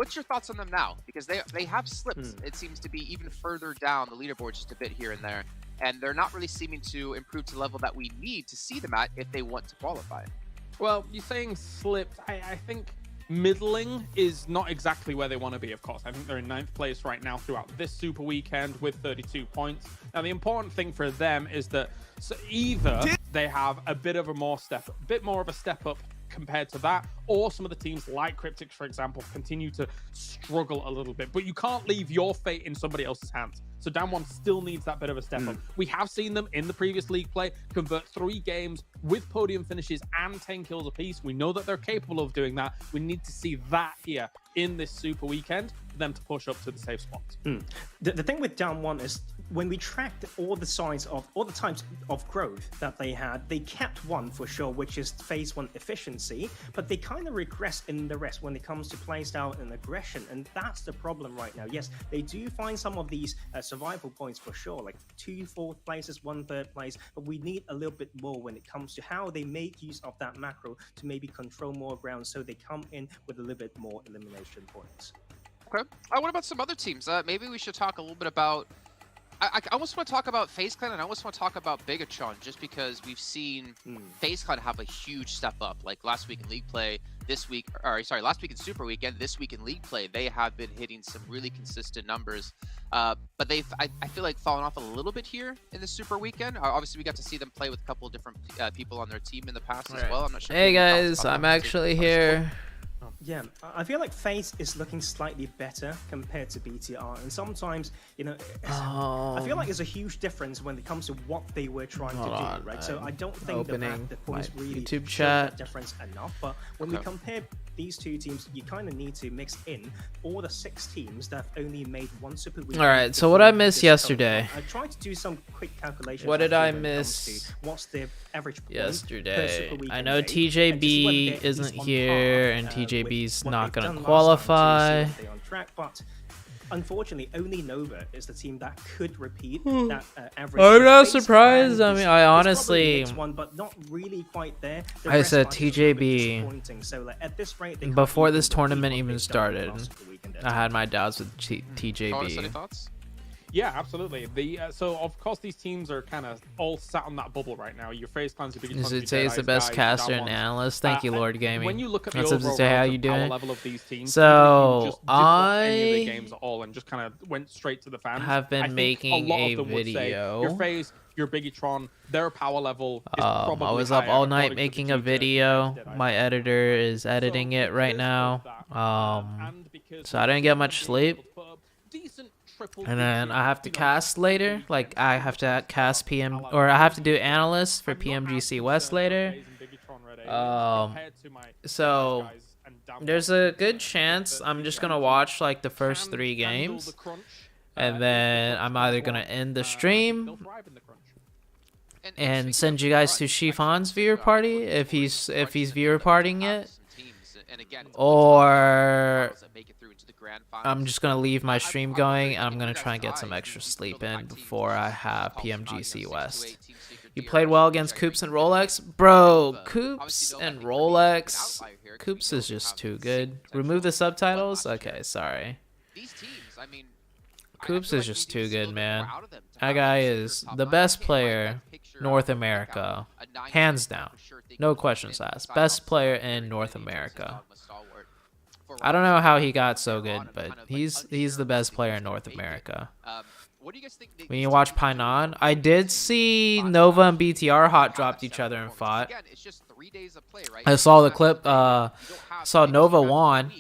What's your thoughts on them now? Because they have slipped. It seems to be even further down the leaderboard just a bit here and there. And they're not really seeming to improve to the level that we need to see them at if they want to qualify. Well, you're saying slipped. I think middling is not exactly where they want to be, of course. I think they're in 9th place right now throughout this Super Weekend with 32 points. Now, the important thing for them is that either they have a bit more of a step up compared to that, or some of the teams like Cryptic, for example, continue to struggle a little bit. But you can't leave your fate in somebody else's hands. So Damwon still needs that bit of a step up. We have seen them in the previous league play convert 3 games with podium finishes and 10 kills apiece. We know that they're capable of doing that. We need to see that here in this Super Weekend for them to push up to the safe spots. The thing with Damwon is when we tracked all the signs of all the types of growth that they had, they kept one for sure, which is phase 1 efficiency, but they kind of regress in the rest when it comes to playstyle and aggression, and that's the problem right now. Yes, they do find some of these survival points for sure, like 2 4th places, 1 3rd place, but we need a little bit more when it comes to how they make use of that macro to maybe control more ground so they come in with a little bit more elimination points. Okay. What about some other teams? Maybe we should talk a little bit about... I almost want to talk about FaZe Clan, and I almost want to talk about Bigatron, just because we've seen FaZe Clan have a huge step up. Like last week in League Play, last week in Super Weekend, this week in League Play, they have been hitting some really consistent numbers. But they've, I feel like, fallen off a little bit here in the Super Weekend. Obviously, we got to see them play with a couple of different people on their team in the past as well. I'm not sure. Hey guys, I'm actually here. Yeah, I feel like FaZe is looking slightly better compared to BTR, and sometimes, you know, I feel like there's a huge difference when it comes to what they were trying to do, right? So I don't think the points really YouTube show chat that difference enough, but when we compare these two teams, you kind of need to mix in all the 6 teams that have only made 1 Super Weekend. All right, so what I missed yesterday. I tried to do some quick calculations. What did I miss what's the average point yesterday? I know TJB isn't here, and TJB's not gonna qualify. But unfortunately, only Nova is the team that could repeat that average. I'm not surprised. I mean, I honestly, but not really quite there. I said TJB so, like, at this rate, before this tournament even started. I had my doubts with TJB. Any thoughts? Yeah, absolutely. So of course these teams are kind of all sat on that bubble right now. Your FaZe Clan's your biggest. ZooTay is the best caster and analyst. Thank you, Lord Gaming. When you look at What's the up, overall ZooTay? How you doing? level of these teams, so any of the games at all and just kind of went straight to the fans. Have been making a video. Your FaZe, your Bigatron, their power level is probably I was up all night making a video. My editor is editing it right now. So I didn't get much sleep. And then I have to cast later. Like I have to cast I have to do analyst for PMGC West later. So there's a good chance I'm just gonna watch like the first 3 games, and then I'm either gonna end the stream and send you guys to Chiffon's viewer party if he's viewer partying it, or I'm just gonna leave my stream going and I'm gonna try and get some extra sleep in before I have PMGC West. You played well against Coops and Rolex? Bro, Coops and Rolex. Coops is just too good. Remove the subtitles? Okay, sorry. Coops is just too good, man. That guy is the best player North America. Hands down. No questions asked. Best player in North America. I don't know how he got so good, but he's the best player in North America. When you watch Painan, I did see Nova and BTR hot dropped each other and fought. I saw the clip. Saw Nova won.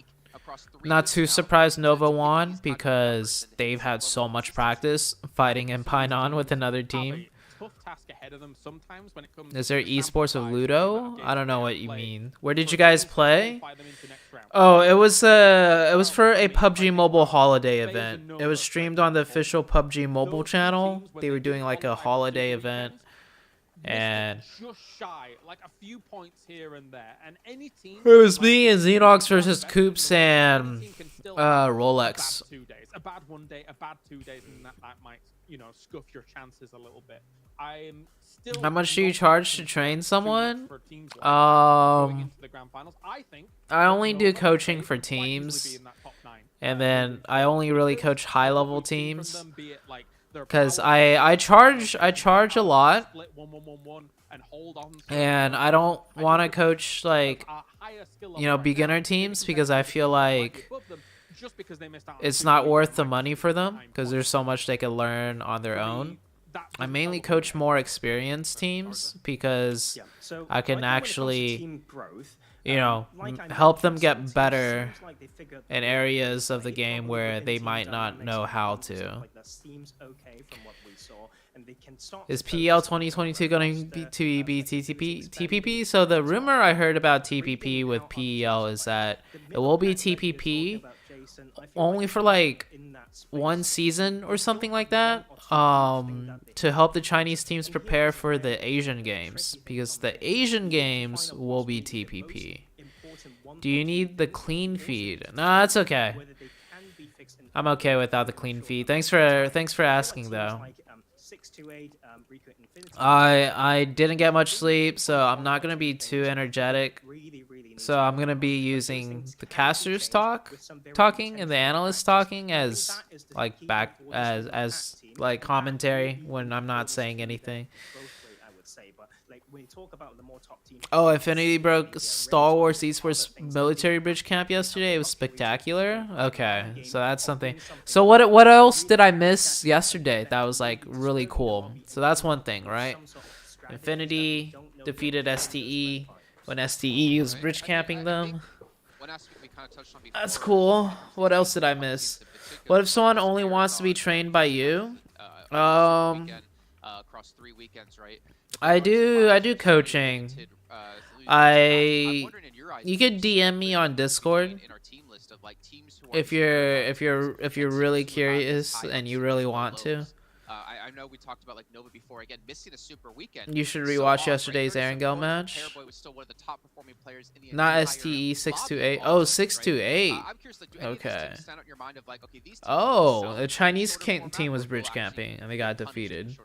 Not too surprised Nova won because they've had so much practice fighting in Painan with another team. Is there esports of Ludo? I don't know what you mean. Where did you guys play? Oh, it was for a PUBG Mobile holiday event. It was streamed on the official PUBG Mobile channel. They were doing like a holiday event. And it was me and Xenox versus Coops and Rolex. A bad one day, a bad 2 days, and that might, you know, scuff your chances a little bit. I'm still. How much do you charge to train someone? I only do coaching for teams. and then I only really coach high level teams because I charge a lot, and I don't want to coach like beginner teams because I feel like it's not worth the money for them because there's so much they can learn on their own. I mainly coach more experienced teams because I can actually, help them get better in areas of the game where they might not know how to. Is PEL 2022 going to be TPP? So the rumor I heard about TPP with PEL is that it will be TPP only for like one season or something like that, to help the Chinese teams prepare for the Asian games, because the Asian games will be TPP. Do you need the clean feed? No, that's okay. I'm okay without the clean feed. Thanks for asking though. I didn't get much sleep, so I'm not gonna be too energetic. So I'm gonna be using the casters talking and the analysts talking as like like commentary when I'm not saying anything. Oh, Infinity broke Star Wars Esports military bridge camp yesterday. It was spectacular. Okay, so that's something. So what else did I miss yesterday that was like really cool? So that's one thing, right? Infinity defeated STE when STE was bridge camping them. That's cool. What else did I miss? What if someone only wants to be trained by you? Across 3 weekends, right? I do coaching. You could DM me on Discord if you're really curious and you really want to. I know we talked about like Nova before. Again, missing a super weekend. You should rewatch yesterday's Erangel match. Not STE 628. Oh, 628. Okay. Oh, the Chinese team was bridge camping and they got defeated.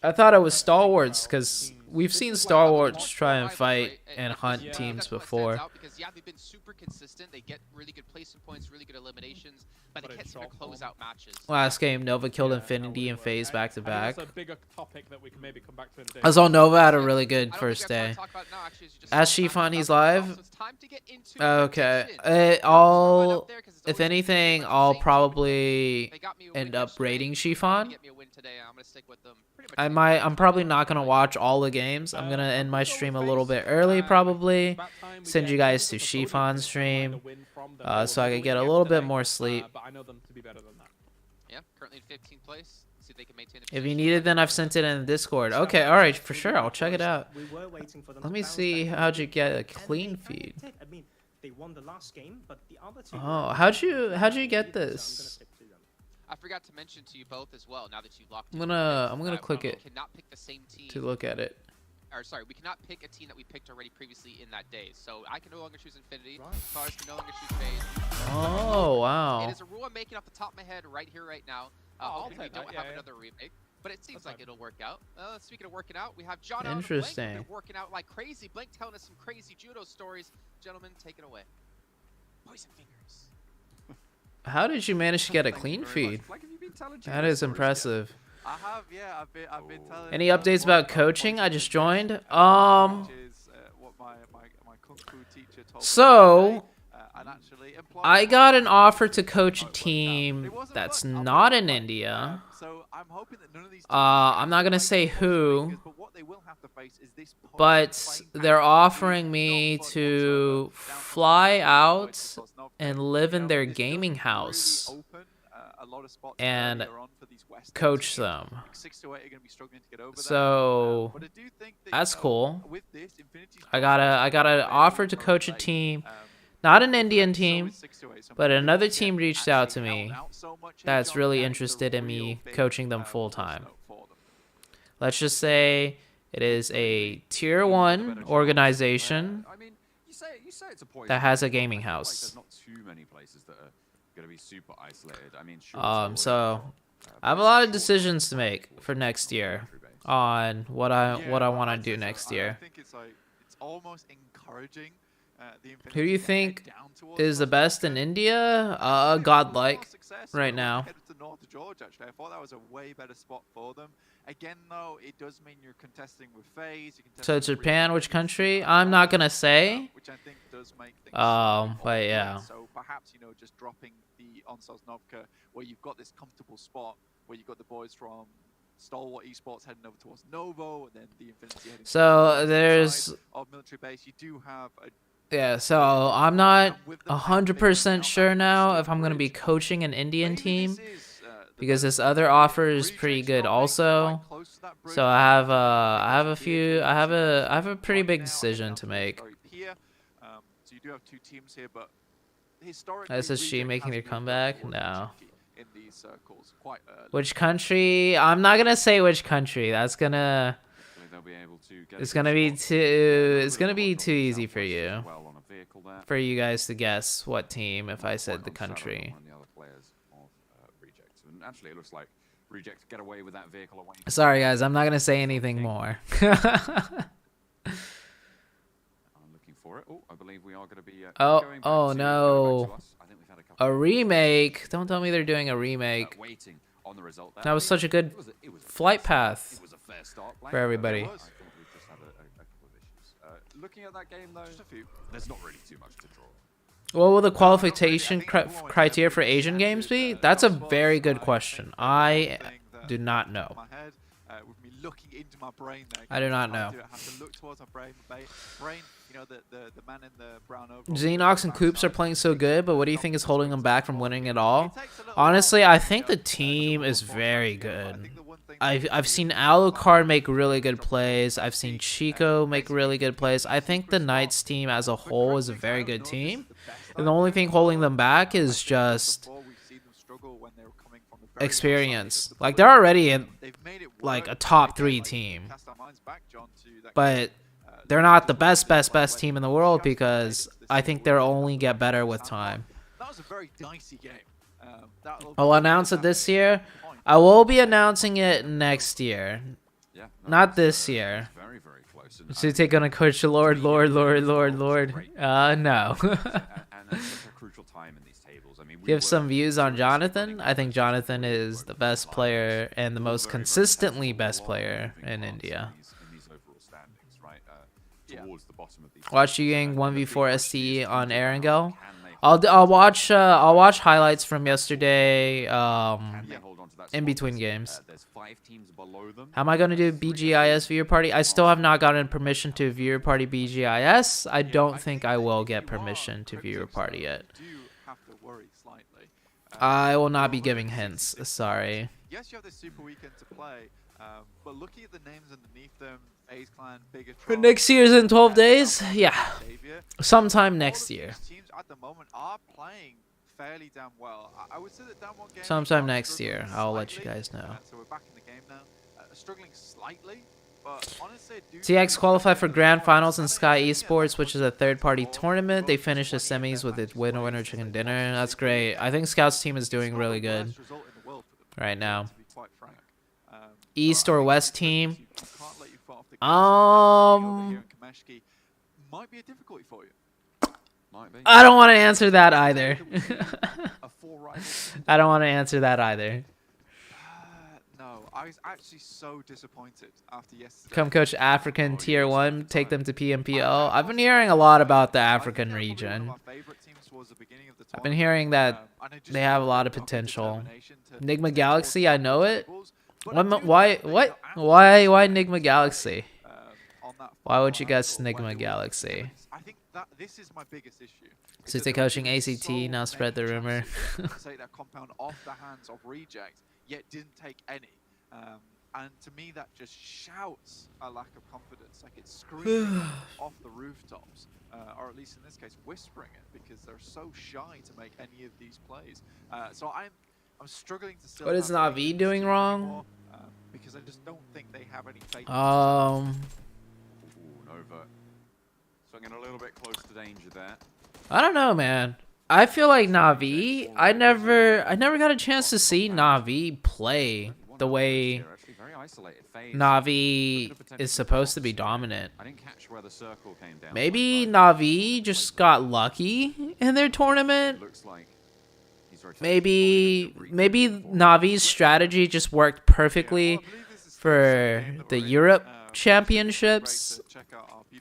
I thought it was Star Wars because we've seen Star Wars try and fight and hunt teams before. Because they've been super consistent. They get really good placement points, really good eliminations, but they can't seem to close out matches. Last game, Nova killed Infinity and FaZe back to back. I saw Nova had a really good first day. Ask Shifan, he's live. Okay, if anything, I'll probably end up rating Shifan. I'm probably not gonna watch all the games. I'm gonna end my stream a little bit early, probably send you guys to Shifan's stream, so I could get a little bit more sleep. If you need it, then I've sent it in the Discord. Okay, all right, for sure, I'll check it out. Let me see, how'd you get a clean feed? Oh, how'd you get this? I forgot to mention to you both as well. Now that you locked in, I'm gonna click it to look at it. Or sorry, we cannot pick a team that we picked already previously in that day. So I can no longer choose Infinity. Cars can no longer choose FaZe. Oh wow! It is a rule I'm making off the top of my head right here, right now. Hoping we don't have another remake, but it seems like it'll work out. Speaking of working out, we have John. Interesting. Blink, working out like crazy. Blink telling us some crazy judo stories. Gentlemen, take it away. Poison fingers. How did you manage to get a clean feed? That is impressive. I have, yeah. I've been telling. Any updates about coaching? I just joined. So I got an offer to coach a team that's not in India. I'm not gonna say who, but they're offering me to fly out and live in their gaming house and coach them. So that's cool. I got an offer to coach a team, not an Indian team, but another team reached out to me that's really interested in me coaching them full time. Let's just say it is a tier 1 organization that has a gaming house. So I have a lot of decisions to make for next year on what I want to do next year. Who do you think is the best in India. Godlike right now. North of Georgia, actually. I thought that was a way better spot for them. Again, though, it does mean you're contesting with FaZe. So Japan, which country? I'm not gonna say. Which I think does make things but yeah. So perhaps, you know, just dropping the on Sosnovka, where you've got this comfortable spot, where you've got the boys from Stalwart Esports heading over towards Novo, and then the Infinity heading so there's of military base. You do have a yeah, so I'm not 100% sure now if I'm going to be coaching an Indian team because this other offer is pretty good also. So I have a pretty big decision to make. So you do have two teams here, but SSG making their comeback? No. Which country? I'm not going to say which country. That's going to It's gonna be too easy for you guys to guess what team if I said the country. Sorry guys, I'm not gonna say anything more. Oh no, a remake! Don't tell me they're doing a remake. That was such a good flight path for everybody. Looking at that game, though, there's not really too much to draw. What will the qualification criteria for Asian games be? That's a very good question. I do not know. I do not know. Xenox and Coops are playing so good, but what do you think is holding them back from winning it all? Honestly, I think the team is very good. I've seen Alucard make really good plays. I've seen Chico make really good plays. I think the Knights team as a whole is a very good team. And the only thing holding them back is just experience. Like, they're already in like a top 3 team. But they're not the best team in the world because I think they'll only get better with time. I'll announce it this year. I will be announcing it next year. Not this year. ZooTay gonna coach Lord. No. Give some views on Jonathan. I think Jonathan is the best player and the most consistently best player in India. Watch you getting 1v4 STE on Erangel. I'll watch highlights from yesterday. In between games. How am I going to do BGIS viewer party? I still have not gotten permission to viewer party BGIS. I don't think I will get permission to viewer party yet. I will not be giving hints. Sorry. Yes, you have this super weekend to play, but looking at the names underneath them, Ace Clan, For next year's in 12 days? Yeah. Sometime next year. Teams at the moment are playing fairly damn well. I would say that damn one game sometime next year. I'll let you guys know. So we're back in the game now. Struggling slightly, but honestly, TX qualified for Grand Finals in Sky Esports, which is a third-party tournament. They finished the semis with its winner chicken dinner. That's great. I think Scout's team is doing really good right now. East or West team? Might be a difficulty for you. I don't want to answer that either. I don't want to answer that either. No, I was actually so disappointed after yesterday. Come coach African Tier 1, take them to PMPL. I've been hearing a lot about the African region. I've been hearing that they have a lot of potential. Nigma Galaxy, I know it. Why Nigma Galaxy? Why would you guess Nigma Galaxy? I think that this is my biggest issue. ZooTay coaching ACT, now spread the rumor. Take that compound off the hands of Reject, yet didn't take any. And to me, that just shouts a lack of confidence. Like, it's screaming off the rooftops, or at least in this case, whispering it, because they're so shy to make any of these plays. So I'm struggling to still. What is Na'Vi doing wrong? Because I just don't think they have any faith. Nova. Swinging a little bit close to danger there. I don't know, man. I feel like Na'Vi, I never got a chance to see Na'Vi play the way isolated. FaZe Navi is supposed to be dominant. I didn't catch where the circle came down. Maybe Navi just got lucky in their tournament. Looks like he's Maybe Navi's strategy just worked perfectly for the Europe championships,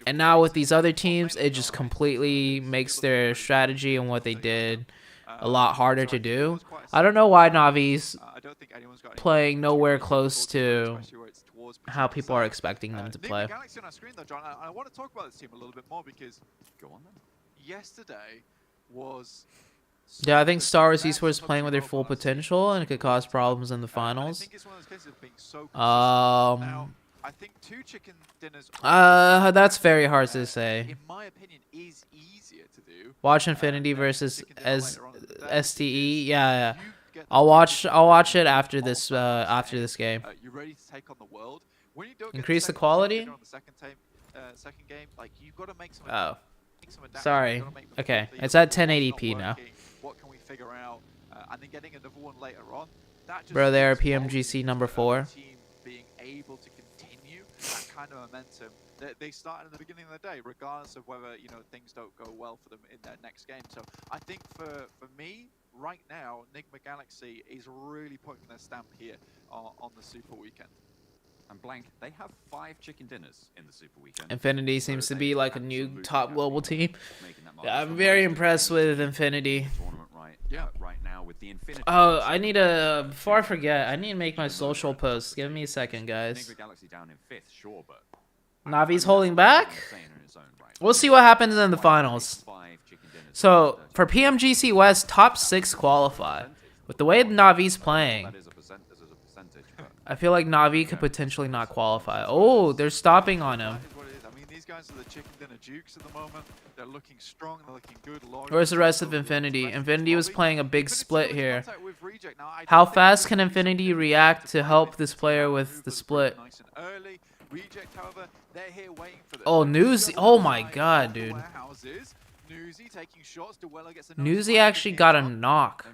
and now with these other teams, it just completely makes their strategy and what they did a lot harder to do. I don't know why Navi's playing nowhere close to how people are expecting them to play. Galaxy on our screen though, John, I want to talk about this team a little bit more because yesterday was... Yeah, I think Star Wars Esports is playing with their full potential, and it could cause problems in the finals. I think 2 chicken dinners. That's very hard to say. In my opinion, is easier to do. Watch Infinity versus STE. Yeah. I'll watch it after this game. You ready to take on the world? When you don't Increase the quality. on the second game, like you've got to make some. Oh, sorry. Okay, it's at 1080p now. What can we figure out? And then getting another one later on. Bro, they are PMGC number 4. Team being able to continue that kind of momentum that they started at the beginning of the day, regardless of whether things don't go well for them in their next game. So I think for me right now, Enigma Galaxy is really putting their stamp here on the Super Weekend. And blank, they have 5 chicken dinners in the Super Weekend. Infinity seems to be like a new top global team. Yeah, I'm very impressed with Infinity. Right now with the Infinity. Oh, I need to, before I forget, I need to make my social post. Give me a second, guys. Galaxy down in 5th, sure, but Navi's holding back. We'll see what happens in the finals. So, for PMGC West, top 6 qualify. With the way Navi's playing, I feel like Navi could potentially not qualify. Oh, they're stopping on him. I mean, these guys are the chicken dinner dukes at the moment. They're looking strong, they're looking good. Where's the rest of Infinity? Infinity was playing a big split here. How fast can Infinity react to help this player with the split? Oh, Newsy. Oh my god, dude. Newsy actually got a knock.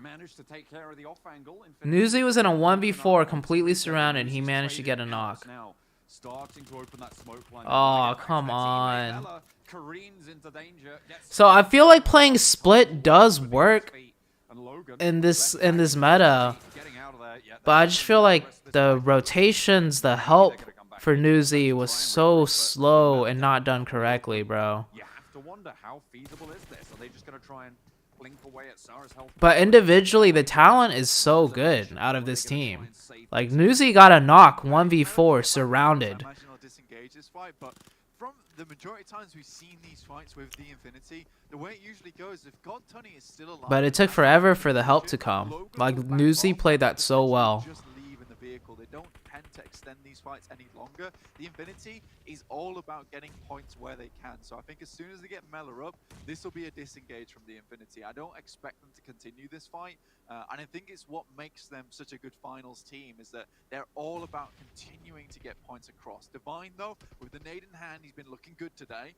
Newsy was in a 1v4, completely surrounded. He managed to get a knock. Oh, come on. So I feel like playing split does work in this meta, but I just feel like the rotations, the help for Newsy was so slow and not done correctly, bro. But individually, the talent is so good out of this team. Like, Newsy got a knock 1v4 surrounded. But from the majority of times we've seen these fights with the Infinity, the way it usually goes, if God Tunney is still alive, but it took forever for the help to come. Like, Newsy played that so well. Just leave in the vehicle. They don't tend to extend these fights any longer. The Infinity is all about getting points where they can. So I think as soon as they get Meller up, this will be a disengage from the Infinity. I don't expect them to continue this fight. And I think it's what makes them such a good finals team is that they're all about continuing to get points across. Divine, though, with the nade in hand, he's been looking good today.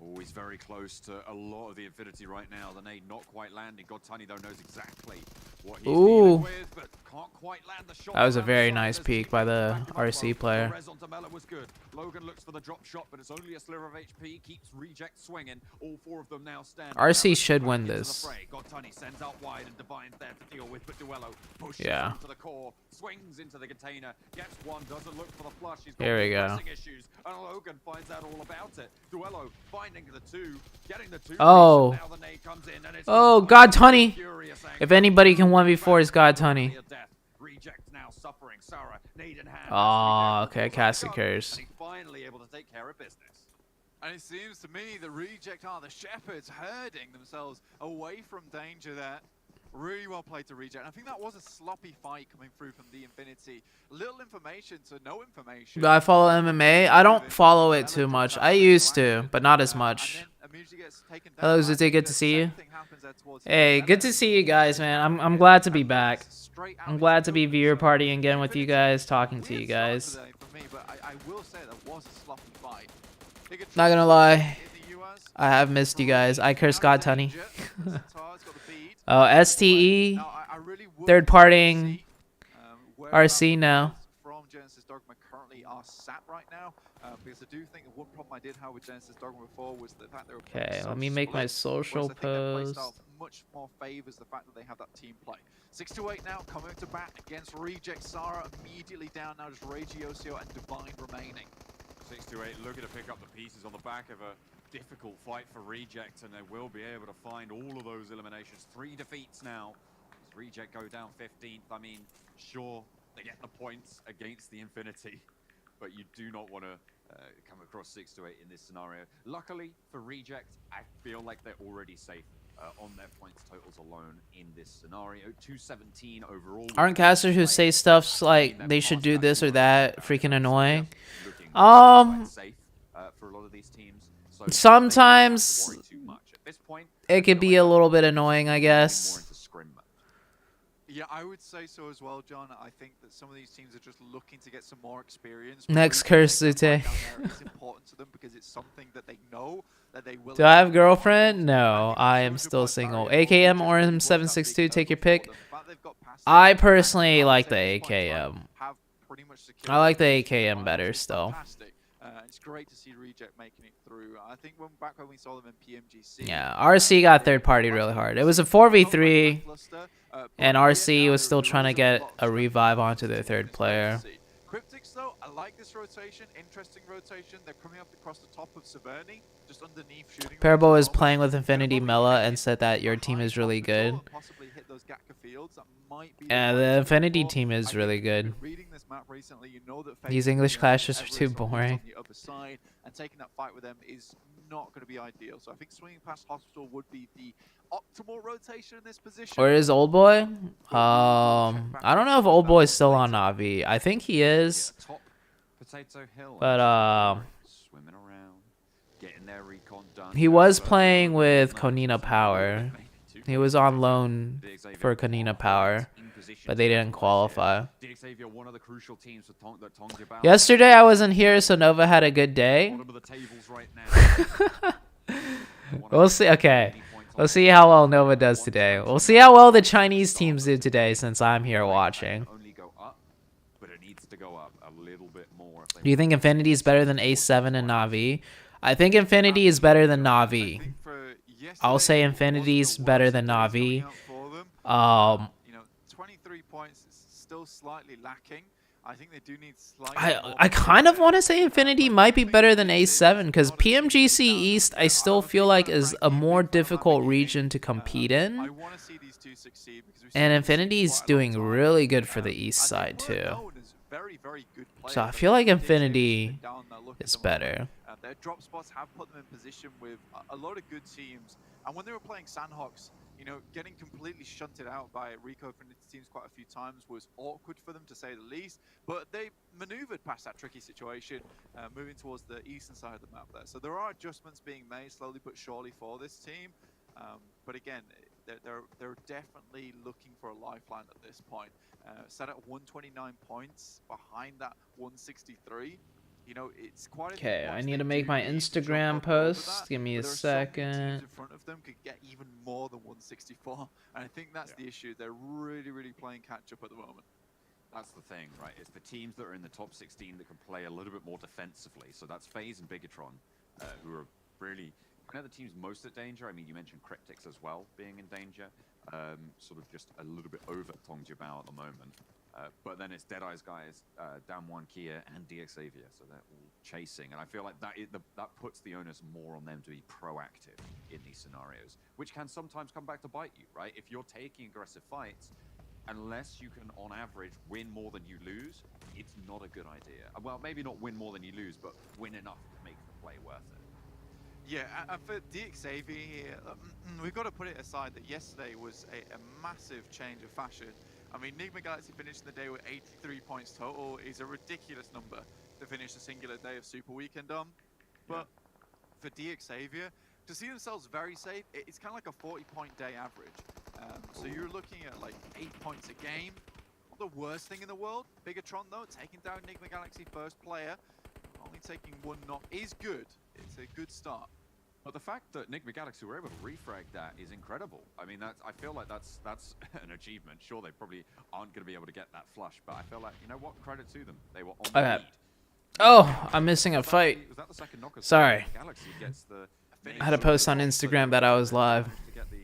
Oh, he's very close to a lot of the Infinity right now. The nade not quite landing. God Tunney, though, knows exactly what he's dealing with, but can't quite land the shot. That was a very nice peek by the RC player. Was good. Logan looks for the drop shot, but it's only a sliver of HP. Keeps reject swinging. All 4 of them now stand. RC should win this. God Tunney sends out wide and Divine's there to deal with, but Duello pushes to the core, swings into the container, gets one, doesn't look for the flush. He's got Here we go. Issues, and Logan finds out all about it. Duello finding the 2, getting the 2. Oh. Now the nade comes in, and it's God Tunney. If anybody can 1v4, it's God Tunney. Reject now suffering. Sarah, nade in hand. Oh, okay, Cassie cares. Finally able to take care of business. And it seems to me the Reject are the shepherds herding themselves away from danger there. Really well played to Reject. And I think that was a sloppy fight coming through from the Infinity. Little information to no information. Do I follow MMA? I don't follow it too much. I used to, but not as much. Hello, ZooTay, good to see you. Hey, good to see you guys, man. I'm glad to be back. I'm glad to be viewer partying again with you guys, talking to you guys. Not gonna lie, I have missed you guys. I curse God Tunney. Oh, STE, third partying RC now. From Genesis Dogma definitely are sat right now. Because I do think one problem I did have with Genesis Dogma before was the fact they were Okay, so let me make my split, social whereas I think their post. playstyle much more favors the fact that they have that team play. 6-8 now, coming to bat against Reject. Sara immediately down now, just Regiosio and Divine remaining. 6-8 looking to pick up the pieces on the back of a difficult fight for Reject, and they will be able to find all of those eliminations. 3 defeats now. As Reject go down 15th, I mean, sure, they get the points against the Infinity, but you do not want to come across 6-8 in this scenario. Luckily for Reject, I feel like they're already safe on their points totals alone in this scenario. 217 overall. Aren't casters who say stuff like they should do this or that freaking annoying? Safe for a lot of these teams. So Sometimes too much. At this point, it could be a little bit annoying, I guess. Yeah, I would say so as well, John. I think that some of these teams are just looking to get some more experience. Next curse, ZooTay. It's important to them because it's something that they know that they will. Do I have a girlfriend? No, I am still single. AKM or M762, take your pick. I personally like the AKM. I like the AKM better still. It's great to see Reject making it through. I think back when we saw them in PMGC. Yeah, RC got third party really hard. It was a 4v3, and RC was still trying to get a revive onto their third player. Cryptics, though, I like this rotation. Interesting rotation. They're coming up across the top of Severny, just underneath shooting. Parabo is playing with Infinity Mela and said that your team is really good. Yeah, the Infinity team is really good. These English clashes are too boring. And taking that fight with them is not going to be ideal. So I think swinging past Hospital would be the optimal rotation in this position. Where is Old Boy? I don't know if Old Boy's still on Navi. I think he is. But he was playing with Konina Power. He was on loan for Konina Power, but they didn't qualify. Yesterday I wasn't here, so Nova had a good day. We'll see. Okay. We'll see how well Nova does today. We'll see how well the Chinese teams did today since I'm here watching. Do you think Infinity is better than A7 and Na'Vi? I think Infinity is better than Na'Vi. I'll say Infinity's better than Na'Vi. 23 points is still slightly lacking. I think they do need slightly I kind of want to say Infinity might be better than A7 because PMGC East I still feel like is a more difficult region to compete in. And Infinity's doing really good for the East side too. So I feel like Infinity is better. Their drop spots have put them in position with a lot of good teams. And when they were playing Sandhawks, you know, getting completely shunted out by Rico Infinity teams quite a few times was awkward for them, to say the least. But they maneuvered past that tricky situation, moving towards the eastern side of the map there. So there are adjustments being made slowly but surely for this team. But again, they're definitely looking for a lifeline at this point. Set at 129 points behind that 163. You know, it's quite okay, I need to make my Instagram post. Give me a second. In front of them could get even more than 164, and I think that's the issue. They're really playing catch up at the moment. That's the thing, right? It's the teams that are in the top 16 that can play a little bit more defensively. So that's FaZe and Bigatron, who are really kind of the teams most at danger. I mean, you mentioned Cryptics as well being in danger, sort of just a little bit over Tongjibao at the moment. But then it's Deadeye's guys, Damwon, Kia, and DXavier, so they're all chasing. And I feel like that puts the onus more on them to be proactive in these scenarios, which can sometimes come back to bite you, right? If you're taking aggressive fights, unless you can, on average, win more than you lose, it's not a good idea. Well, maybe not win more than you lose, but win enough to make the play worth it. Yeah, and for DXavier here, we've got to put it aside that yesterday was a massive change of fashion. I mean, Enigma Galaxy finishing the day with 83 points total is a ridiculous number to finish a singular day of Super Weekend on. But for DXavier, to see themselves very safe, it's kind of like a 40-point day average. So you're looking at like 8 points a game. Not the worst thing in the world. Bigatron, though, taking down Enigma Galaxy first player, only taking one knock is good. It's a good start. But the fact that Enigma Galaxy were able to refrag that is incredible. I mean, I feel like that's an achievement. Sure, they probably aren't going to be able to get that flush, but I feel like, you know what, credit to them. They were on the lead. Oh, I'm missing a fight. Was that the second knock as Sorry. Galaxy gets the finish. I had a post on Instagram that I was live. They get the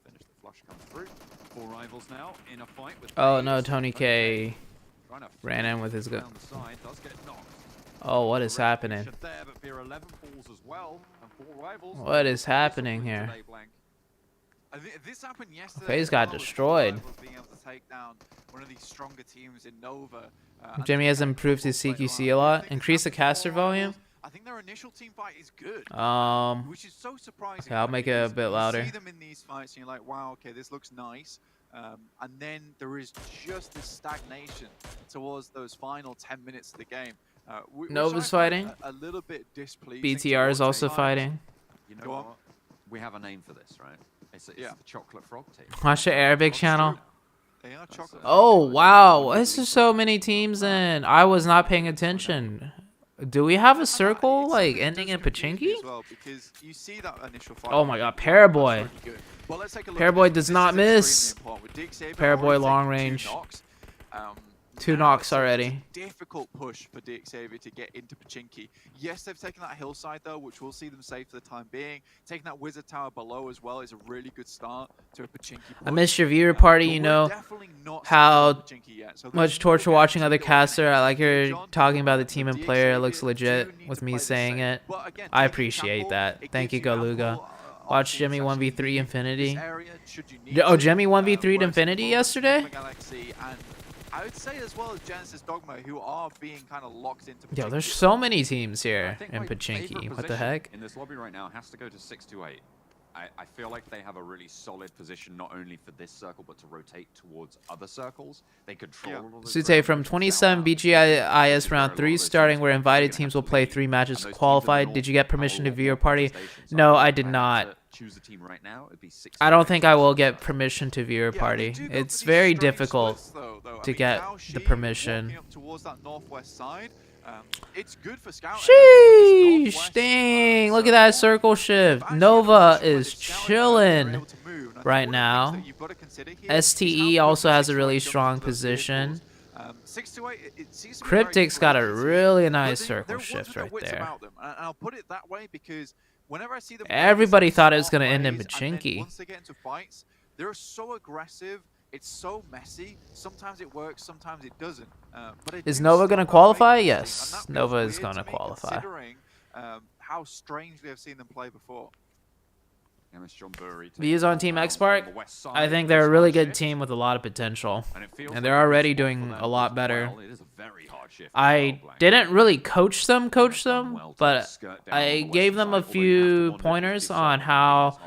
finish. The flush comes through. 4 rivals now in a fight with Oh FaZe. no, Tony K Trying to ran in with his gun. down the side, does get knocked. Oh, what is happening? Shot there, but Fear 11 falls as well, and 4 rivals. What is happening here? Today, Blank. I think this happened yesterday. FaZe as got well, with destroyed. Rivals being able to take down one of these stronger teams in Nova. Jimmy has improved his CQC a lot. Increase the caster volume. I think their initial team fight is good. Which is so surprising. Okay, I'll make it a bit louder. You see them in these fights and you're like, wow, okay, this looks nice. And then there is just this stagnation towards those final 10 minutes of the game. Nova's fighting. A little bit displeasing. BTR is also fighting. You know what? We have a name for this, right? It's the Chocolate Frog team. Watch the Arabic channel. They are chocolate. Oh wow, this is so many teams in. I was not paying attention. Do we have a circle like ending in Pachinki? Oh my god, Paraboy. Paraboy does not miss. Paraboy long range. 2 knocks already. Difficult push for DXavier to get into Pachinki. Yes, they've taken that hillside though, which will see them safe for the time being. Taking that wizard tower below as well is a really good start to a Pachinki push. I missed your viewer party, you know how much torture watching other caster. I like her talking about the team and player. It looks legit with me saying it. I appreciate that. Thank you, Galuga. Watch Jimmy 1v3 Infinity. Oh, Jimmy 1v3'd Infinity yesterday? I would say as well as Genesis Dogma, who are being kind of locked into Pachinki. Yo, there's so many teams here in Pachinki. What the heck? In this lobby right now has to go to 6-8. I feel like they have a really solid position, not only for this circle, but to rotate towards other circles. They control all of those ZooTay, from 27 BGIS round 3 starting, where invited teams will play 3 matches qualified. Did you get permission to view your party? No, I did not. I don't think I will get permission to view your party. It's very difficult to get the permission. Sheesh, dang, look at that circle shift. Nova is chilling right now. STE also has a really strong position. Cryptic's got a really nice circle shift right there. Everybody thought it was going to end in Pachinki. They're so aggressive. It's so messy. Sometimes it works, sometimes it doesn't. Is Nova going to qualify? Yes, Nova is going to qualify. How strangely I've seen them play before. Views on Team X-Park? I think they're a really good team with a lot of potential. And they're already doing a lot better. I didn't really coach them, but I gave them a few pointers on how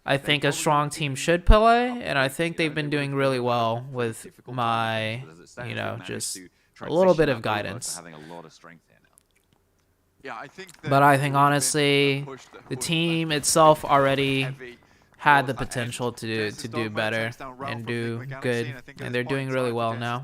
I think a strong team should play, and I think they've been doing really well with my, you know, just a little bit of guidance. But I think honestly, the team itself already had the potential to do better and do good, and they're doing really well now.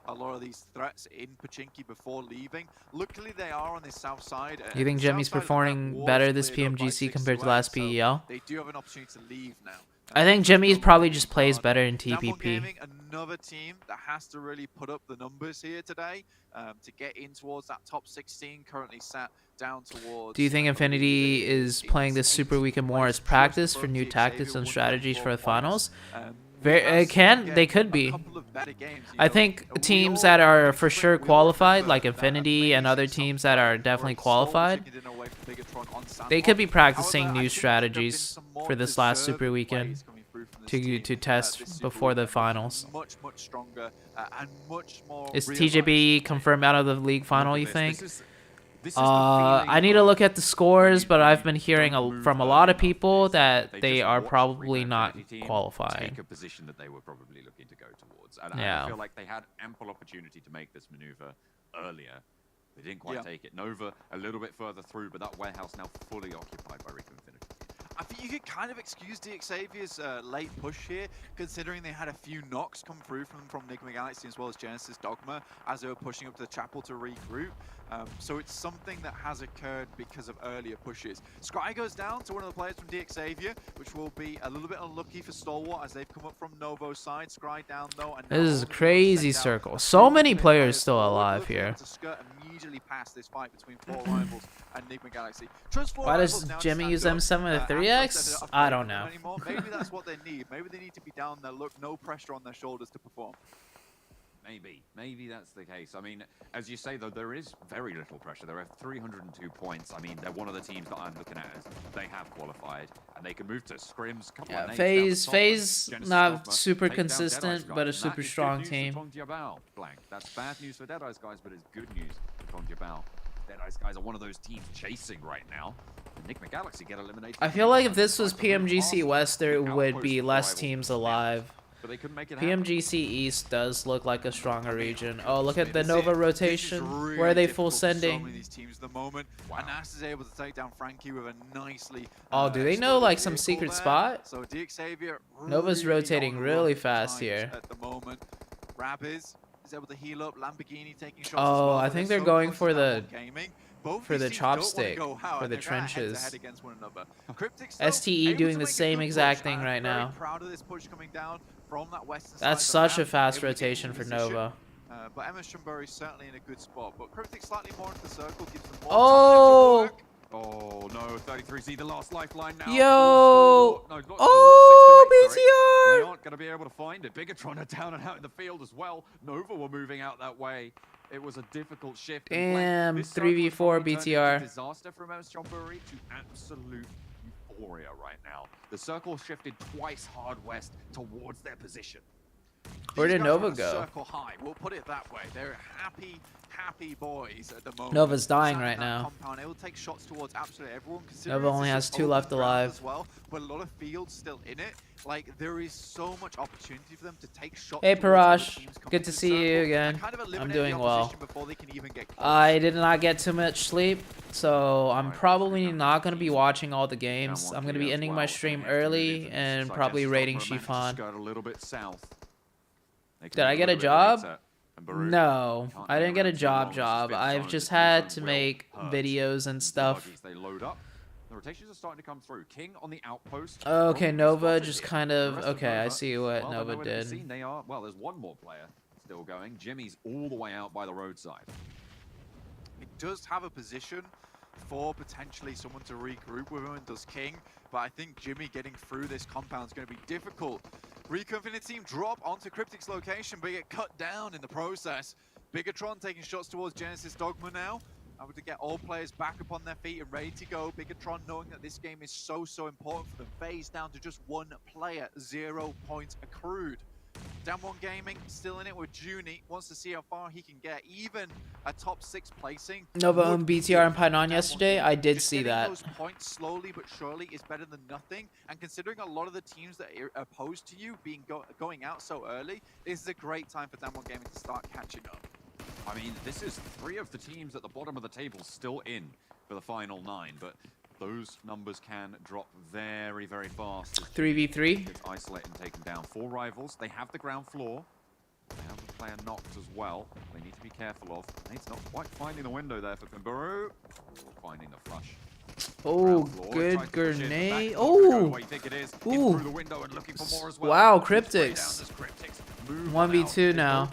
A lot of these threats in Pachinki before leaving. Luckily, they are on the south side. You think Jimmy's performing better this PMGC compared to last PEL? They do have an opportunity to leave now. I think Jimmy's probably just plays better in TPP. Another team that has to really put up the numbers here today to get in towards that top 16. Currently sat down towards. Do you think Infinity is playing this Super Weekend more as practice for new tactics and strategies for the finals? They could be. I think teams that are for sure qualified, like Infinity and other teams that are definitely qualified, they could be practicing new strategies for this last Super Weekend to test before the finals. Is TJB confirmed out of the league final, you think? I need to look at the scores, but I've been hearing from a lot of people that they are probably not qualifying. Take a position that they were probably looking to go towards. And yeah. I feel like they had ample opportunity to make this maneuver earlier. They didn't quite take it. Nova a little bit further through, but that warehouse now fully occupied by Rico Infinity. I think you could kind of excuse Xavier's late push here, considering they had a few knocks come through from Enigma Galaxy as well as Genesis Dogma as they were pushing up to the chapel to regroup. So it's something that has occurred because of earlier pushes. Scry goes down to one of the players from Xavier, which will be a little bit unlucky for Stalwart as they've come up from Novo's side. Scry down though. And this is a crazy circle. So many players still alive here. To skirt immediately past this fight between 4 rivals and Enigma Galaxy. Why does Jimmy use M7 with 3x? I don't know. Maybe that's what they need. Maybe they need to be down there, look, no pressure on their shoulders to perform. Maybe that's the case. I mean, as you say, though, there is very little pressure. There are 302 points. I mean, they're one of the teams that I'm looking at as they have qualified, and they can move to scrims. Yeah, FaZe not super consistent, but a super strong team. Blank. That's bad news for Deadeye's guys, but it's good news for Pubg. Deadeye's guys are one of those teams chasing right now. Enigma Galaxy get eliminated. I feel like if this was PMGC West, there would be less teams alive. PMGC East does look like a stronger region. Oh, look at the Nova rotation. Where are they full sending? Anas is able to take down Frankie with a nicely. Oh, do they know like some secret spot? So Xavier Nova's rotating really fast here. At the moment, Rab is able to heal up. Lamborghini taking shots. Oh, I think they're going for the chopstick for the trenches. STE doing the same exact thing right now. That's such a fast rotation for Nova. But Emma Shumburi certainly in a good spot. But Cryptic slightly more into the circle gives them more oh! Oh no, 33Z the last lifeline now. Yo! No, oh, BTR! They aren't going to be able to find it. Bigatron are down and out in the field as well. Nova were moving out that way. It was a difficult shift. Damn, 3v4 BTR. Disaster from Emma Shumburi to absolute euphoria right now. The circle shifted twice hard west towards their position. Where did Nova go? Circle high. We'll put it that way. They're happy boys at the moment. Nova's dying right now. It will take shots towards absolutely everyone. Nova only has 2 left alive. As well, but a lot of fields still in it. Like there is so much opportunity for them to take shots. Hey Parash, good to see you again. I'm doing well. I did not get too much sleep, so I'm probably not going to be watching all the games. I'm going to be ending my stream early and probably raiding Shifan. Did I get a job? No, I didn't get a job. I've just had to make videos and stuff. They load up. The rotations are starting to come through. King on the outpost. Okay, Nova just kind of... Okay, I see what Nova did. They are, well, there's one more player still going. Jimmy's all the way out by the roadside. It does have a position for potentially someone to regroup with him, and does King. But I think Jimmy getting through this compound is going to be difficult. Rico Infinite team drop onto Cryptic's location, but get cut down in the process. Bigatron taking shots towards Genesis Dogma now. Able to get all players back up on their feet and ready to go. Bigatron knowing that this game is so important for them. FaZe down to just 1 player, 0 points accrued. Damwon Gaming still in it with Junie. Wants to see how far he can get. Even a top 6 placing. Nova owned BTR and Python yesterday. I did see that. Those points slowly but surely is better than nothing. And considering a lot of the teams that are opposed to you being going out so early, this is a great time for Damwon Gaming to start catching up. I mean, this is 3 of the teams at the bottom of the table still in for the final 9, but those numbers can drop very, very fast. 3v3. It's isolated and taken down. 4 rivals. They have the ground floor. They have the player knocked as well. They need to be careful of. Nate's not quite finding the window there for Pimburu. Finding the flush. Oh, good grenade. Oh! Ooh. Wow, Cryptics. 1v2 now.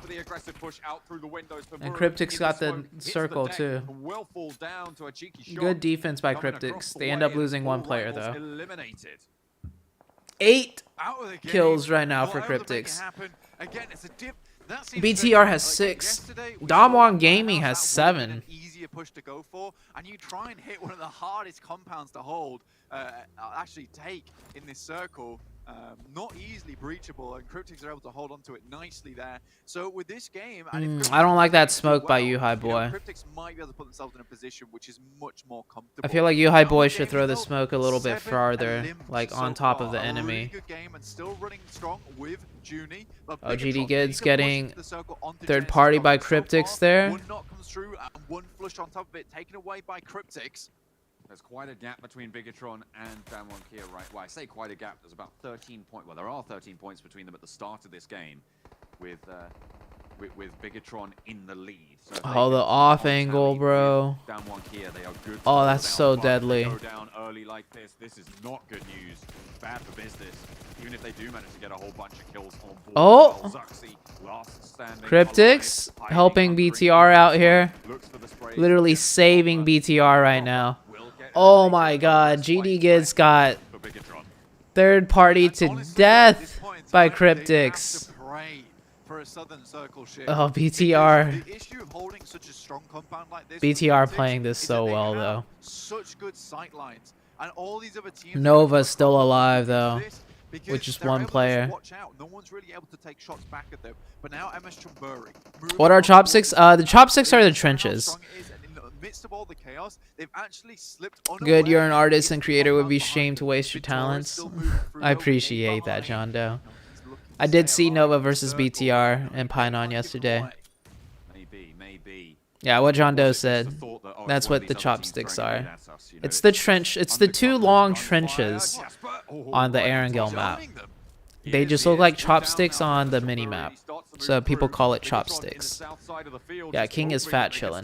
And Cryptics got the circle too. Good defense by Cryptics. They end up losing 1 player though. 8 kills right now for Cryptics. BTR has 6. Damwon Gaming has 7. Easier push to go for, and you try and hit one of the hardest compounds to hold, actually take in this circle. Not easily breachable, and Cryptics are able to hold on to it nicely there. So with this game, I don't like that smoke by Yuhai Boy. Cryptics might be able to put themselves in a position which is much more comfortable. I feel like Yuhai Boy should throw the smoke a little bit farther, like on top of the enemy. Good game and still running strong with Junie. Oh, GD Gids getting third party by Cryptics there. 1 knock comes through and 1 flush on top of it, taken away by Cryptics. There's quite a gap between Bigatron and Damwon Kia, right? Well, I say quite a gap. There's about 13 points. Well, there are 13 points between them at the start of this game, with Bigatron in the lead. So oh, the off angle, bro. Damwon Kia, they are good. Oh, that's so deadly. Go down early like this. This is not good news. Bad for business. Even if they do manage to get a whole bunch of kills on board. Oh, Zuxi, last standing Cryptics alive, helping hiding BTR out here. looks for the spray. Literally saving BTR right now. Oh my god, GD Gids got third party to death by Cryptics. Oh, BTR. BTR playing this so well, though. Nova's still alive, though, with just one player. What are chopsticks? The chopsticks are the trenches. Good, you're an artist and creator. Would be shame to waste your talents. I appreciate that, John Doe. I did see Nova versus BTR and Pinon yesterday. Yeah, what John Doe said. That's what the chopsticks are. It's the trench. It's the two long trenches on the Erangel map. They just look like chopsticks on the mini map, so people call it chopsticks. Yeah, King is fat chillin'.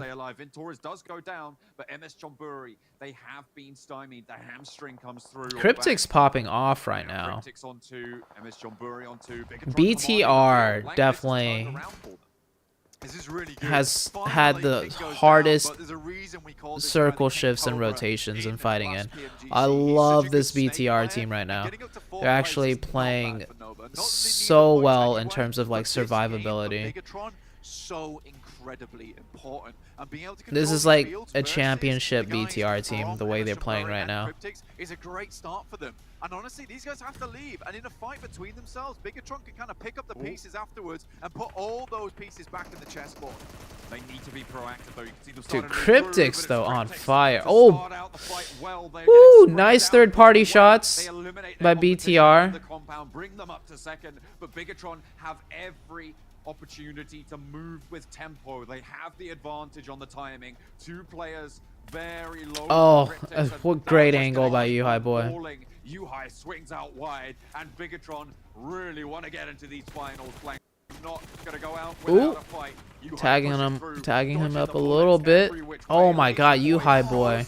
Cryptic's popping off right now. BTR definitely has had the hardest circle shifts and rotations in fighting in. I love this BTR team right now. They're actually playing so well in terms of like survivability. This is like a championship BTR team, the way they're playing right now. Is a great start for them. And honestly, these guys have to leave. And in a fight between themselves, Bigatron can kind of pick up the pieces afterwards and put all those pieces back in the chessboard. They need to be proactive, though. You can see them Dude, Cryptics, though, on fire. Oh, woo, nice third-party shots by BTR. The compound, bring them up to second, but Bigatron have every opportunity to move with tempo. They have the advantage on the timing. Two players very low. Oh, what great angle by Yuhai boy. Yuhai swings out wide, and Bigatron really want to get into these finals. Not gonna go out without a fight. Tagging him up a little bit. Oh my god, Yuhai boy.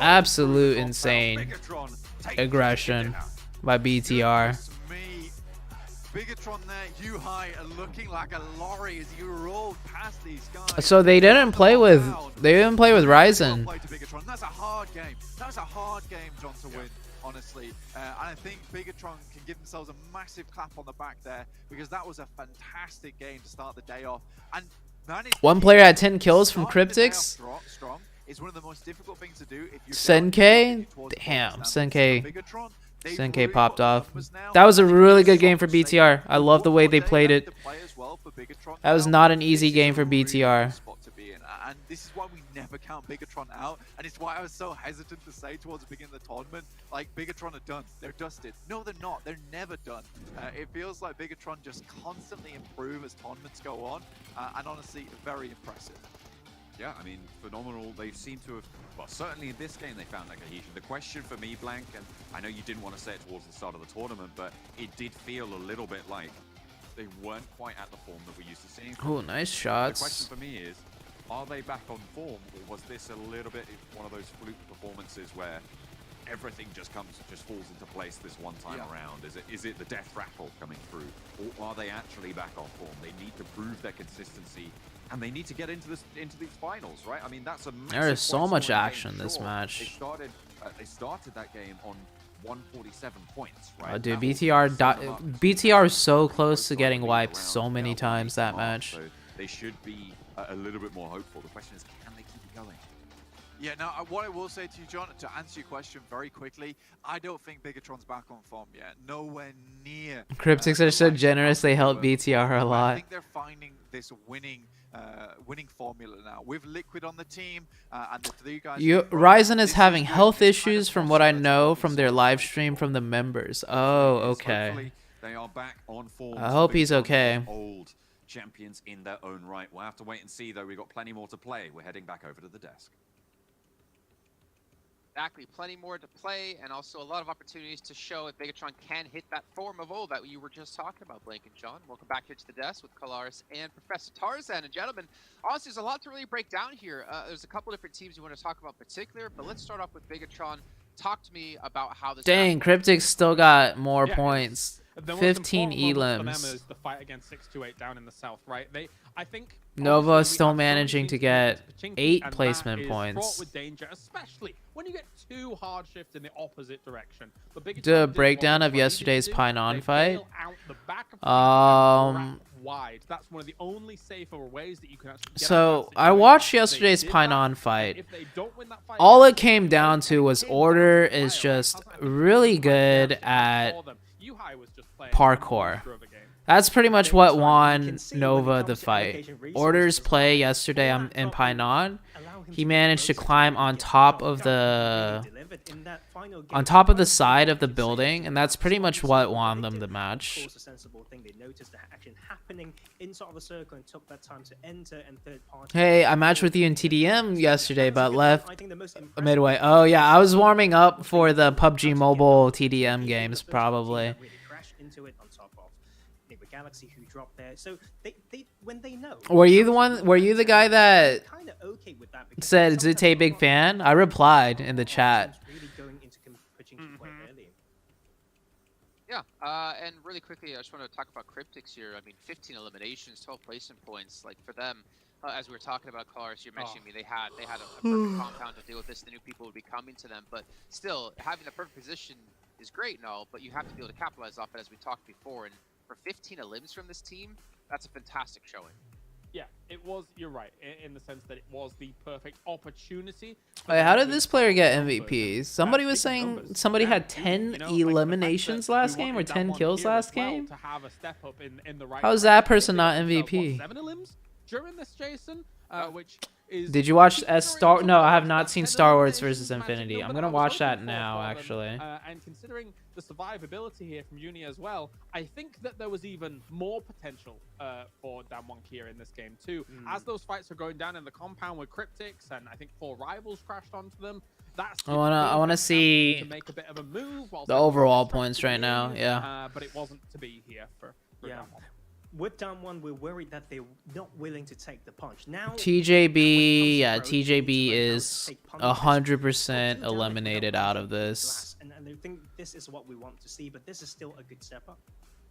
Absolute insane aggression by BTR. Bigatron there, Yuhai looking like a lorry as you roll past these guys. So they didn't play with Ryzen. That's a hard game. That's a hard game, John, to win, honestly. And I think Bigatron can give themselves a massive clap on the back there, because that was a fantastic game to start the day off. And one player had 10 kills from Cryptics. Strong is one of the most difficult things to do if you Senke? Damn, Senke popped off. That was a really good game for BTR. I love the way they played it. That was not an easy game for BTR. And this is why we never count Bigatron out, and it's why I was so hesitant to say towards the beginning of the tournament, like, Bigatron are done, they're dusted. No, they're not, they're never done. It feels like Bigatron just constantly improve as tournaments go on, and honestly, very impressive. Yeah, I mean, phenomenal. They seem to have, well, certainly in this game they found that cohesion. The question for me, Blank, and I know you didn't want to say it towards the start of the tournament, but it did feel a little bit like they weren't quite at the form that we used to see. Oh, nice shots. The question for me is, are they back on form, or was this a little bit one of those fluke performances where everything just falls into place this one time around? Is it the death rattle coming through, or are they actually back on form? They need to prove their consistency, and they need to get into these finals, right? I mean, that's a massive there is so much action game, this match. They started that game on 147 points, right? Oh, dude, BTR is so close to getting wiped so many times that match. So they should be a little bit more hopeful. The question is, can they keep it going? Yeah, now what I will say to you, John, to answer your question very quickly, I don't think Bigatron's back on form yet. Nowhere near. Cryptics are so generous, they help BTR a lot. I think they're finding this winning formula now with Liquid on the team, and the three guys. Ryzen is having health issues from what I know from their live stream from the members. Oh, okay. They are back on form. I hope he's okay. Old champions in their own right. We'll have to wait and see, though. We've got plenty more to play. We're heading back over to the desk. Exactly, plenty more to play, and also a lot of opportunities to show if Bigatron can hit that form of old that you were just talking about, Blake and John. Welcome back here to the desk with Kalaris and Professor Tarzan. And gentlemen, honestly, there's a lot to really break down here. There's a couple different teams you want to talk about in particular, but let's start off with Bigatron. Talk to me about how this. Dang, Cryptic's still got more Yeah, points. The most 15 important moment for them elims. is the fight against 628 down in the south, right? I think Nova obviously we still have so many managing to teams get Pachinki, 8 and that placement is points. fraught with danger, especially when you get 2 hard shifts in the opposite direction. But Bigatron Do a did breakdown what of they yesterday's needed to do. Pinon They fight. bail out the back of Pachinki and wrap wide. That's one of the only safer ways that you can actually get So out of that I situation. watched They yesterday's did that, Pinon and fight. if they don't win that fight All it against came down to was Order is just really good at parkour. That's pretty much what won Nova the fight. Order's play yesterday in Pinon, he managed to climb on top of the side of the building, and that's pretty much what won them the match. Hey, I matched with you in TDM yesterday, but left midway. Oh yeah, I was warming up for the PUBG Mobile TDM games, probably. Galaxy who dropped there. So when they know. Were you the guy that said ZooTay big fan? I replied in the chat. Yeah, and really quickly, I just want to talk about Cryptics here. I mean, 15 eliminations, 12 placement points. Like for them, as we were talking about cars, you're mentioning me, they had a perfect compound to deal with this. The new people would be coming to them, but still having a perfect position is great and all, but you have to be able to capitalize off it, as we talked before. And for 15 elims from this team, that's a fantastic showing. Yeah, it was. You're right in the sense that it was the perfect opportunity. Wait, how did this player get MVP? Somebody was saying somebody had 10 eliminations last game or 10 kills last game. How is that person not MVP? 7 elims during this, Jason, which is. Did you watch No, I have not seen Star Wars versus Infinity. I'm gonna watch that now, actually. And considering the survivability here from Uni as well, I think that there was even more potential for Damwon Kia in this game too. As those fights are going down in the compound with Cryptics, and I think 4 rivals crashed onto them. That's I wanna see to make a bit of a move the overall points right now. Yeah. But it wasn't to be here for Damwon. With down 1, we're worried that they're not willing to take the punch. Now, TJB, yeah, TJB is 100% eliminated out of this. And I think this is what we want to see, but this is still a good step up.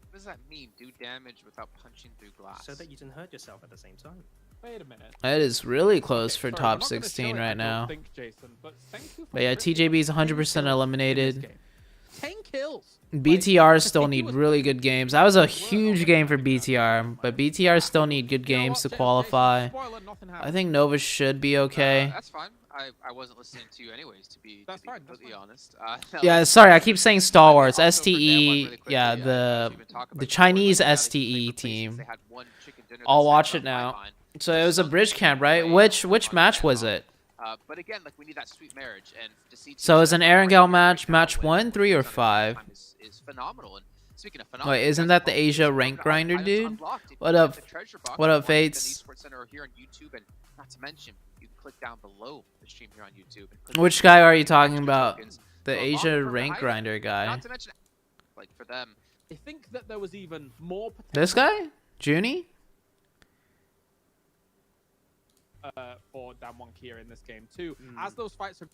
What does that mean? Do damage without punching through glass? So that you can hurt yourself at the same time. Wait a minute. It is really close for Sorry, top I'm not gonna 16 show it, right I don't now. think, Jason, but thank you for But yeah, TJB is 100% eliminated. 10 kills. BTR still need really good games. That was a huge game for BTR, but BTR still need good games to qualify. I think Nova should be okay. That's fine. I wasn't listening to you anyways, to be completely honest. Yeah, sorry, I keep saying Star Wars. STE, yeah, the Chinese STE team. I'll watch it now. So it was a bridge camp, right? Which match was it? But again, like we need that sweet marriage, and to see. So is an Erangel match 1, 3, or 5? Is phenomenal. And speaking of phenomenal, wait, isn't that the Asia rank grinder dude? What up? What up, Fates? Here on YouTube, and not to mention, you can click down below the stream here on YouTube. Which guy are you talking about? The Asia rank grinder guy. Not to mention, like for them, I think that there was even more potential. This guy, Junie. For Damwon Kia in this game too. As those fights are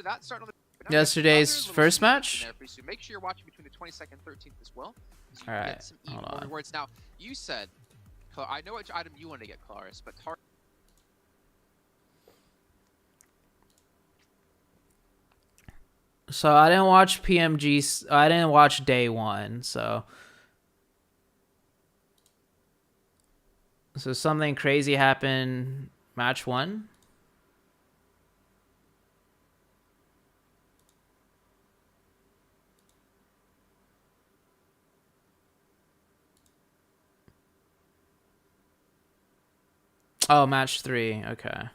that starting on the Yesterday's first match. So make sure you're watching between the 22nd and 13th as well. So All right, get some even more rewards. Now you said, I know which item you want to get, Claris, but So I didn't watch PMGC. I didn't watch day 1. So something crazy happened. Match 1. Oh, match 3. Okay.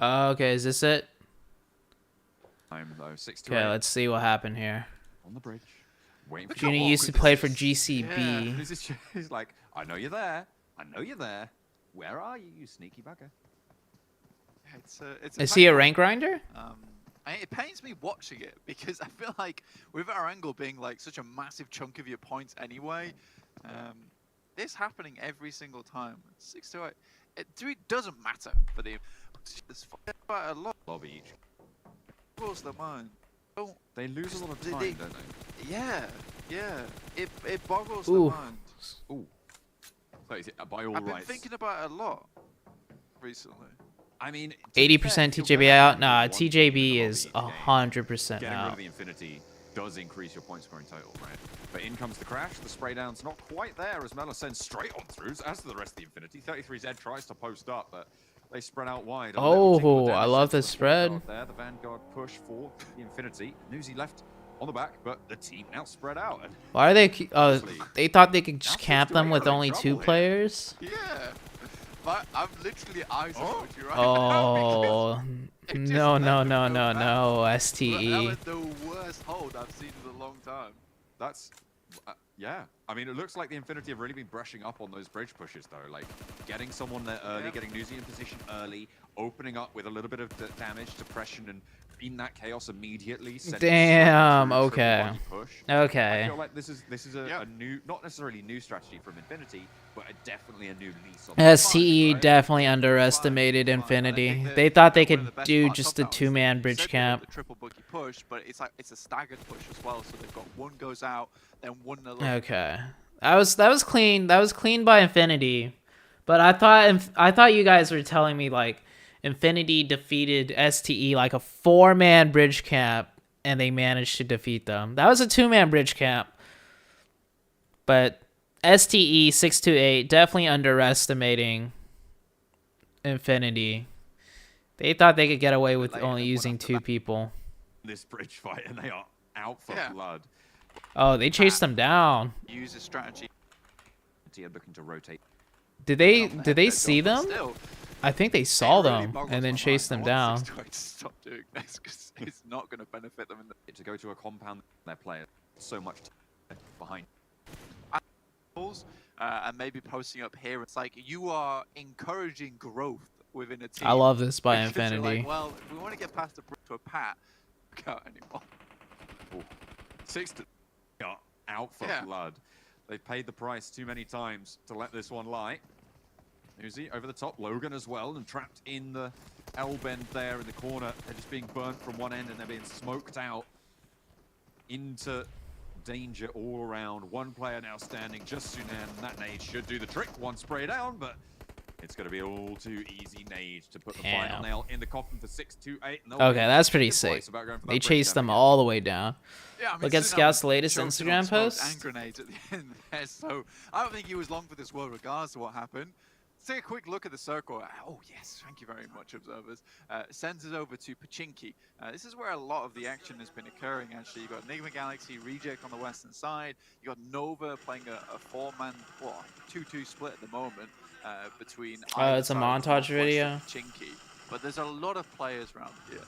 Okay, is this it? I'm though 6 to 8 Okay, let's see what happened here. on the bridge. Waiting Junie used to play for GCB. Yeah, he's like, I know you're there. I know you're there. Where are you, you sneaky bugger? Is he a rank grinder? It pains me watching it because I feel like with our angle being like such a massive chunk of your points anyway, it's happening every single time. 6 to 8. It doesn't matter for the. There's quite a lot. Lobby each. Boggles the mind. They lose a lot of time, don't they? Yeah. It boggles Ooh. the mind. Ooh. So is it, by all I've been rights. thinking about it a lot recently. I mean, 80% TJB out. Nah, TJB is 100% Getting rid out. of the Infinity does increase your point scoring total, right? But in comes the crash. The spray down's not quite there as Mela sends straight on throughs, as to the rest of the Infinity. 33 Zed tries to post up, but they spread out wide. Oh, I love the spread. There, the Vanguard push for the Infinity. Newsy left on the back, but the team now spread out. And Why are they? They thought they could just camp them with only 2 players. Yeah. But I'm literally eyes on you right Oh, now. no, That STE. was the worst hold I've seen in a long time. that's, yeah. I mean, it looks like the Infinity have really been brushing up on those bridge pushes, though. Like, getting someone there early, getting Newsy in position early, opening up with a little bit of damage, suppression, and in that chaos immediately. Damn, Triple okay. body push. Okay. I feel like this is a new, not necessarily new strategy from Infinity, but definitely a new lease on the STE fight, right? definitely underestimated Infinity. They thought they could do just a 2-man bridge camp. The triple boogie push, but it's like it's a staggered push as well. So they've got one goes out, then one. Okay, that was clean. That was clean by Infinity, but I thought you guys were telling me like Infinity defeated STE like a 4-man bridge camp, and they managed to defeat them. That was a 2-man bridge camp, but STE 628 definitely underestimating Infinity. They thought they could get away with only using 2 people. This bridge fight, and they are out for blood. Oh, they chased them down. Use a strategy. Looking to rotate. Did they see them? I think they saw them and then chased them down. Stop doing this because it's not going to benefit them. To go to a compound, their player so much behind. And maybe posting up here, it's like you are encouraging growth within a team. I love this by Because you're Infinity. like, well, if we want to get past the bridge to a pat, we can't anymore. Ooh. 6 to out for blood. They've paid the price too many times to let this one lie. Newsy over the top, Logan as well, and trapped in the L-bend there in the corner. They're just being burnt from one end and they're being smoked out into danger all around. One player now standing, just Sunan, and that nade should do the trick. One spray down, but it's going to be all too easy nade to put the final nail in the coffin for 6-2-8. Okay, that's pretty sick. They chased them all the way down. Yeah, I mean, Look at Scout's latest Instagram post. And grenades at the end there, so I don't think he was long for this world regardless of what happened. Let's take a quick look at the circle. Oh yes, thank you very much, observers. Sends us over to Pachinki. This is where a lot of the action has been occurring actually. You've got Enigma Galaxy, Reject on the western side. You've got Nova playing a 4-man, 2-2 split at the moment between it's a montage video. Pachinki. But there's a lot of players around here.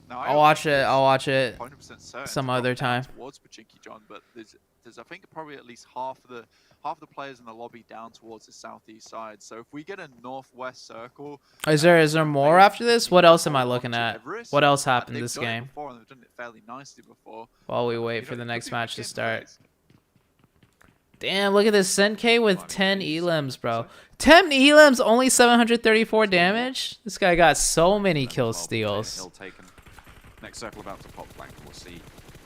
Now, I'll watch it. I'll watch it 100% some other time. Towards Pachinki, John, but there's I think probably at least half the players in the lobby down towards the southeast side. So if we get a northwest circle, is there more after this? What else am I looking at? What else happened this game? Before, and they've done it fairly nicely before. While we wait for the next match to start. Damn, look at this Senke with 10 elims, bro. 10 elims, only 734 damage. This guy got so many kill steals. Next circle about to pop blank. We'll see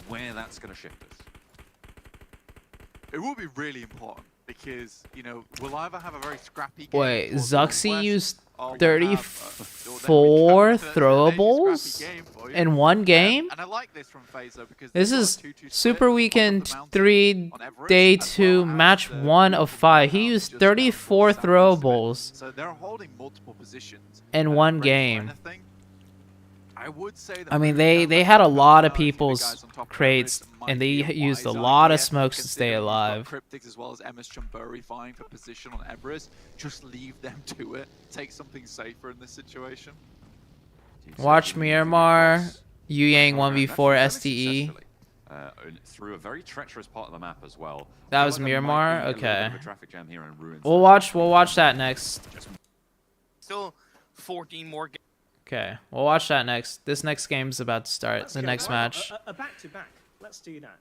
where that's going to shift us. It will be really important because, you know, we'll either have a very scrappy game. Wait, Zuxi used 34 throwables in one game? And I like this from FaZe because this is Super Weekend 3 Day 2 Match 1 of 5. He used 34 throwables so they're holding multiple positions in one game. I would say that I mean, they had a lot of people's crates, and they used a lot of smokes to stay alive. Cryptics as well as MS Chamburi vying for position on Everest. Just leave them to it. Take something safer in this situation. Watch Miramar, Yu Yang 1v4 STE. through a very treacherous part of the map as well. That I feel was like there might Miramar? be a little bit Okay. of a traffic jam here in Ruins. We'll watch that next. Still 14 more games. Okay, we'll watch that next. This next game's about to start. Let's The go. next Why not? match. A back-to-back. Let's do that.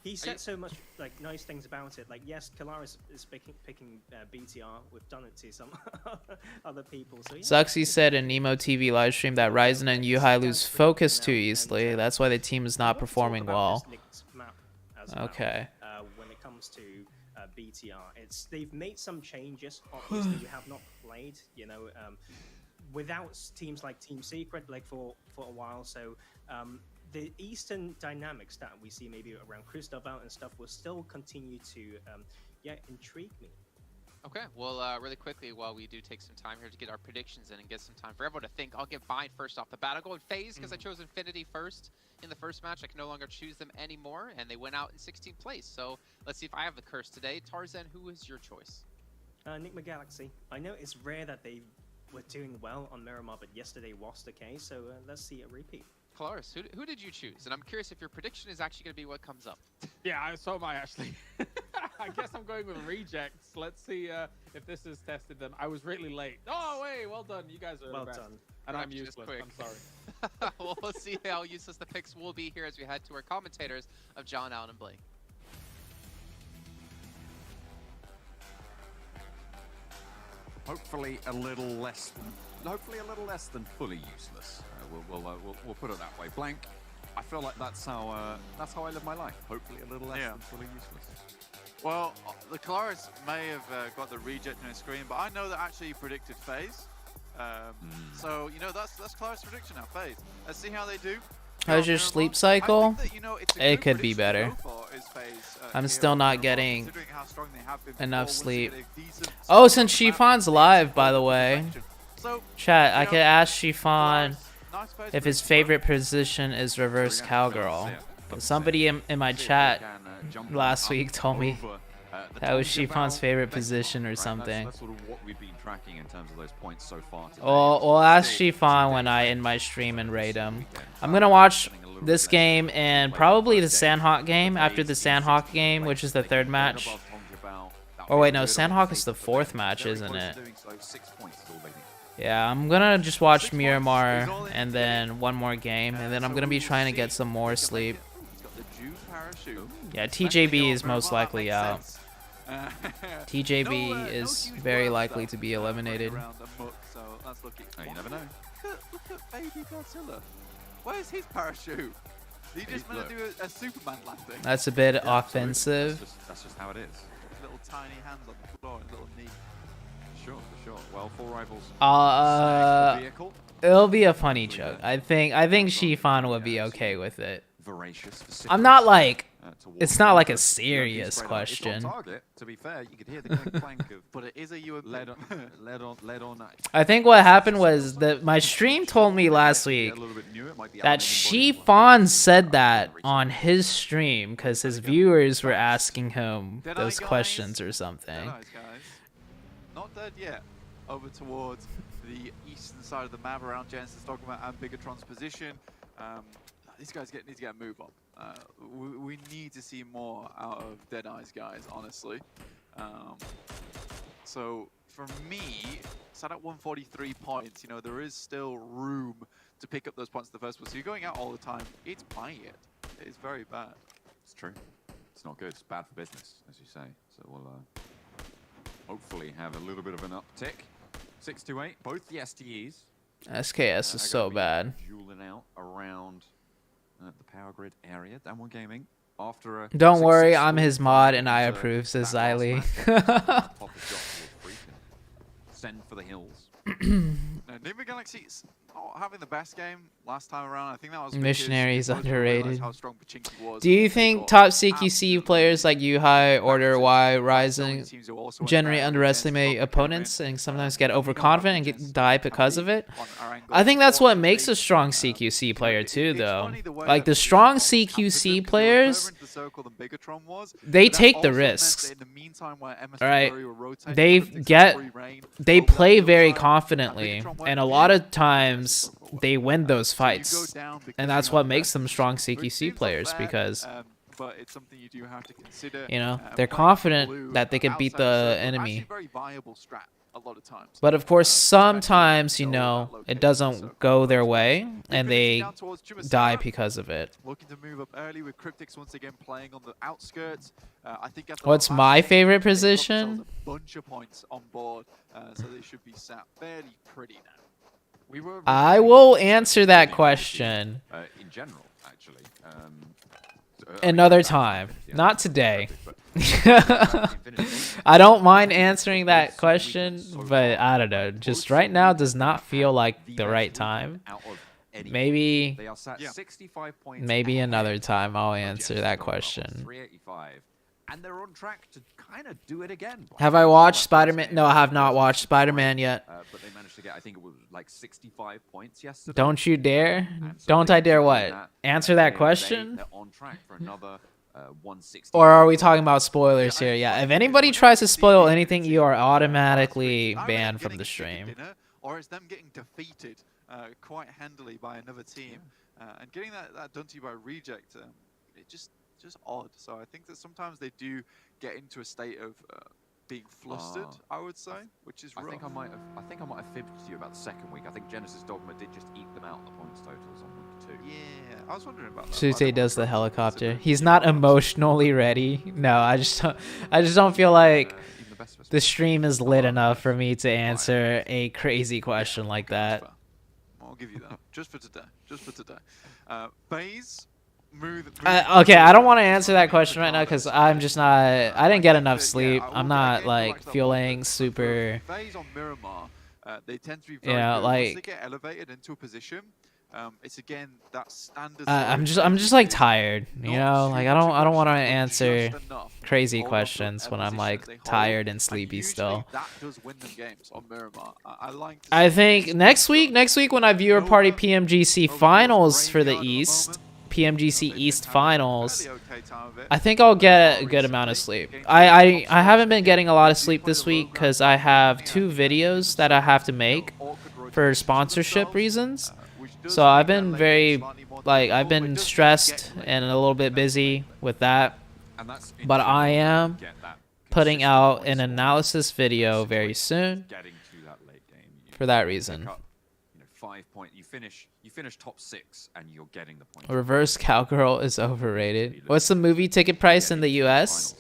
He said so much like nice things about it. Like yes, Kalaris is picking BTR. We've done it to some other people. So yeah. Zuxy said in Nemo TV livestream that Ryzen and Yuhai lose focus too easily. That's why the team is not performing well. Okay. When it comes to BTR, they've made some changes. Obviously, you have not played, without teams like Team Secret like for a while. So the Eastern dynamics that we see maybe around Christopher and stuff will still continue to intrigue me. Okay, well, really quickly, while we do take some time here to get our predictions in and get some time for everyone to think, I'll give mine first off the bat. I'll go with FaZe because I chose Infinity first in the first match. I can no longer choose them anymore, and they went out in 16th place. So let's see if I have the curse today. Tarzan, who is your choice? Enigma Galaxy. I know it's rare that they were doing well on Miramar, but yesterday was the case, so let's see a repeat. Claris, who did you choose? And I'm curious if your prediction is actually going to be what comes up. Yeah, so am I actually. I guess I'm going with rejects. Let's see if this has tested them. I was really late. Oh, wait, well done. You guys are well the best. done. And I'm Just useless. quick. I'm sorry. Well, we'll see how useless the picks will be here as we head to our commentators of John, Allen, and Blake. Hopefully a little less than fully useless. We'll put it that way. Blank. I feel like that's how I live my life. Hopefully a little less than fully useless. Well, the Kalaris may have got the reject on his screen, but I know that actually he predicted FaZe. So that's Kalaris' prediction now. FaZe. Let's see how they do. How's your sleep cycle? It could be better. I'm still not getting enough sleep. Oh, since Shifan's live, by the way. Chat, I could ask Shifan if his favorite position is reverse cowgirl. Somebody in my chat last week told me that was Shifan's favorite position or something. That's sort of what we've been tracking in terms of those points so far today. We'll ask Shifan when I end my stream and raid him. I'm gonna watch this game and probably the Sandhawk game after the Sandhawk game, which is the third match. Or wait, no, Sandhawk is the fourth match, isn't it? Yeah, I'm gonna just watch Miramar and then one more game, and then I'm gonna be trying to get some more sleep. Yeah, TJB is most likely out. TJB is very likely to be eliminated. Oh, you never know. Look at baby Godzilla. Where's his parachute? He just meant to do a Superman landing. That's a bit offensive. That's just how it is. Little tiny hands on the floor and little knee. Sure, for sure. Well, 4 rivals. Vehicle. It'll be a funny joke. I think Shifan would be okay with it. Voracious. I'm not like, it's not like a serious question. It's on target. To be fair, you could hear the clank of, but it is a lead on knife. I think what happened was that my stream told me last week that Shifan said that on his stream because his viewers were asking him those questions or something. Guys. Not dead yet. Over towards the eastern side of the map around Genesis Dogma and Bigatron's position. These guys need to get a move on. We need to see more out of Deadeye's guys, honestly. So for me, sat at 143 points, there is still room to pick up those points in the first place. So you're going out all the time. It's buying it. It's very bad. It's true. It's not good. It's bad for business, as you say. So we'll hopefully have a little bit of an uptick. 6-8, both the STEs. SKS is so bad. Dueling out around the power grid area. Downward Gaming. After a Don't worry, I'm his mod and I approve, says Xylee. Send for the hills. Nima Galaxy's not having the best game last time around. I think that was Missionaries underrated. How strong Pachinki was. Do you think top CQC players like Yuhai, Order, Y, Rising generally underestimate opponents and sometimes get overconfident and die because of it? I think that's what makes a strong CQC player too, though. Like the strong CQC players, they take the risks. Right? They play very confidently, and a lot of times sometimes they win those fights, and that's what makes them strong CQC players, because but it's something you do have to consider. you know, they're confident that they can beat the enemy. Very viable strat a lot of times. But of course, sometimes, you know, it doesn't go their way, and they die because of it. Looking to move up early with Cryptics once again playing on the outskirts. I think What's my favorite position? A bunch of points on board, so they should be sat fairly pretty now. I will answer that question in general, actually. another time, not today. I don't mind answering that question, but I don't know. Just right now does not feel like the right time. Maybe another time I'll answer that question. And they're on track to kind of do it again. Have I watched Spider-Man? No, I have not watched Spider-Man yet. But they managed to get, I think it was like 65 points yesterday. Don't you dare. Don't I dare what? Answer that question? They're on track for another 160. Or are we talking about spoilers here? Yeah, if anybody tries to spoil anything, you are automatically banned from the stream. Or it's them getting defeated quite handily by another team. And getting that done to you by Reject, it just odd. So I think that sometimes they do get into a state of being flustered, I would say, which is rough. I think I might have fibbed to you about the second week. I think Genesis Dogma did just eat them out the points totals on week 2. Yeah, I was wondering about that. ZooTay does the helicopter. He's not emotionally ready. No, I just don't feel like the stream is lit enough for me to answer a crazy question like that. I'll give you that. Just for today. Just for today. FaZe. Okay, I don't want to answer that question right now because I'm just not. I didn't get enough sleep. I'm not like feeling super. They tend to be very good. Like once they get elevated into a position. It's again that standard. I'm just like tired, you know. Like I don't want to answer crazy questions when I'm like tired and sleepy still. That does win them games on Miramar. I think next week when I viewer party PMGC finals for the East. PMGC East Finals, I think I'll get a good amount of sleep. I haven't been getting a lot of sleep this week because I have 2 videos that I have to make for sponsorship reasons. So I've been I've been stressed and a little bit busy with that. But I am putting out an analysis video very soon for that reason. 5 point. You finish top 6 and you're getting the point. Reverse Cowgirl is overrated. What's the movie ticket price in the US?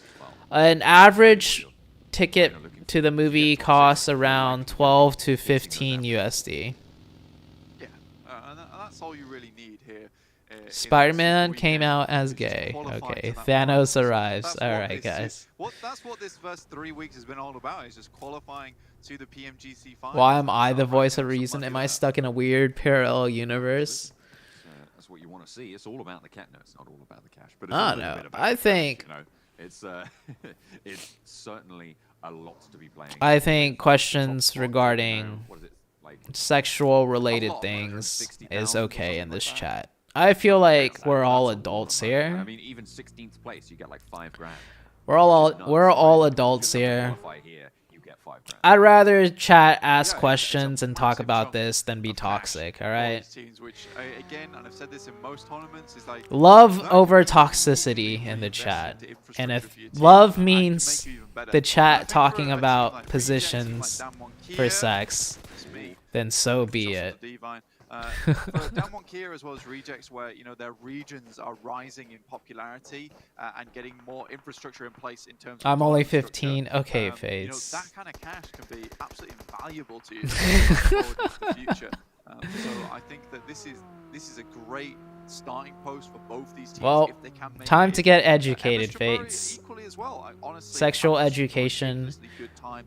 An average ticket to the movie costs around 12 to 15 USD. Yeah, and that's all you really need here. Spider-Man came out as gay. Okay, Thanos arrives. All right, guys. That's what this first 3 weeks has been all about. Is just qualifying to the PMGC finals. Why am I the voice of reason? Am I stuck in a weird parallel universe? That's what you want to see. It's all about the cat. No, it's not all about the cash. But I don't know. I think it's it's certainly a lot to be playing. I think questions regarding sexual related things is okay in this chat. I feel like we're all adults here. I mean, even 16th place, you get like $5 grand. We're all adults here. I'd rather chat, ask questions, and talk about this than be toxic, alright? Love over toxicity in the chat. And if love means the chat talking about positions for sex, then so be it. For Damwon Kia as well as Rejects, where their regions are rising in popularity and getting more infrastructure in place in terms of I'm only 15. Okay, Fades. That kind of cash can be absolutely invaluable to you forward into the future. So I think that this is a great starting post for both these teams. Well, if they can make time to get educated, Fates. Well. Honestly, sexual education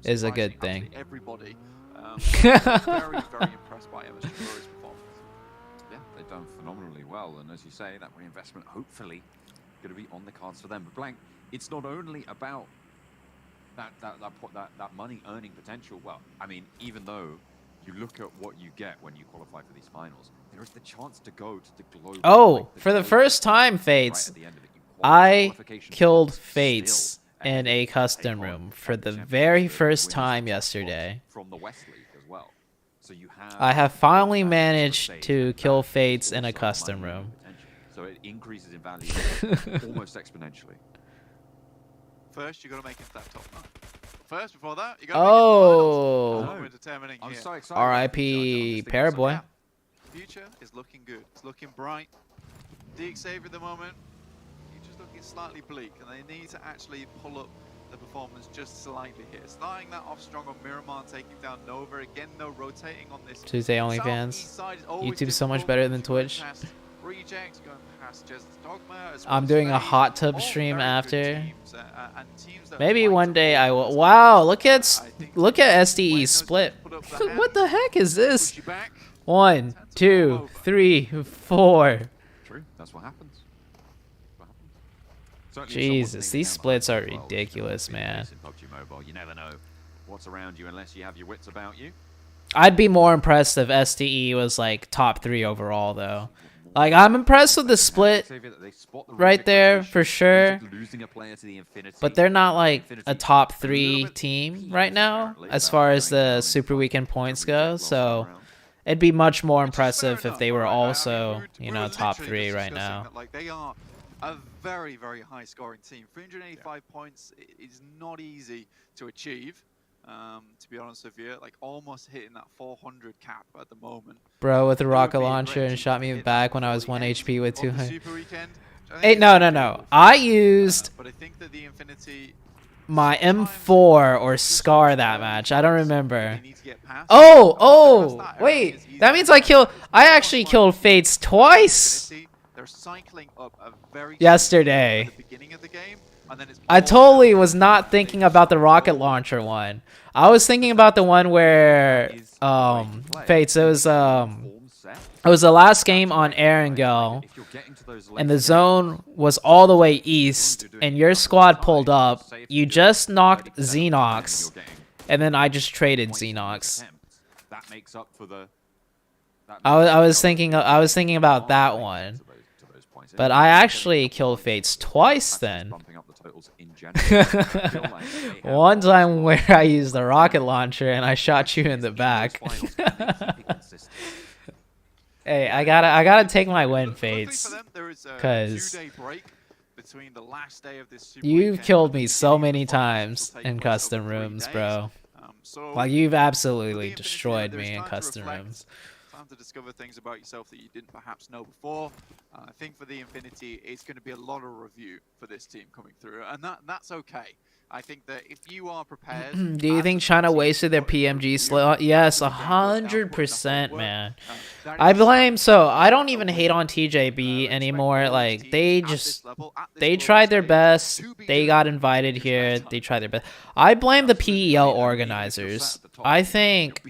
is a good thing. Everybody. Very, very impressed by Emma Shimura's performance. Yeah, they've done phenomenally well, and as you say, that reinvestment hopefully going to be on the cards for them. But Blank, it's not only about that money earning potential. Well, I mean, even though you look at what you get when you qualify for these finals, there is the chance to go to the global. Oh, for the first time, Fates, I killed Fates in a custom room for the very first time yesterday. From the West League as well. So you have I have finally managed stage to and kill that Fates is in a also custom mining room. potential. So it increases in value almost exponentially. First, you got to make it to that top 9. First, before that, you got to Oh. make it to the finals. That's what we're determining I'm here. so excited. R.I.P. Paraboy. Yeah. Future is looking good. It's looking bright. Xavier at the moment, he's just looking slightly bleak, and they need to actually pull up the performance just slightly here. Starting that off strong on Miramar, taking down Nova. Again, though, rotating on this ZooTay OnlyFans. YouTube's so much better than Twitch. Rejects, going past just Dogma, as I'm well doing as a FaZe. hot tub All stream very good after. teams, and teams that Maybe like one to day I play will. as Wow, well. look at I think look when at those SDE teams split. put up the What the hand, heck is this? push you back, 1, 2, 3, 4. True, that's what happens. Certainly Jesus, someone these thinking splits about are it as well, ridiculous, being man. based in PUBG Mobile, you never know what's around you unless you have your wits about you. I'd be more impressed if SDE was like top 3 overall, though. Like, I'm impressed with the split right there for sure, but they're not like a top 3 team right now as far as the Super Weekend points go. So it'd be much more impressive if they were also, you know, top 3 right now. Like, they are a very, very high scoring team. 385 points is not easy to achieve. To be honest with you, like almost hitting that 400 cap at the moment. Bro with a rocket launcher and shot me back when I was 1 HP with 200. Hey, no. I used but I think that the Infinity my M4 or Scar that match. I don't remember. they need to get past. Oh, wait. That means I actually killed Fates twice They're cycling up a very yesterday. at the beginning of the game, and then it's I totally was not thinking about the rocket launcher one. I was thinking about the one where Fates, it was the last game on Erangel, and the zone was all the way east, and your squad pulled up. You just knocked Xenox, and then I just traded Xenox. That makes up for the I was thinking about that one, but I actually killed Fates twice then. One time where I used the rocket launcher and I shot you in the back. Hey, I gotta take my win, Fates, because you've killed me so many times in custom rooms, bro. Like, you've absolutely destroyed me in custom rooms. Time to discover things about yourself that you didn't perhaps know before. I think for the Infinity, it's going to be a lot of review for this team coming through, and that's okay. I think that if you are prepared... Do you think China wasted their PMG slot? Yes, 100%, man. I don't even hate on TJB anymore. Like, they tried their best. They got invited here. They tried their best. I blame the PEL organizers. I think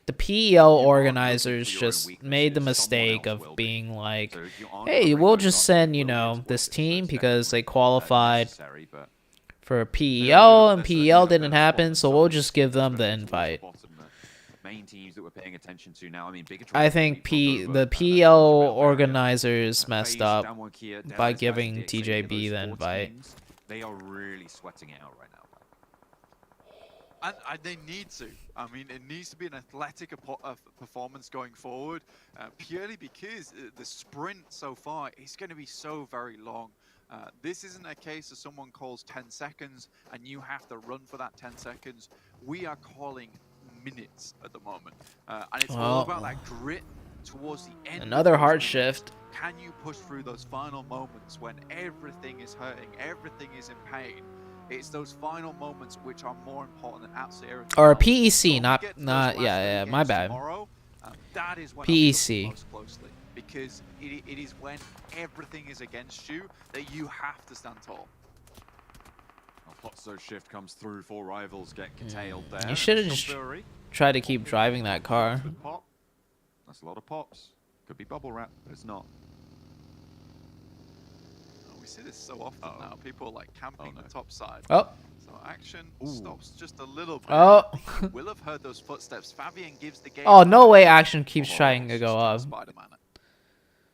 the PEL organizers just made the mistake of being like, hey, we'll just send, you know, this team because they qualified for PEL and PEL didn't happen, so we'll just give them the invite. I think the PEL organizers messed up by giving TJB the invite. They are really sweating it out right now. And they need to. I mean, it needs to be an athletic performance going forward, purely because the sprint so far is going to be so very long. This isn't a case of someone calls 10 seconds and you have to run for that 10 seconds. We are calling minutes at the moment. And it's all about that grit towards the end. Another hard shift. Can you push through those final moments when everything is hurting, everything is in pain? It's those final moments which are more important than absolutely everything. Or PEC, yeah, my bad. That is when PEC. most closely, because it is when everything is against you that you have to stand tall. A Potso shift comes through, 4 rivals get curtailed there. You should have just tried to keep driving that car. Pop. That's a lot of pops. Could be bubble wrap, but it's not. We see this so often now. People like camping the top side. Oh. So action stops just a little bit. Oh. You will have heard those footsteps. Fabian gives the game. Oh, no way Action keeps trying to go up.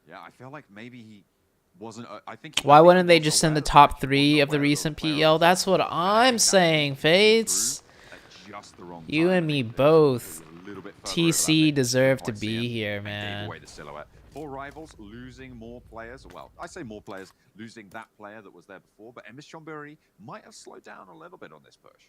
Yeah, I feel like maybe he wasn't. I think. Why wouldn't they just send the top 3 of the recent PEL? That's what I'm saying, Fates. You and me both. little bit further TC deserved to quite be see him, here, and man. gave away the silhouette. 4 rivals losing more players. Well, I say more players losing that player that was there before, but MS Chonburi might have slowed down a little bit on this push.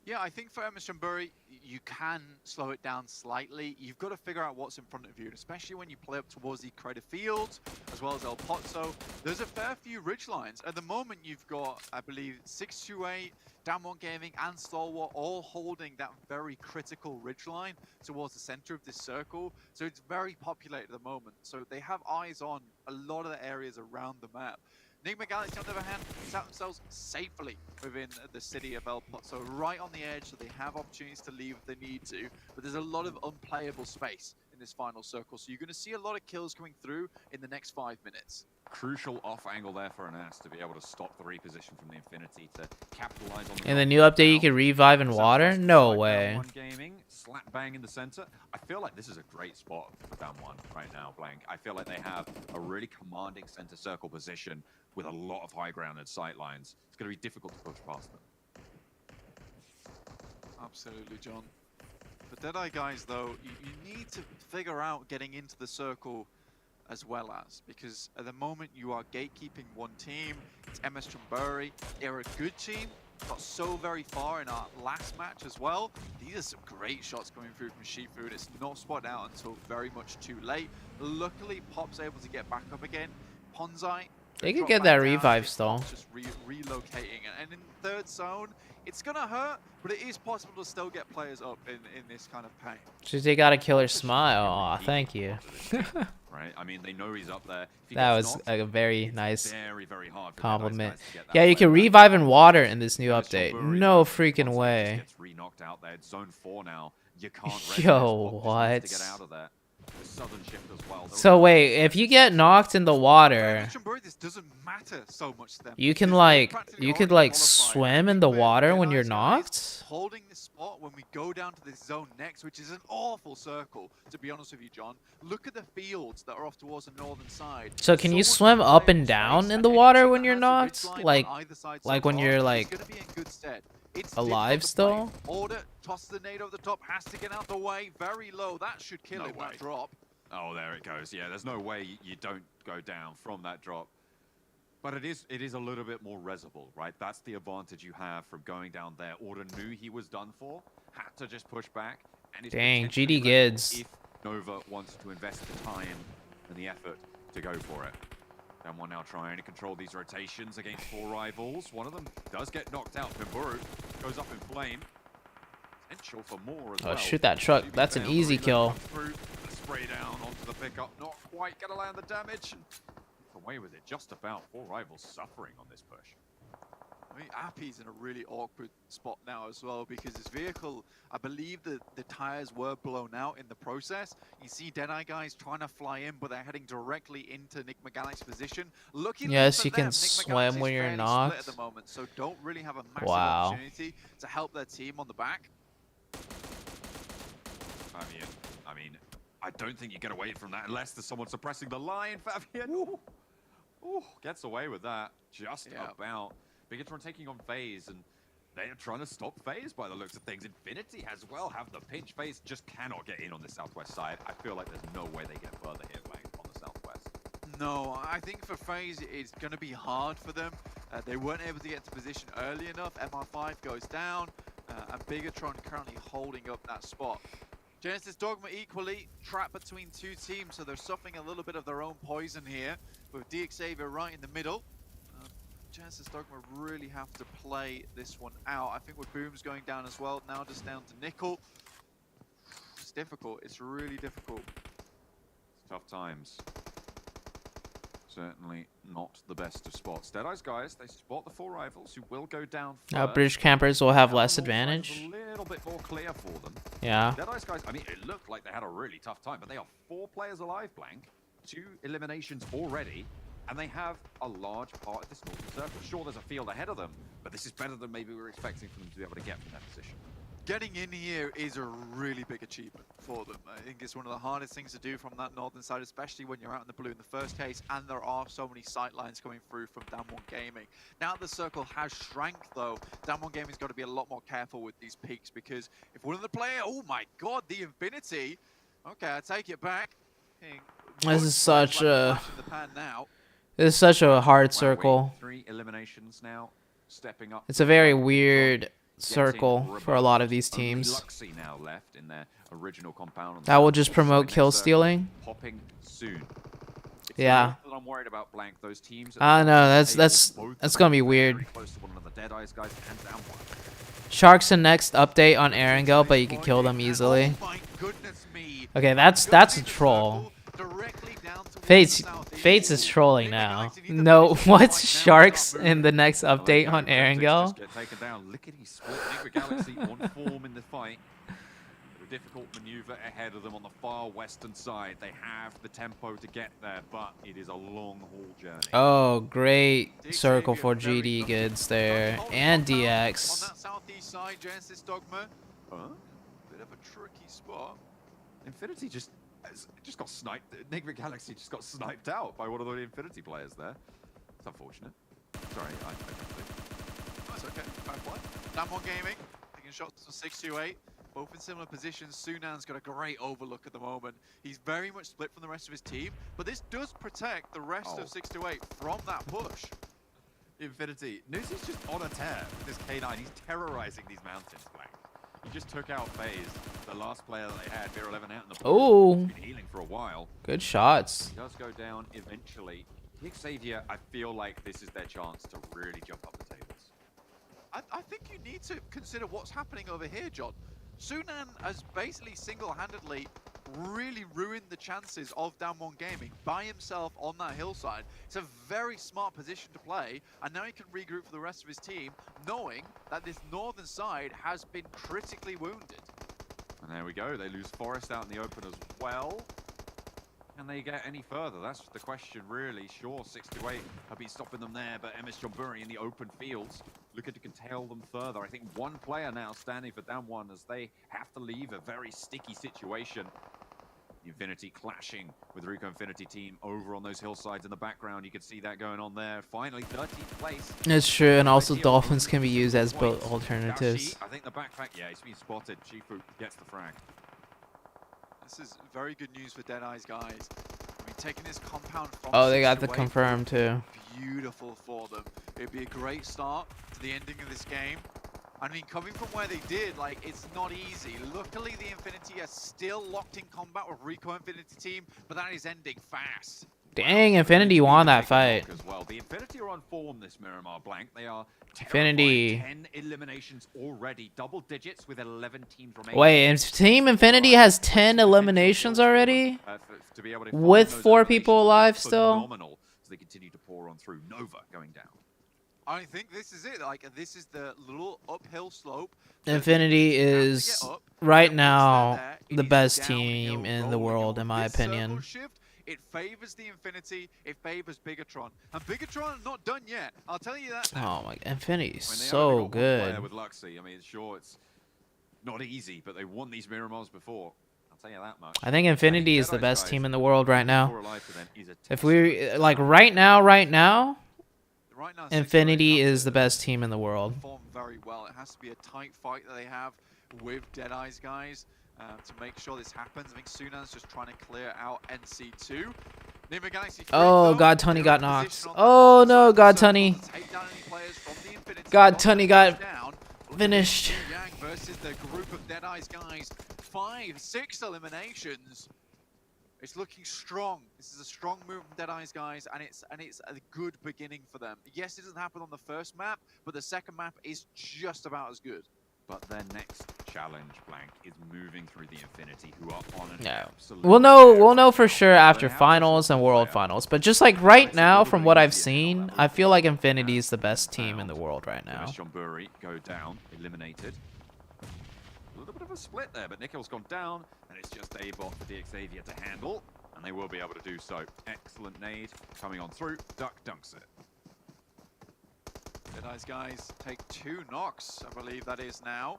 Yeah, I think for MS Chonburi, you can slow it down slightly. You've got to figure out what's in front of you, and especially when you play up towards the Crater Fields, as well as El Pozzo. There's a fair few ridge lines. At the moment, you've got, I believe, 628, Damwon Gaming, and Stalwart all holding that very critical ridge line towards the center of this circle. So it's very populated at the moment. So they have eyes on a lot of the areas around the map. Enigma Galaxy, on the other hand, sat themselves safely within the city of El Pozzo, right on the edge, so they have opportunities to leave if they need to. But there's a lot of unplayable space in this final circle, so you're going to see a lot of kills coming through in the next 5 minutes. Crucial off angle there for an ass to be able to stop the reposition from the Infinity to capitalize on the In the new update, you can revive in water? No way. Gaming, slap bang in the center. I feel like this is a great spot for Damwon right now, Blank. I feel like they have a really commanding center circle position with a lot of high ground and sight lines. It's going to be difficult to push past them. Absolutely, John. For Deadeye guys, though, you need to figure out getting into the circle as well as, because at the moment you are gatekeeping one team. It's MS Chonburi. They're a good team. Got so very far in our last match as well. These are some great shots coming through from Shifu, and it's not spotted out until very much too late. Luckily, Pop's able to get back up again. Ponzai, They could get that revive still. Just relocating, and in third zone, it's gonna hurt, but it is possible to still get players up in this kind of pain. Just they got a killer smile. Aw, thank you. Right? I mean, they know he's up there. That was a very nice very hard for compliment. Deadeye guys to get that Yeah, you player can back. revive in water in this new update. Chonburi, No though, freaking once he way. gets re-knocked out there. It's zone 4 now. You can't rest Yo, this. Pop just what? needs to get out of there. The southern shift as well. So wait, if you get knocked in the water, This doesn't matter so much to them. you can because like they're practically you could already like qualified. swim I in think the we're water when Deadeye's you're guys knocked? holding this spot when we go down to this zone next, which is an awful circle, to be honest with you, John. Look at the fields that are off towards the northern side. So can you much swim up and unplayable down space, in and the any water team when that you're has the knocked? ridge line Like on either side like so when far you're is like gonna be in good stead. It's alive difficult to play. still? Order, toss the nade over the top, has to get out the way, very low. That should kill No it, way. that drop. Oh, there it goes. Yeah, there's no way you don't go down from that drop. But it is a little bit more resible, right? That's the advantage you have from going down there. Order knew he was done for, had to just push back. And it's Dang, potentially GD resible Gids. if Nova wants to invest the time and the effort to go for it. Damwon now trying to control these rotations against 4 rivals. One of them does get knocked out. Pimburu goes up in flame. Potential for more as well. Oh, shoot that truck. That's an easy kill. Spray down onto the pickup. Not quite gonna land the damage. Away with it, just about. 4 rivals suffering on this push. I mean, Appy's in a really awkward spot now as well, because his vehicle, I believe that the tires were blown out in the process. You see Deadeye guys trying to fly in, but they're heading directly into Enigma Galaxy's position. Luckily Yes, for you can them, Enigma swim Galaxy's when you're fairly knocked. split at the moment, so don't really have a massive Wow. opportunity to help their team on the back. I mean, I don't think you get away from that unless there's someone suppressing the line. Fabian Ooh, gets away with that just about. Bigatron taking on FaZe, and they're trying to stop FaZe by the looks of things. Infinity as well have the pinch. FaZe just cannot get in on the southwest side. I feel like there's no way they get further here on the southwest. No, I think for FaZe it's going to be hard for them. They weren't able to get to position early enough. MR5 goes down, and Bigatron currently holding up that spot. Genesis Dogma equally trapped between 2 teams, so they're suffering a little bit of their own poison here, with DXavier right in the middle. Genesis Dogma really have to play this one out. I think with Boom's going down as well, now just down to Nickel. It's difficult, it's really difficult. It's tough times. Certainly not the best of spots. Deadeye's guys, they spot the 4 rivals who will go down Now first. British campers will have Now less the north side is advantage. A little bit more clear for them. Yeah. Deadeye's guys, I mean, it looked like they had a really tough time, but they are 4 players alive, Blank. 2 eliminations already, and they have a large part of this northern circle. Sure, there's a field ahead of them, but this is better than maybe we were expecting for them to be able to get from that position. getting in here is a really big achievement for them. I think it's one of the hardest things to do from that northern side, especially when you're out in the blue in the first case, and there are so many sight lines coming through from Damwon Gaming. Now the circle has shrank, though, Damwon Gaming's got to be a lot more careful with these peaks, because if one of the players, oh my god, the Infinity. Okay, I take it back. This is such a hard circle. 3 eliminations now, stepping up. It's a very weird circle for a lot of these teams. Now left in their original compound. That will just promote kill stealing. Popping soon. Yeah. I'm worried about blank. Those teams. I know that's gonna be weird. Sharks in next update on Erangel, but you can kill them easily. Okay, that's a troll. Fates is trolling now. No, what's Sharks in the next update on Erangel? Difficult maneuver ahead of them on the far western side. They have the tempo to get there, but it is a long haul journey. Oh, great circle for GD goods there, and DX. On that southeast side, Genesis Dogma. Bit of a tricky spot. Infinity just got sniped. Nigma Galaxy just got sniped out by one of the Infinity players there. It's unfortunate. Sorry, I That's okay. Fine play. Damwon Gaming taking shots for 628. Both in similar positions. Sunan's got a great overlook at the moment. He's very much split from the rest of his team, but this does protect the rest of 628 from that push. Infinity. Nuzi's just on a tear with this K9. He's terrorizing these mountains, Blank. He just took out FaZe, the last player that they had, Beer 11 out in the pool. Oh, been healing for a while. Good shots. He does go down eventually. Xavier, I feel like this is their chance to really jump up the tables. I think you need to consider what's happening over here, John. Sunan has basically single-handedly really ruined the chances of Damwon Gaming by himself on that hillside. It's a very smart position to play, and now he can regroup for the rest of his team, knowing that this northern side has been critically wounded. And there we go, they lose Forest out in the open as well. Can they get any further? That's the question, really. Sure, 6-8 have been stopping them there, but MS Jonburi in the open fields looking to curtail them further. I think one player now standing for Damwon as they have to leave a very sticky situation. Infinity clashing with Rico Infinity team over on those hillsides in the background. You can see that going on there. Finally, 13th place. It's true, and also Dolphins can be used as both alternatives. I think the backpack, yeah, he's been spotted. Shifu gets the frag. This is very good news for Deadeye's guys. I mean, taking this compound from they got the confirm too. Beautiful for them. It'd be a great start to the ending of this game. I mean, coming from where they did, like, it's not easy. Luckily, the Infinity are still locked in combat with Rico Infinity team, but that is ending fast. Dang, Infinity won that fight. As well. The Infinity are on form this Miramar Blank. They are Infinity 10 eliminations already, double digits with 11 teams remaining. Wait, Team Infinity has 10 eliminations already? To be able to with 4 people alive still? Phenomenal. So they continue to pour on through. Nova going down. I think this is it. Like, this is the little uphill slope. Infinity is right now the best team in the world, in my opinion. It favors the Infinity, it favors Bigatron. And Bigatron not done yet. I'll tell you that now. Oh my, Infinity is so good. With Luxy, I mean, sure, it's not easy, but they won these Miramars before. I'll tell you that much. I think Infinity is the best team in the world right now. If we, like, right now, Infinity is the best team in the world. Perform very well. It has to be a tight fight that they have with Deadeye's guys. To make sure this happens. I think Sunan's just trying to clear out NC2. Oh, God, Tunney got knocked. Oh, no, God, Tunney. God, Tunney got finished. Versus the group of Deadeye's guys. 5-6 eliminations. It's looking strong. This is a strong move from Deadeye's guys, and it's a good beginning for them. Yes, it doesn't happen on the first map, but the second map is just about as good. But their next challenge, Blank, is moving through the Infinity, who are on an absolute... We'll know for sure after finals and world finals. But just like right now, from what I've seen, I feel like Infinity is the best team in the world right now. Jonburi go down, eliminated. A little bit of a split there, but Nikhil's gone down, and it's just A-bot for the Xavier to handle, and they will be able to do so. Excellent nade coming on through. Duck dunks it. Deadeye's guys take 2 knocks, I believe that is now.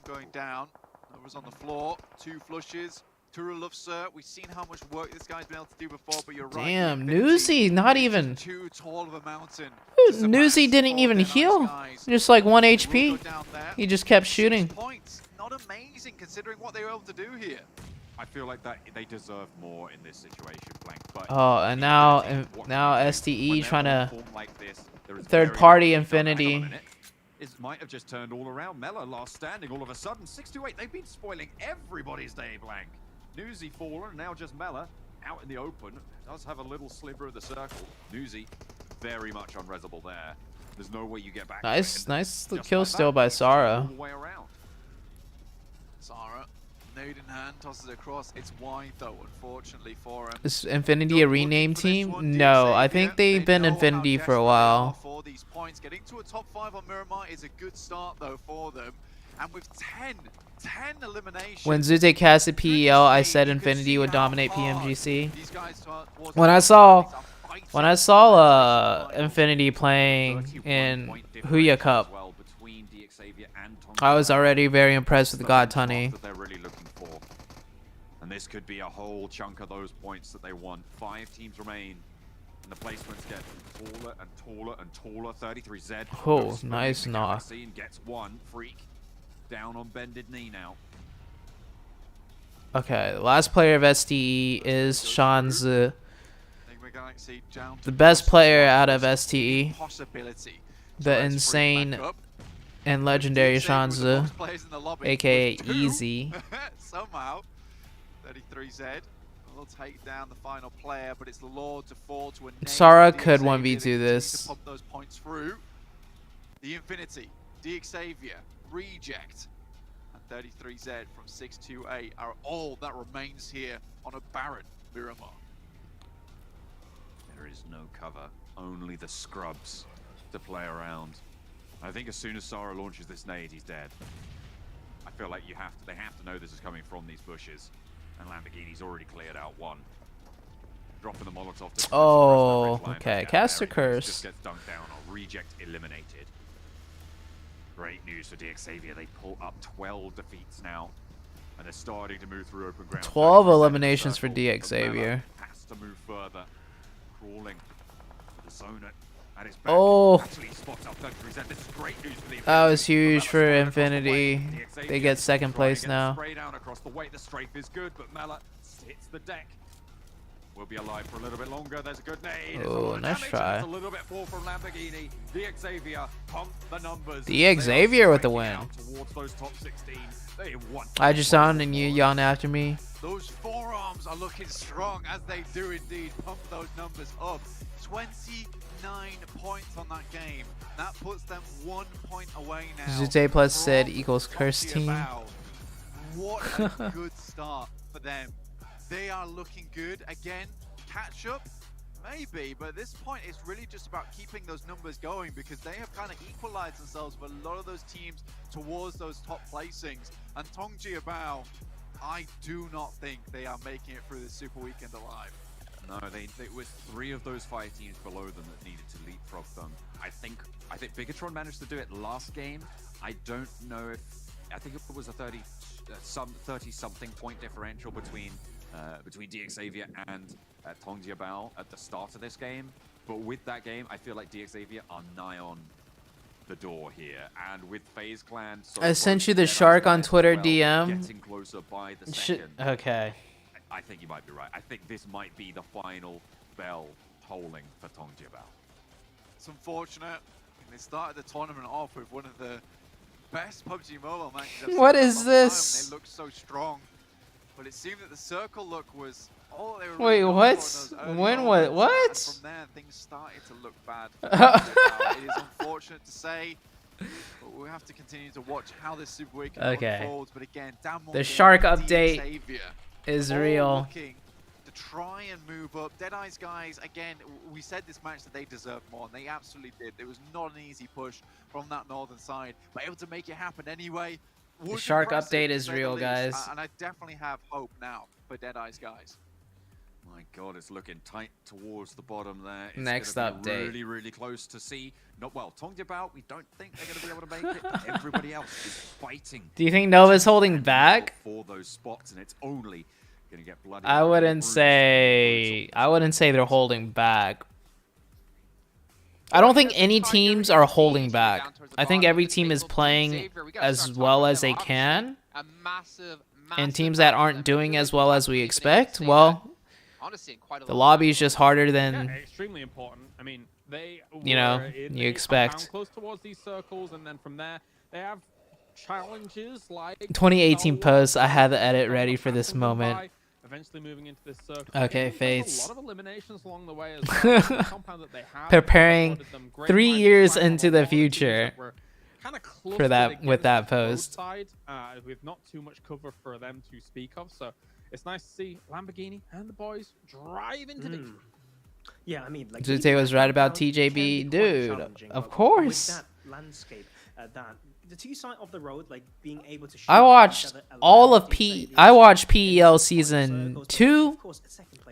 going down. Nova's on the floor. 2 flushes. Turu loves Sir. We've seen how much work this guy's been able to do before, but you're right. Damn, Newsy, not even. Too tall of a mountain. Newsy didn't even heal. Just like 1 HP. He just kept shooting. 6 points. Not amazing considering what they were able to do here. I feel like that they deserve more in this situation, Blank. But Oh, and now STE trying to like this, third-party Infinity. It might have just turned all around. Mela last standing all of a sudden. 6-8. They've been spoiling everybody's day, Blank. Newsy fallen, now just Mela out in the open. Does have a little sliver of the circle. Newsy very much unresable there. There's no way you get back. Nice kill still by Sarah. All the way around. Sarah, nade in hand, tosses it across. It's wide though, unfortunately for him. Is Infinity a rename team? No, I think they've been Infinity for a while. For these points, getting to a top 5 on Miramar is a good start though for them. And with 10 eliminations. When ZooTay casted PEL, I said Infinity would dominate PMGC. When I saw Infinity playing in Huya Cup, I was already very impressed with God Tunny. They're really looking for. And this could be a whole chunk of those points that they want. 5 teams remain. And the placements get taller and taller and taller. 33Z. Oh, nice knock. Gets 1. Freak. Down on bended knee now. Okay, the last player of STE is Shanzi. The best player out of STE. The insane and legendary Shanzi, aka Easy. Somehow, 33Z will take down the final player, but it's the Lord to fall to a Sarah could 1v2 this. To pump those points through. The Infinity, DXavier, Reject, and 33Z from 6-8 are all that remains here on a barren Miramar. There is no cover, only the scrubs to play around. I think as soon as Sarah launches this nade, he's dead. I feel like they have to know this is coming from these bushes. And Lamborghini's already cleared out 1. Dropping the Molotov to oh, okay. Caster Curse. Just gets dunked down or Reject eliminated. Great news for DXavier. They pull up 12 defeats now. And they're starting to move through open ground. 12 eliminations for DXavier. Has to move further. Crawling. The zone at his back. Oh. Actually spots up 33Z. This is great news for the That was huge for Infinity. They get 2nd place now. Spray down across the way. The strafe is good, but Mela hits the deck. We'll be alive for a little bit longer. There's a good nade. Oh, nice try. A little bit more from Lamborghini. DXavier pump the numbers. DXavier with the win. Towards those top 16. They won. I just yawned and you yawn after me. Those forearms are looking strong as they do indeed pump those numbers up. 29 points on that game. That puts them 1 point away now. ZooTay plus said equals curse team. What a good start for them. They are looking good. Again, catch up, maybe, but at this point it's really just about keeping those numbers going because they have kind of equalized themselves with a lot of those teams towards those top placings. And PUBGMOBILE, I do not think they are making it through the Super Weekend alive. No, it was 3 of those 5 teams below them that needed to leapfrog them. I think Bigatron managed to do it last game. I don't know if I think it was a 30-something point differential between DXavier and PUBGMOBILE at the start of this game. But with that game, I feel like DXavier are nigh on the door here. And with FaZe Clan, I sent you the shark on Twitter DM. Getting closer by the second. Okay. I think you might be right. I think this might be the final bell tolling for PUBGMOBILE. It's unfortunate. They started the tournament off with one of the best PUBG Mobile matches. What is this? They looked so strong, but it seemed that the circle look was all they were. Wait, what? When was what? From there, things started to look bad. It is unfortunate to say, but we have to continue to watch how this Super Weekend unfolds. But again, the shark update is real. To try and move up. Deadeye's guys, again, we said this match that they deserved more, and they absolutely did. It was not an easy push from that northern side, but able to make it happen anyway. The shark update is real, guys. And I definitely have hope now for Deadeye's guys. My God, it's looking tight towards the bottom there. It's Next gonna be update. really, really close to see. Not well, Tongjabao, we don't think they're going to be able to make it. But everybody else is fighting. Do you think Nova's holding back? For those spots, and it's only going to get bloody. I wouldn't say they're holding back. I don't think any teams are holding back. I think every team is playing as well as they can. And teams that aren't doing as well as we expect, well, the lobby is just harder than, extremely important. I mean, they you expect. close towards these circles, and then from there they have challenges like 2018 post. I had the edit ready for this moment. Eventually moving into this circle. Okay, A Fates. lot of eliminations along the way as well. The compound that they have Preparing afforded them great 3 time to years find into a the lot of teams future that were kinda close for to that the with that against both post. sides, with not too much cover for them to speak of. So it's nice to see Lamborghini and the boys drive into victory. Yeah, I mean, like ZooTay was right about TJB, dude. Of course. With that landscape, that the two sides of the road, like being able to. I watched all of I watched PEL season 2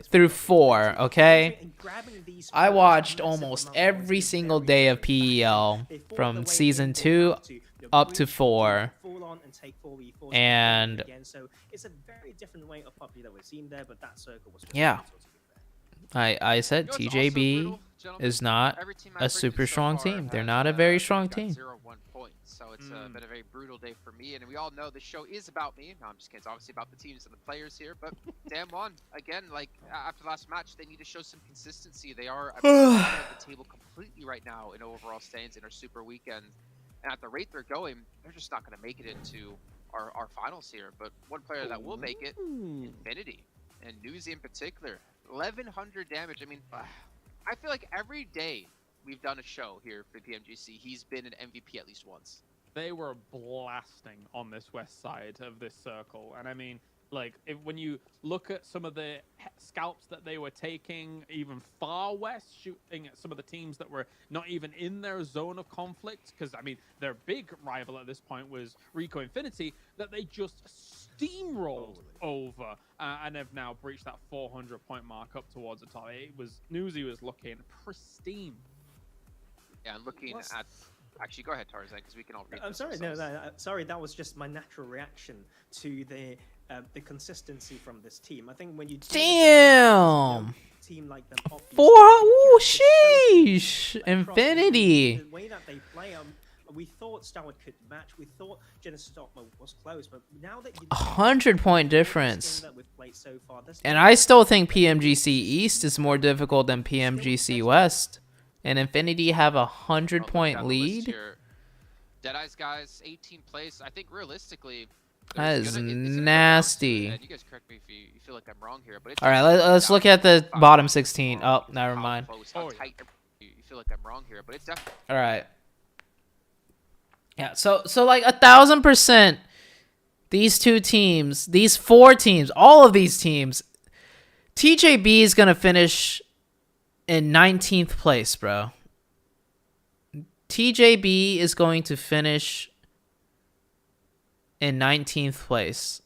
through 4. Okay. I watched almost every single day of PEL from season 2 up to 4. And so it's a very different way of PUBG that we've seen there, but that circle was yeah. I said TJB is not a super strong team. They're not a very strong team. 0-1 points. So it's been a very brutal day for me, and we all know the show is about me. No, I'm just kidding. It's obviously about the teams and the players here, but damn one. Again, like after last match, they need to show some consistency. They are at the table completely right now in overall standings in our super weekend, and at the rate they're going, they're just not going to make it into our finals here. But one player that will make it, Infinity, and Newsy in particular. 1,100 damage. I mean, I feel like every day we've done a show here for PMGC, he's been an MVP at least once. They were blasting on this west side of this circle, and I mean, like, when you look at some of the scalps that they were taking, even far west, shooting at some of the teams that were not even in their zone of conflict, because, I mean, their big rival at this point was Rico Infinity, that they just steamrolled over, and have now breached that 400-point mark up towards the top. Newsy was looking pristine. Yeah, and looking at... Actually, go ahead, Tarzan, because we can all read. I'm sorry, no, sorry. That was just my natural reaction to the consistency from this team. I think when you damn team like them, 4. Ooh, sheesh! Infinity. The way that they play, we thought Starwood could match. We thought Genesis Dogma was close, but now that 100-point difference. And I still think PMGC East is more difficult than PMGC West. And Infinity have 100-point lead. Deadeye's guys, 18th place. I think realistically, that is nasty. You guys correct me if you feel like I'm wrong here, but all right, let's look at the bottom 16. Oh, never mind. You feel like I'm wrong here, but it's definitely all right. Yeah, so like 1,000%. These two teams, these 4 teams, all of these teams, TJB is gonna finish in 19th place, bro. TJB is going to finish in 19th place.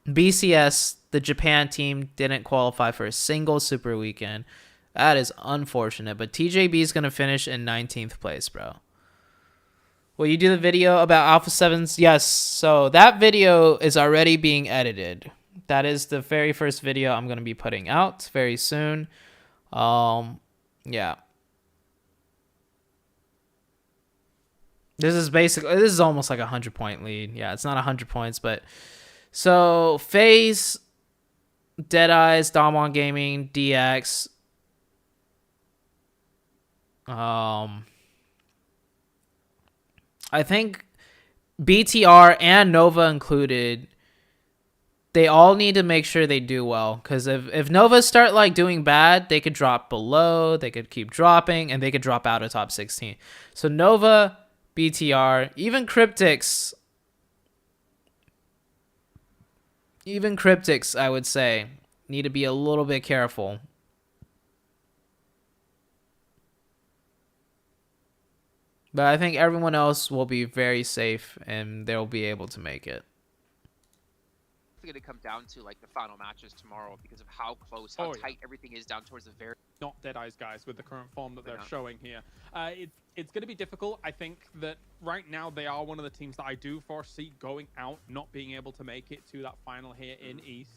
BCS, the Japan team, didn't qualify for a single super weekend. That is unfortunate, but TJB is going to finish in 19th place, bro. Will you do the video about Alpha 7s? Yes, so that video is already being edited. That is the very first video I'm going to be putting out very soon. Yeah. This is almost like a 100-point lead. Yeah, it's not 100 points, but so FaZe, Deadeyes, Damwon Gaming, DX. I think BTR and Nova included, they all need to make sure they do well, because if Nova start like doing bad, they could drop below, they could keep dropping, and they could drop out of top 16. So Nova, BTR, even Cryptics, I would say, need to be a little bit careful. But I think everyone else will be very safe, and they'll be able to make it. definitely going to come down to like the final matches tomorrow because of how close, how tight everything is down towards the very. Not Deadeye's guys with the current form that they're showing here. It's going to be difficult. I think that right now they are one of the teams that I do foresee going out, not being able to make it to that final here in East,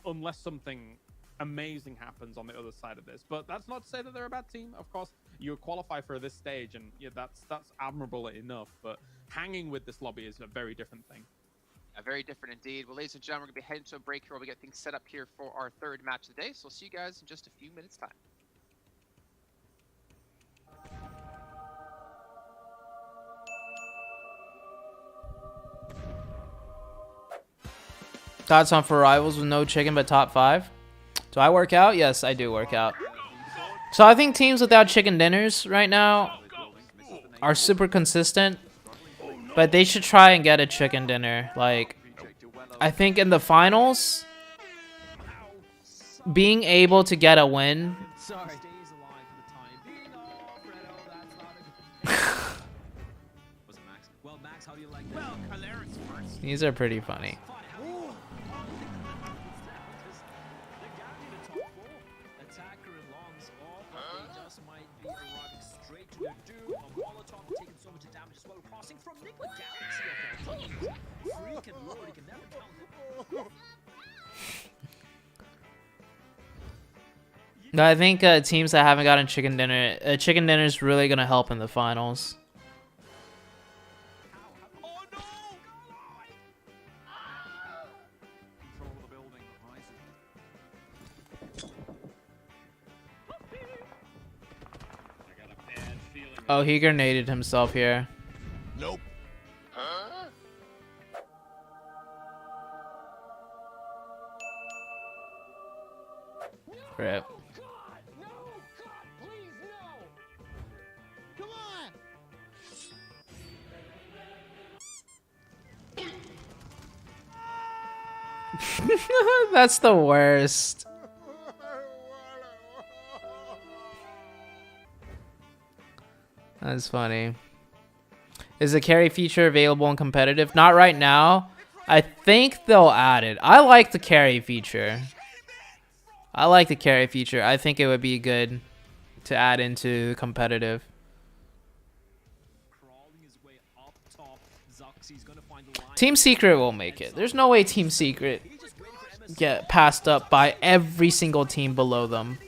unless something amazing happens on the other side of this. But that's not to say that they're a bad team. Of course, you qualify for this stage, and yeah, that's admirable enough. But hanging with this lobby is a very different thing. Very different indeed. Well, ladies and gentlemen, we're going to be heading to a break here while we get things set up here for our third match of the day. So we'll see you guys in just a few minutes' time. Thoughts on for rivals with no chicken but top 5? Do I work out? Yes, I do work out. So I think teams without chicken dinners right now are super consistent, but they should try and get a chicken dinner. Like, I think in the finals, being able to get a win. These are pretty funny. I think teams that haven't gotten chicken dinner is really gonna help in the finals. Oh, he grenaded himself here. Nope. Rip. That's the worst. That's funny. Is the carry feature available in competitive? Not right now. I think they'll add it. I like the carry feature. I think it would be good to add into competitive. Team Secret will make it. There's no way Team Secret get passed up by every single team below them.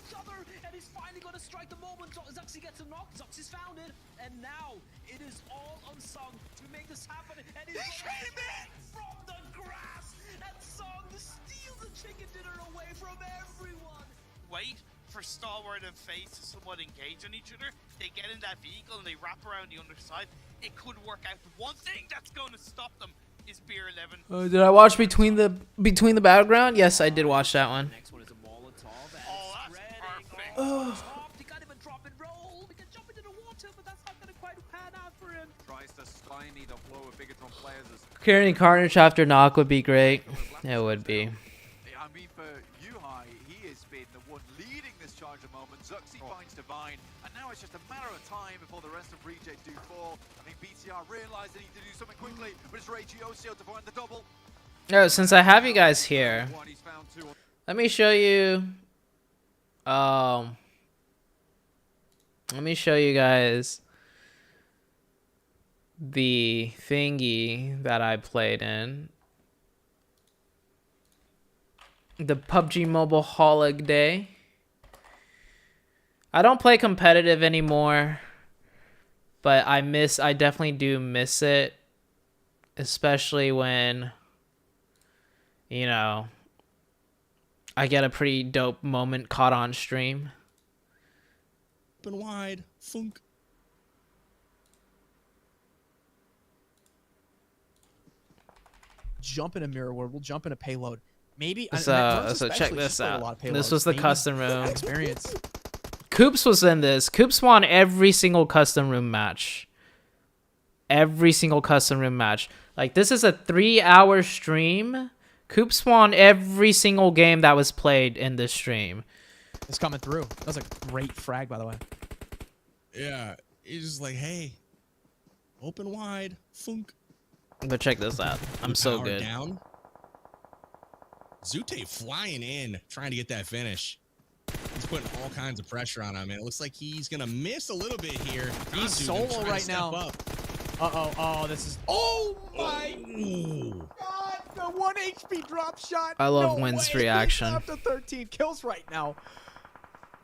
Wait for Stalwart and FaZe to somewhat engage on each other. They get in that vehicle and they wrap around the underside. It could work out. The one thing that's going to stop them is Beer 11. Did I watch between the battleground? Yes, I did watch that one. Next one is a Molotov. Oh, that's perfect. They can't even drop and roll. We can jump into the water, but that's not going to quite pan out for him. Tries to stymie the flow of Bigatron players. Carrying Carnage after knock would be great. It would be. I mean, for Yuhai, he has been the one leading this charge at the moment. Zuxi finds Divine, and now it's just a matter of time before the rest of Reject do fall. I think BTR realized they need to do something quickly, but it's Regiocio to find the double. Oh, since I have you guys here, let me show you. Let me show you guys the thingy that I played in. The PUBG Mobile Holiday. I don't play competitive anymore, but I definitely do miss it, especially when, you know, I get a pretty dope moment caught on stream. Open wide, funk. Jump in a mirror world. We'll jump in a payload. Maybe. So check this out. This was the custom room. Experience. Coops was in this. Coops won every single custom room match. Every single custom room match. Like, this is a 3-hour stream. Coops won every single game that was played in this stream. It's coming through. That was a great frag, by the way. Yeah, he's just like, hey, open wide, funk. But check this out. I'm so good. Down. ZooTay flying in, trying to get that finish. He's putting all kinds of pressure on him, and it looks like he's gonna miss a little bit here. He's solo right now. Uh-oh. Oh, this is... Oh, my God. The 1 HP drop shot. I love No Wynn's way. reaction. He's up to 13 kills right now.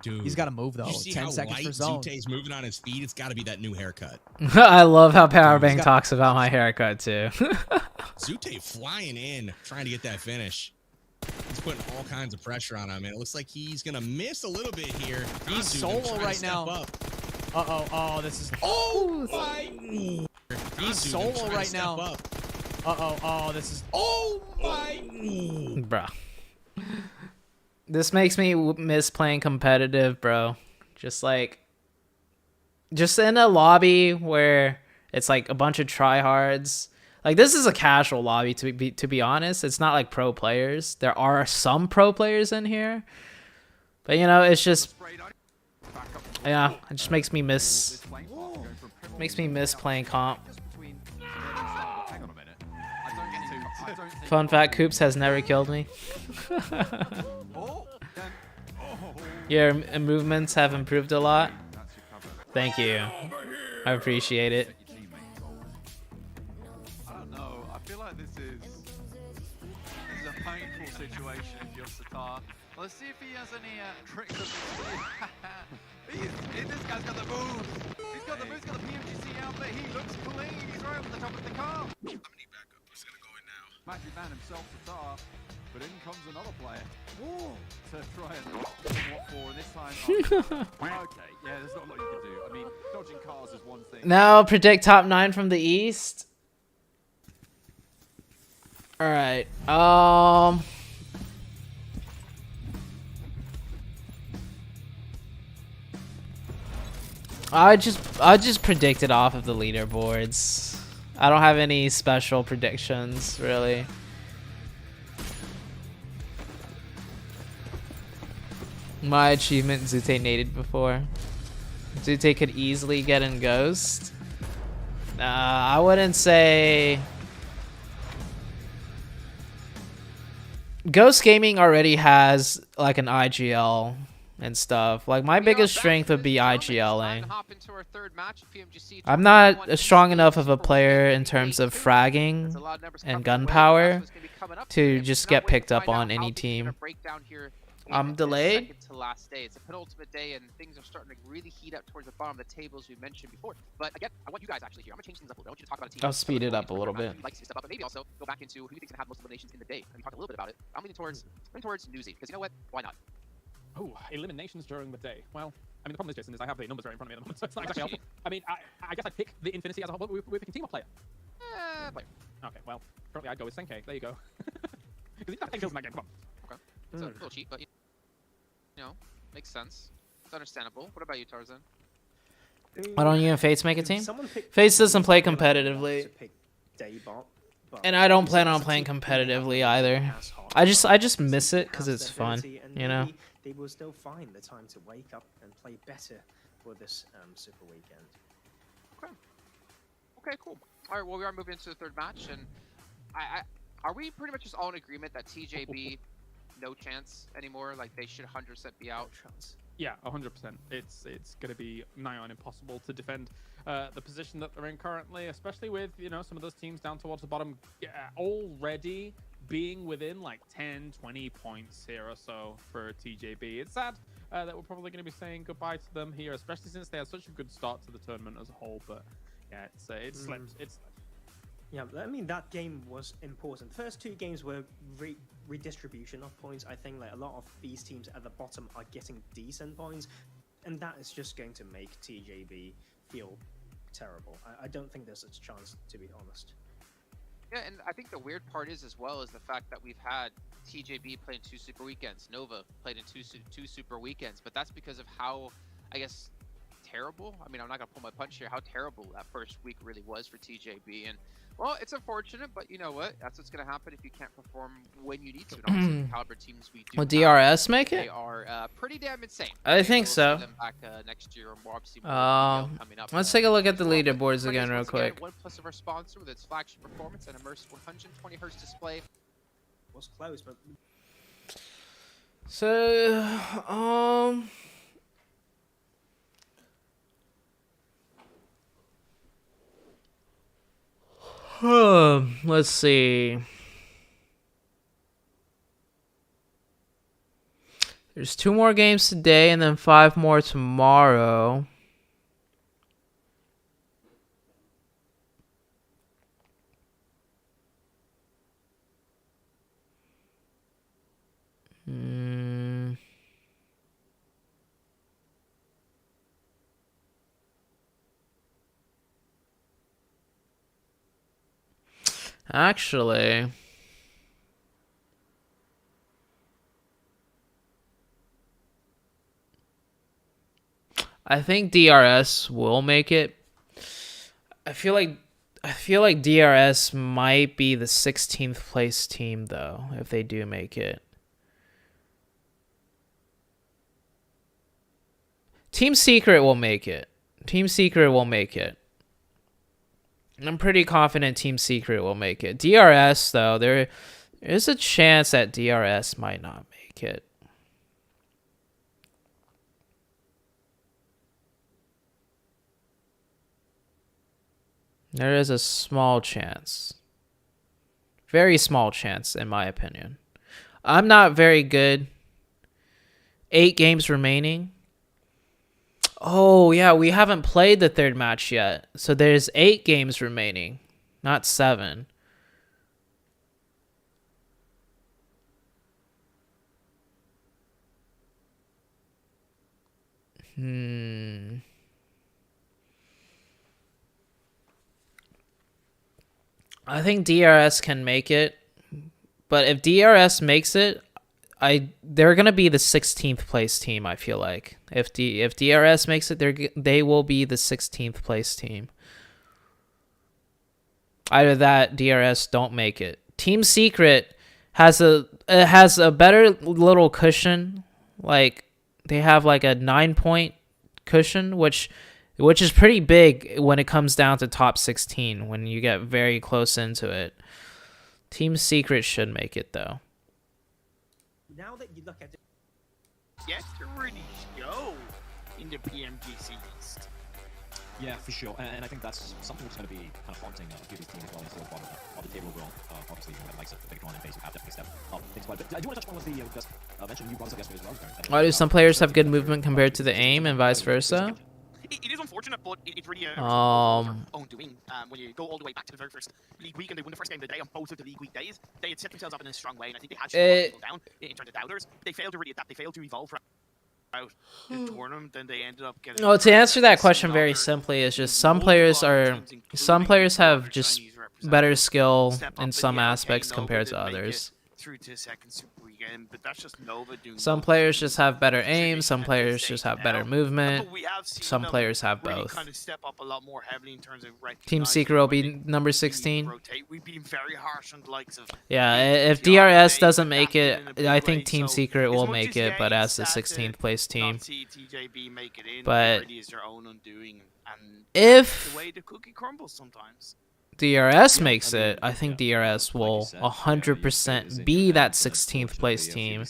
Dude, He's got to move, though. you see 10 how seconds light for zone. ZooTay's moving on his feet? It's got to be that new haircut. I love how Powerbang talks about my haircut too. ZooTay flying in, trying to get that finish. He's putting all kinds of pressure on him, and it looks like he's gonna miss a little bit here. He's solo right now. Uh-oh. Oh, this is... Oh, my... He's solo right now. Uh-oh. Oh, this is... Oh, my... Bro. This makes me miss playing competitive, bro. Just in a lobby where it's like a bunch of tryhards. Like, this is a casual lobby, to be honest. It's not like pro players. There are some pro players in here, but you know, it's just, yeah, it just makes me miss playing comp. Fun fact: Coops has never killed me. Your movements have improved a lot. Thank you. I appreciate it. I don't know. I feel like this is a painful situation if you're Satar. Let's see if he has any tricks up his sleeve. This guy's got the moves. He's got the moves, got the PMGC out there. He looks clean. He's right over the top of the car. I'm gonna need backup. He's gonna go in now. Magic Man himself, Satar. But in comes another player. Whoa. To try and what for this time. Okay, yeah, there's not a lot you can do. I mean, dodging cars is one thing. Now predict top 9 from the East. All right. I just predict it off of the leaderboards. I don't have any special predictions really. My achievement, ZooTay naded before. ZooTay could easily get in Ghost. I wouldn't say... Ghost Gaming already has like an IGL and stuff. Like, my biggest strength would be IGLing. I'm not strong enough of a player in terms of fragging and gun power to just get picked up on any team. I'm delayed. To last day. It's a penultimate day, and things are starting to really heat up towards the bottom of the table, as we mentioned before. But again, I want you guys actually here. I'm gonna change things up a little bit. I want you to talk about a team. I'll speed it up a little bit. Like to step up, but maybe also go back into who you think's gonna have most eliminations in the day. And we talk a little bit about it. I'm leaning towards Newsy, because you know what? Why not? Oh, eliminations during the day. Well, I mean, the problem is, Jason, is I have the numbers right in front of me at the moment, so it's not exactly helpful. I mean, I guess I'd pick the Infinity as a whole, but we're picking team or player? Player. Okay, well, currently I'd go with Senke. There you go. Because he's not 10 kills in that game, come on. Okay. It's a little cheap, but you know, makes sense. It's understandable. What about you, Tarzan? Why don't you and Fates make a team? Fates doesn't play competitively. And I don't plan on playing competitively either. I just miss it because it's fun, you know? They will still find the time to wake up and play better for this Super Weekend. Okay, cool. All right, well, we are moving into the third match, and are we pretty much just all in agreement that TJB, no chance anymore? Like, they should 100% be out? Yeah, 100%. It's going to be nigh on impossible to defend the position that they're in currently, especially with, you know, some of those teams down towards the bottom already being within like 10, 20 points here or so for TJB. It's sad that we're probably going to be saying goodbye to them here, especially since they had such a good start to the tournament as a whole. But yeah, it's slipped. It's yeah, I mean, that game was important. The first two games were redistribution of points. I think like a lot of these teams at the bottom are getting decent points, and that is just going to make TJB feel terrible. I don't think there's a chance, to be honest. Yeah, and I think the weird part is as well is the fact that we've had TJB playing 2 Super Weekends, Nova played in two Super Weekends, but that's because of how, I guess, terrible. I mean, I'm not gonna pull my punch here. How terrible that first week really was for TJB, and well, it's unfortunate, but you know what? That's what's gonna happen if you can't perform when you need to. And obviously, the caliber teams we do. Will DRS make it? They are pretty damn insane. I think so. Them back, next year, and we'll obviously coming up. Let's take a look at the leaderboards again real quick. One plus of our sponsor with its flagship performance and immersive 120 Hz display. Was close, but So, let's see. There's 2 more games today and then 5 more tomorrow. Actually, I think DRS will make it. I feel like DRS might be the 16th place team though, if they do make it. Team Secret will make it. Team Secret will make it. I'm pretty confident Team Secret will make it. DRS though, there is a chance that DRS might not make it. There is a small chance. Very small chance, in my opinion. I'm not very good. 8 games remaining. Oh, yeah, we haven't played the 3rd match yet. So there's 8 games remaining, not 7. I think DRS can make it. But if DRS makes it, they're gonna be the 16th place team. I feel like if DRS makes it, they will be the 16th place team. Either that, DRS don't make it. Team Secret has a better little cushion. Like they have like a 9-point cushion, which is pretty big when it comes down to top 16. When you get very close into it, Team Secret should make it though. Now that you look at it, yet to really show in the PMGC East. Yeah, for sure, and I think that's something that's going to be kind of haunting a few of these teams as well. Instead of bottom of the table overall, obviously, the likes of the Victron and Base who have definitely stepped up things quite a bit. I do want to touch on what the just mentioned you brought us up yesterday as well. Why do some players have good movement compared to the aim and vice versa? It is unfortunate, but it's really Um, own doing. When you go all the way back to the very first league week and they win the first game of the day on both of the league week days, they had set themselves up in a strong way, and I think they had shut people down in terms of doubters. They failed to really adapt. They failed to evolve throughout the tournament. Then they ended up getting. Well, to answer that question very simply, is just some players have just better skill in some aspects compared to others. Through to second super weekend, but that's just Nova doing. Some players just have better aim. Some players just have better movement. Some players have both. Kind of step up a lot more heavily in terms of Team Secret will be number 16. We've been very harsh on the likes of. Yeah, if DRS doesn't make it, I think Team Secret will make it, but as the 16th place team. But if the way the cookie crumbles sometimes. DRS makes it, I think DRS will 100% be that 16th place team.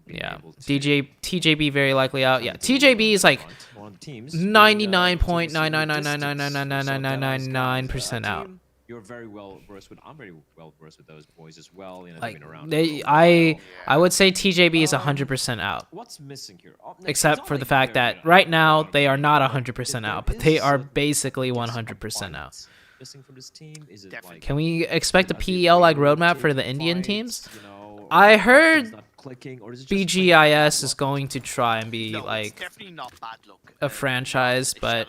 Yeah, TJB very likely out. Yeah, TJB is like 99.999999999% out. You're very well versed with. I'm very well versed with those boys as well. You know, like been around I would say TJB is 100% out. What's missing here? Except for the fact that right now they are not 100% out, but they are basically 100% out. From this team? Is it like, can we expect a PEL like roadmap for the Indian teams? I heard BGIS is going to try and be like a franchise, but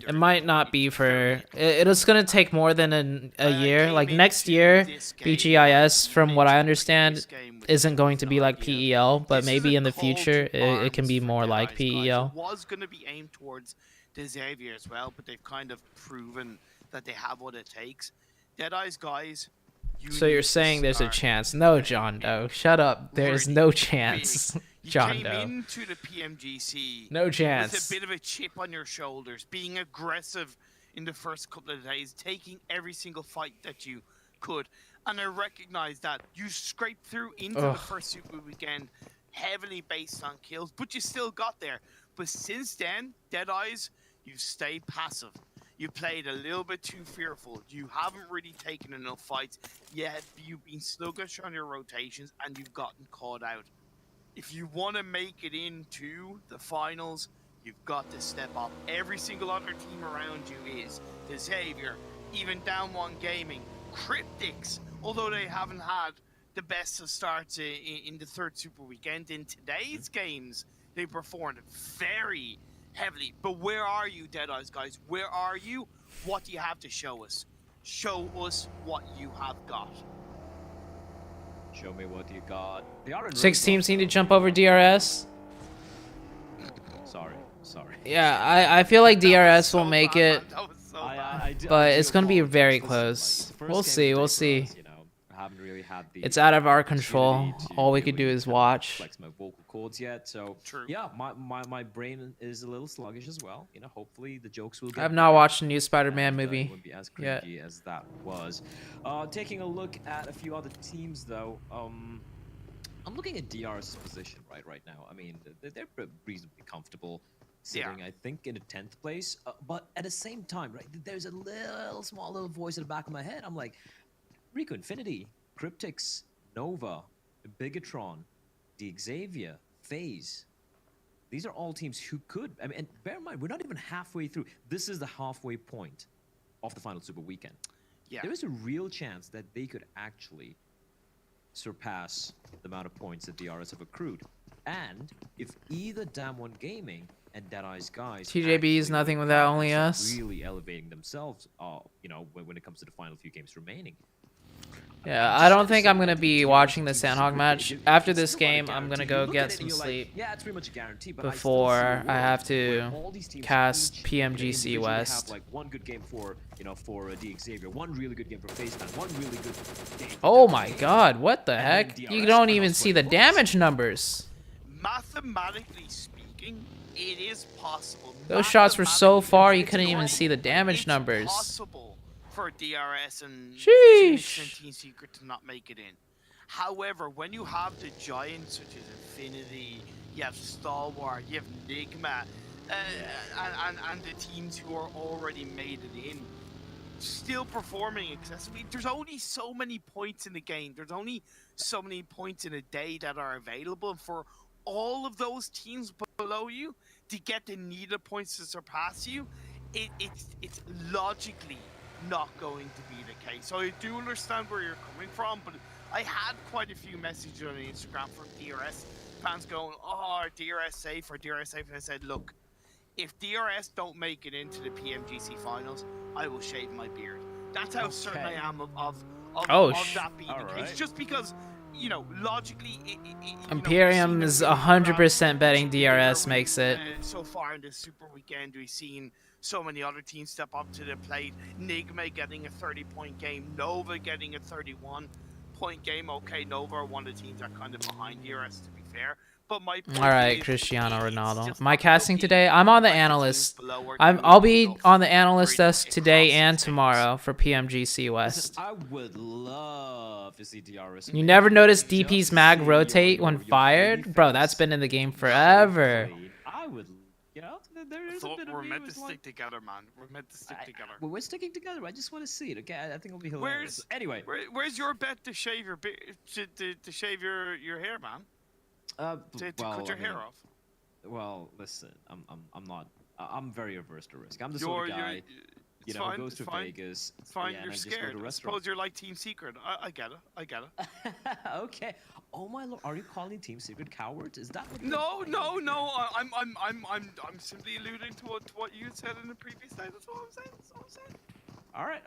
it might not be for. It's going to take more than a year. Like next year, BGIS, from what I understand, isn't going to be like PEL, but maybe in the future it can be more like PEL. It was going to be aimed towards the Xavier as well, but they've kind of proven that they have what it takes. Deadeye's guys. So you're saying there's a chance? No, John Doe. Shut up. There's no chance, John Doe. You came into the PMGC. No chance. With a bit of a chip on your shoulders, being aggressive in the first couple of days, taking every single fight that you could. And I recognize that you scraped through into the first Super Weekend heavily based on kills, but you still got there. But since then, Deadeyes, you've stayed passive. You played a little bit too fearful. You haven't really taken enough fights, yet you've been sluggish on your rotations and you've gotten caught out. If you want to make it into the finals, you've got to step up. Every single other team around you is. The Xavier, even Down One Gaming, Cryptics, although they haven't had the best of starts in the third Super Weekend. In today's games, they performed very heavily. But where are you, Deadeyes, guys? Where are you? What do you have to show us? Show us what you have got. Show me what you got. They are in 6 teams need to jump over DRS. Sorry. Yeah, I feel like DRS will make it, I but it's going to be very close. We'll see. You know, I haven't really had the It's out of our control. All we could do is watch. Flex my vocal cords yet, so yeah, my brain is a little sluggish as well. You know, hopefully the jokes will get I have not watched the new Spider-Man movie it won't be as cringy as that was. Taking a look at a few other teams though, I'm looking at DR's position right now. I mean, they're reasonably comfortable sitting, I think, in a 10th place. But at the same time, right, there's a small little voice in the back of my head. I'm like, Rico Infinity, Cryptics, Nova, Bigatron, the Xavier, FaZe. These are all teams who could, I mean, and bear in mind, we're not even halfway through. This is the halfway point of the final Super Weekend. Yeah. There is a real chance that they could actually surpass the amount of points that DRS have accrued. And if either Damn One Gaming and Deadeyes guys TJB is nothing without only us. really elevating themselves, you know, when it comes to the final few games remaining. Yeah, I don't think I'm going to be watching the Sandhog match. After this game, I'm going to go get some sleep Yeah, it's pretty much a guarantee, but before I have to cast PMGC West. Like one good game for, you know, for the Xavier, one really good game for FaceTime, one really good game for Oh my god, what the heck? You don't even see the damage numbers. Mathematically speaking, it is possible. Those shots were so far, you couldn't even see the damage numbers. It's possible for DRS and Sheesh. Team Secret to not make it in. However, when you have the giants such as Infinity, you have Stalwart, you have Nigma, and the teams who are already made it in, still performing excessively, there's only so many points in the game. There's only so many points in a day that are available. And for all of those teams below you to get the needed points to surpass you, it's logically not going to be the case. So I do understand where you're coming from, but I had quite a few messages on Instagram from DRS fans going, oh, are DRS safe or DRS safe? And I said, look, if DRS don't make it into the PMGC finals, I will shave my beard. That's how certain I am of that being the case. Just because, you know, logically, Imperium is 100% betting DRS makes it. So far in this Super Weekend, we've seen so many other teams step up to the plate. Nigma getting a 30-point game, Nova getting a 31-point game. Okay, Nova are one of the teams that are kind of behind DRS, to be fair. But my point Alright, is, Cristiano it's Ronaldo. just Am I not casting looking today? I'm on the like analyst. teams below are I'll be doing on the enough analyst desk across today the and states. tomorrow for PMGC West. I would love to see DRS. You never noticed DP's mag rotate when fired? Bro, that's been in the game forever. I would, you know, there is a bit of We're me meant to who's like, stick together, man. We're meant to stick together. well, we're sticking together. I just want to see it. Okay, I think it'll be hilarious. Anyway, Where's your bet to shave your to shave your hair, man? To cut your hair off. Well, listen, I'm not. I'm very averse to risk. I'm the sort of guy, you know, who goes to Vegas. It's fine. Yeah, and You're I just go scared. to I restaurants. suppose you're like Team Secret. I get it. Okay. Oh my lord, are you calling Team Secret cowards? Is that what? No. I'm simply alluding to what you had said in the previous day. That's all I'm saying. All right.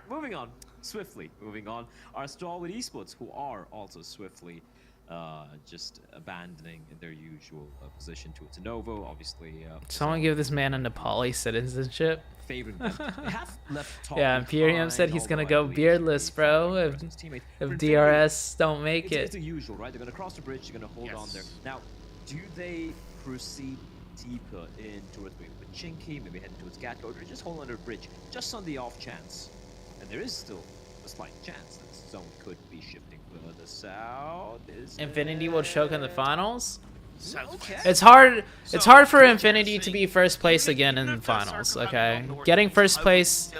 Moving on. Swiftly moving on. Our stalwart esports, who are also swiftly just abandoning their usual position to Novo, obviously. Someone give this man a Nepali citizenship. Favoring them. They have left top Yeah, Imperium said he's gonna go beardless, bro, if DRS don't make It's it. the usual, right? They're gonna cross the bridge, they're gonna hold on there. Now, do they proceed deeper in towards maybe Pachinki, maybe heading towards Gatko, or just hold on the bridge, just on the off chance? And there is still a slight chance that the zone could be shifting further south. Infinity will choke in the finals. Okay. It's hard. It's hard for Infinity to be first place again in the finals. Okay, getting first place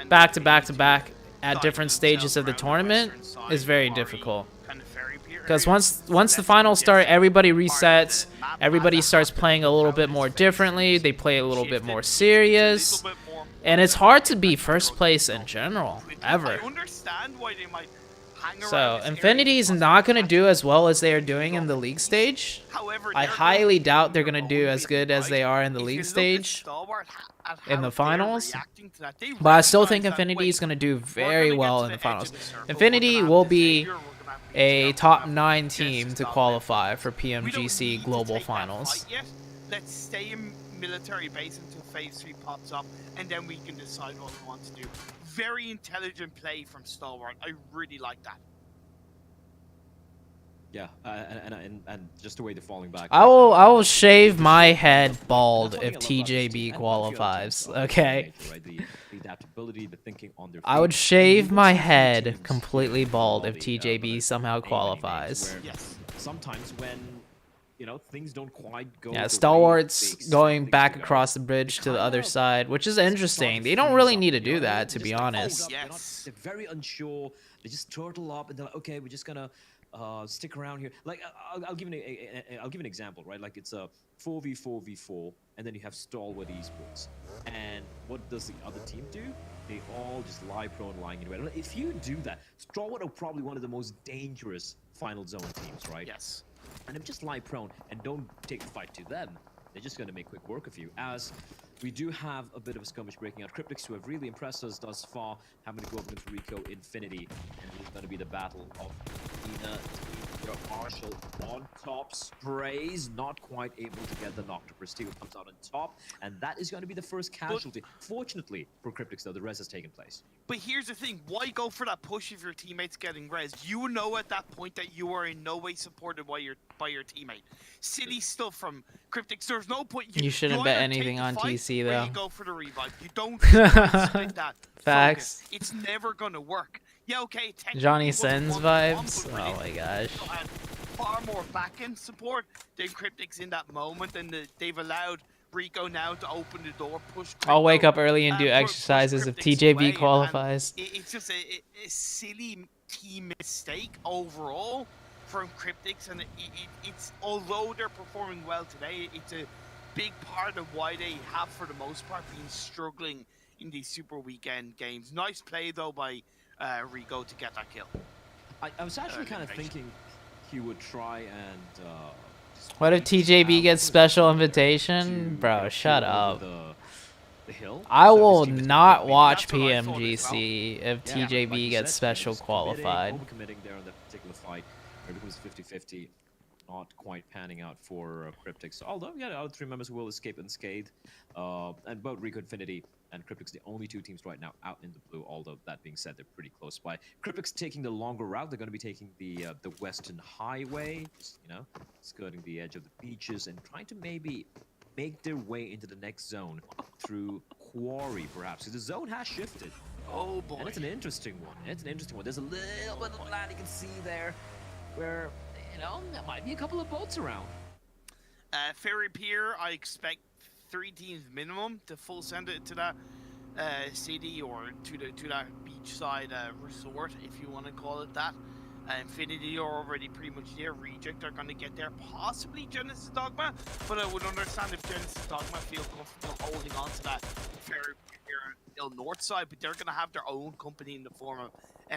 back to back to back at different stages of the tournament is very difficult. Because once the finals start, everybody resets. Everybody starts playing a little bit more differently. They play a little bit more serious, and it's hard to be first place in general ever. So Infinity is not going to do as well as they are doing in the league stage. I highly doubt they're going to do as good as they are in the league stage in the finals. But I still think Infinity is going to do very well in the finals. Infinity will be a top 9 team to qualify for PMGC Global Finals. Let's stay in military base until phase 3 pops up, and then we can decide what we want to do. Very intelligent play from Stalwart. I really like that. Yeah, and just the way they're falling back. I will shave my head bald if TJB qualifies. Okay. The adaptability, the thinking on their I would shave my head completely bald if TJB somehow qualifies. Yes. Sometimes when things don't quite go. Yeah, Stalwart's going back across the bridge to the other side, which is interesting. They don't really need to do that, to be honest. They're very unsure. They just turtle up and they're like, okay, we're just gonna stick around here. Like I'll give an example, right? Like it's a 4v4v4, and then you have Stalwart Esports. And what does the other team do? They all just lie prone, lying in red. If you do that, Stalwart are probably one of the most dangerous final zone teams, right? Yes. And if just lie prone and don't take the fight to them, they're just going to make quick work of you. As we do have a bit of a skirmish breaking out. Cryptics, who have really impressed us thus far, having to go up against Rico Infinity. And it's going to be the battle of Nina, Marshall on top. Sprays, not quite able to get the knock to Prestige, comes out on top. And that is going to be the first casualty. Fortunately for Cryptics, though, the res has taken place. But here's the thing, why go for that push if your teammate's getting res? You know at that point that you are in no way supported by your teammate. Silly stuff from Cryptics. There's no point. You shouldn't bet anything on TC though. You go for the revive. You don't split that. Facts. Focus. It's never gonna work. Yeah, okay. Johnny Sins vibes. Oh my gosh. Far more back-end support than Cryptics in that moment, and they've allowed Rico now to open the door, push Crypto, I'll wake up early and do exercises if TJB qualifies. It's just a silly team mistake overall from Cryptics, and it's although they're performing well today, it's a big part of why they have, for the most part, been struggling in these Super Weekend games. Nice play though by Rico to get that kill. I was actually kind of thinking he would try and what if TJB gets special invitation? Bro, shut up. The hill. I will not watch PMGC if TJB gets special qualified. Overcommitting there on that particular fight. It becomes 50-50. Not quite panning out for Cryptics. Although, yeah, the other 3 members will escape unscathed. And both Rico Infinity and Cryptics, the only 2 teams right now out in the blue. Although, that being said, they're pretty close by. Cryptics taking the longer route. They're going to be taking the Western Highway. Just, skirting the edge of the beaches and trying to maybe make their way into the next zone through Quarry, perhaps. Because the zone has shifted. Oh, boy. And it's an interesting one. There's a little bit of land you can see there where, there might be a couple of boats around. Ferry Pier, I expect 3 teams minimum to full send it to that city or to that beachside resort, if you want to call it that. Infinity are already pretty much there. Reject are going to get there. Possibly Genesis Dogma, but I would understand if Genesis Dogma feel comfortable holding on to that Ferry Pier north side, but they're going to have their own company in the form of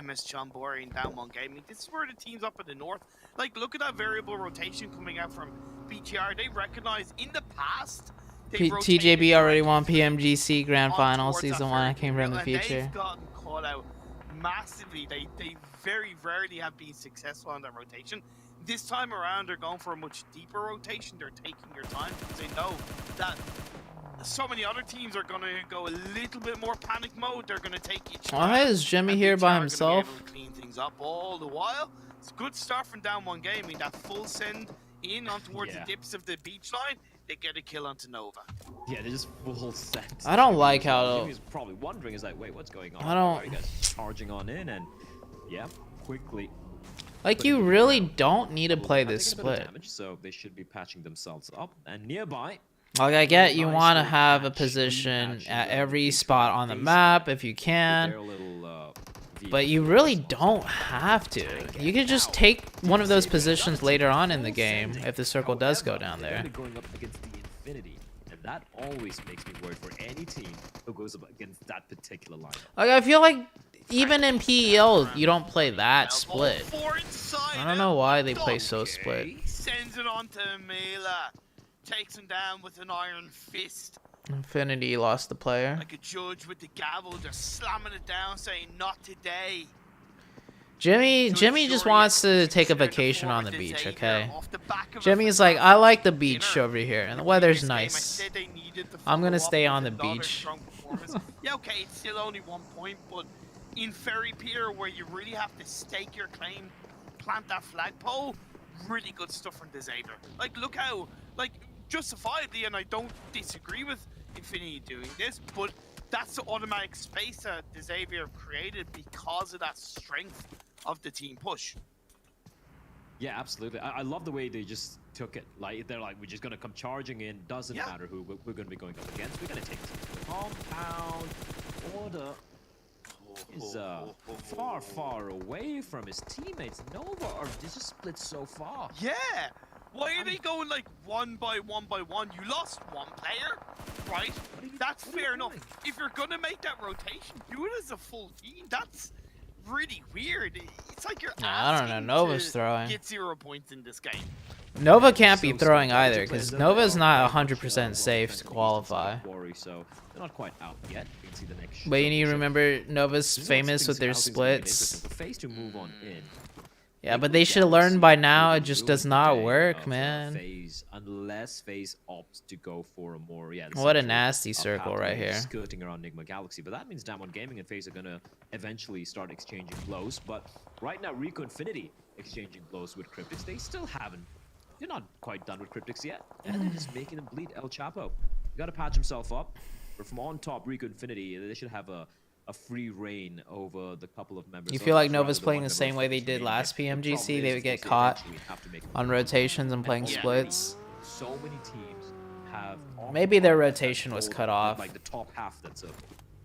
MS Chambori and Down One Gaming. This is where the teams up in the north, like, look at that variable rotation coming out from BGR. They recognize in the past TJB already won PMGC Grand Final Season 1. I came from the future. They've gotten caught out massively. They very rarely have been successful on that rotation. This time around, they're going for a much deeper rotation. They're taking their time because they know that so many other teams are going to go a little bit more panic mode. They're going to take each time. Why is Jimmy here by himself? Clean things up all the while. It's a good start from Down One Gaming. That full send in on towards the dips of the beach line. they get a kill onto Nova. Yeah, they're just full set. I don't like how. Jimmy's probably wondering, is like, wait, what's going on? I don't. Are you guys charging on in and yeah, quickly. Like you really don't need to play this split. Damage, so they should be patching themselves up and nearby. Like I get you want to have a position at every spot on the map if you can, but you really don't have to. You can just take one of those positions later on in the game if the circle does go down there. Going up against the Infinity, and that always makes me worried for any team who goes up against that particular lineup. Like I feel like even in PEL you don't play that split. I don't know why they play so split. Sends it on to Mela. Takes him down with an iron fist. Infinity lost the player. Like a judge with the gavel, just slamming it down, saying, "Not today." Jimmy just wants to take a vacation on the beach, okay? Jimmy's like, I like the beach over here, and the weather's nice. I'm gonna stay on the beach. Yeah, okay, it's still only 1 point, but in Ferry Pier, where you really have to stake your claim, plant that flagpole, really good stuff from Xavier. Like, look how, like, justifiably, and I don't disagree with Infinity doing this, but that's the automatic space that Xavier created because of that strength of the team push. Yeah, absolutely. I love the way they just took it. Like, they're like, we're just going to come charging in. Doesn't matter who we're going to be going up against. We're going to take the compound. Order is far away from his teammates. Nova are just split so far. Yeah. Why are they going like one by one? You lost one player, right? That's fair enough. If you're gonna make that rotation, do it as a full team. That's really weird. It's like you're I don't know. Nova's throwing. Get 0 points in this game. Nova can't be throwing either because Nova's not 100% safe to qualify. So they're not quite out yet. You can see the next. But you need to remember Nova's famous with their splits. Phase to move on in. Yeah, but they should have learned by now. It just does not work, man. Unless Phase opts to go for a more what a nasty circle right here. Skirting around Nigma Galaxy, but that means Damwon Gaming and Phase are gonna eventually start exchanging blows. But right now, Rico Infinity exchanging blows with Cryptics. They still haven't. They're not quite done with Cryptics yet, and they're just making him bleed. El Chapo, you gotta patch himself up. But from on top, Rico Infinity, they should have a free reign over the couple of members. You feel like Nova's playing the same way they did last PMGC? They would get caught on rotations and playing splits. So many teams have. Maybe their rotation was cut off. Like the top half that's circle.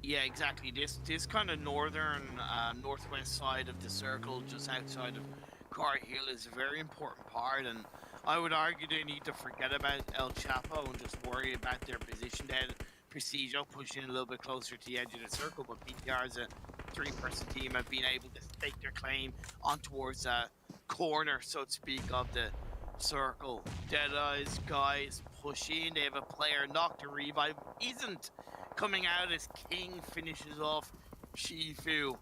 Yeah, exactly. This kind of northern, northwest side of the circle, just outside of Car Hill, is a very important part, and I would argue they need to forget about El Chapo and just worry about their position there. Prestige pushing a little bit closer to the edge of the circle, but PTR as a 3-person team have been able to stake their claim on towards a corner, so to speak, of the circle. Deadeye's guys push in. They have a player knocked. To revive isn't coming out as King finishes off Shifu.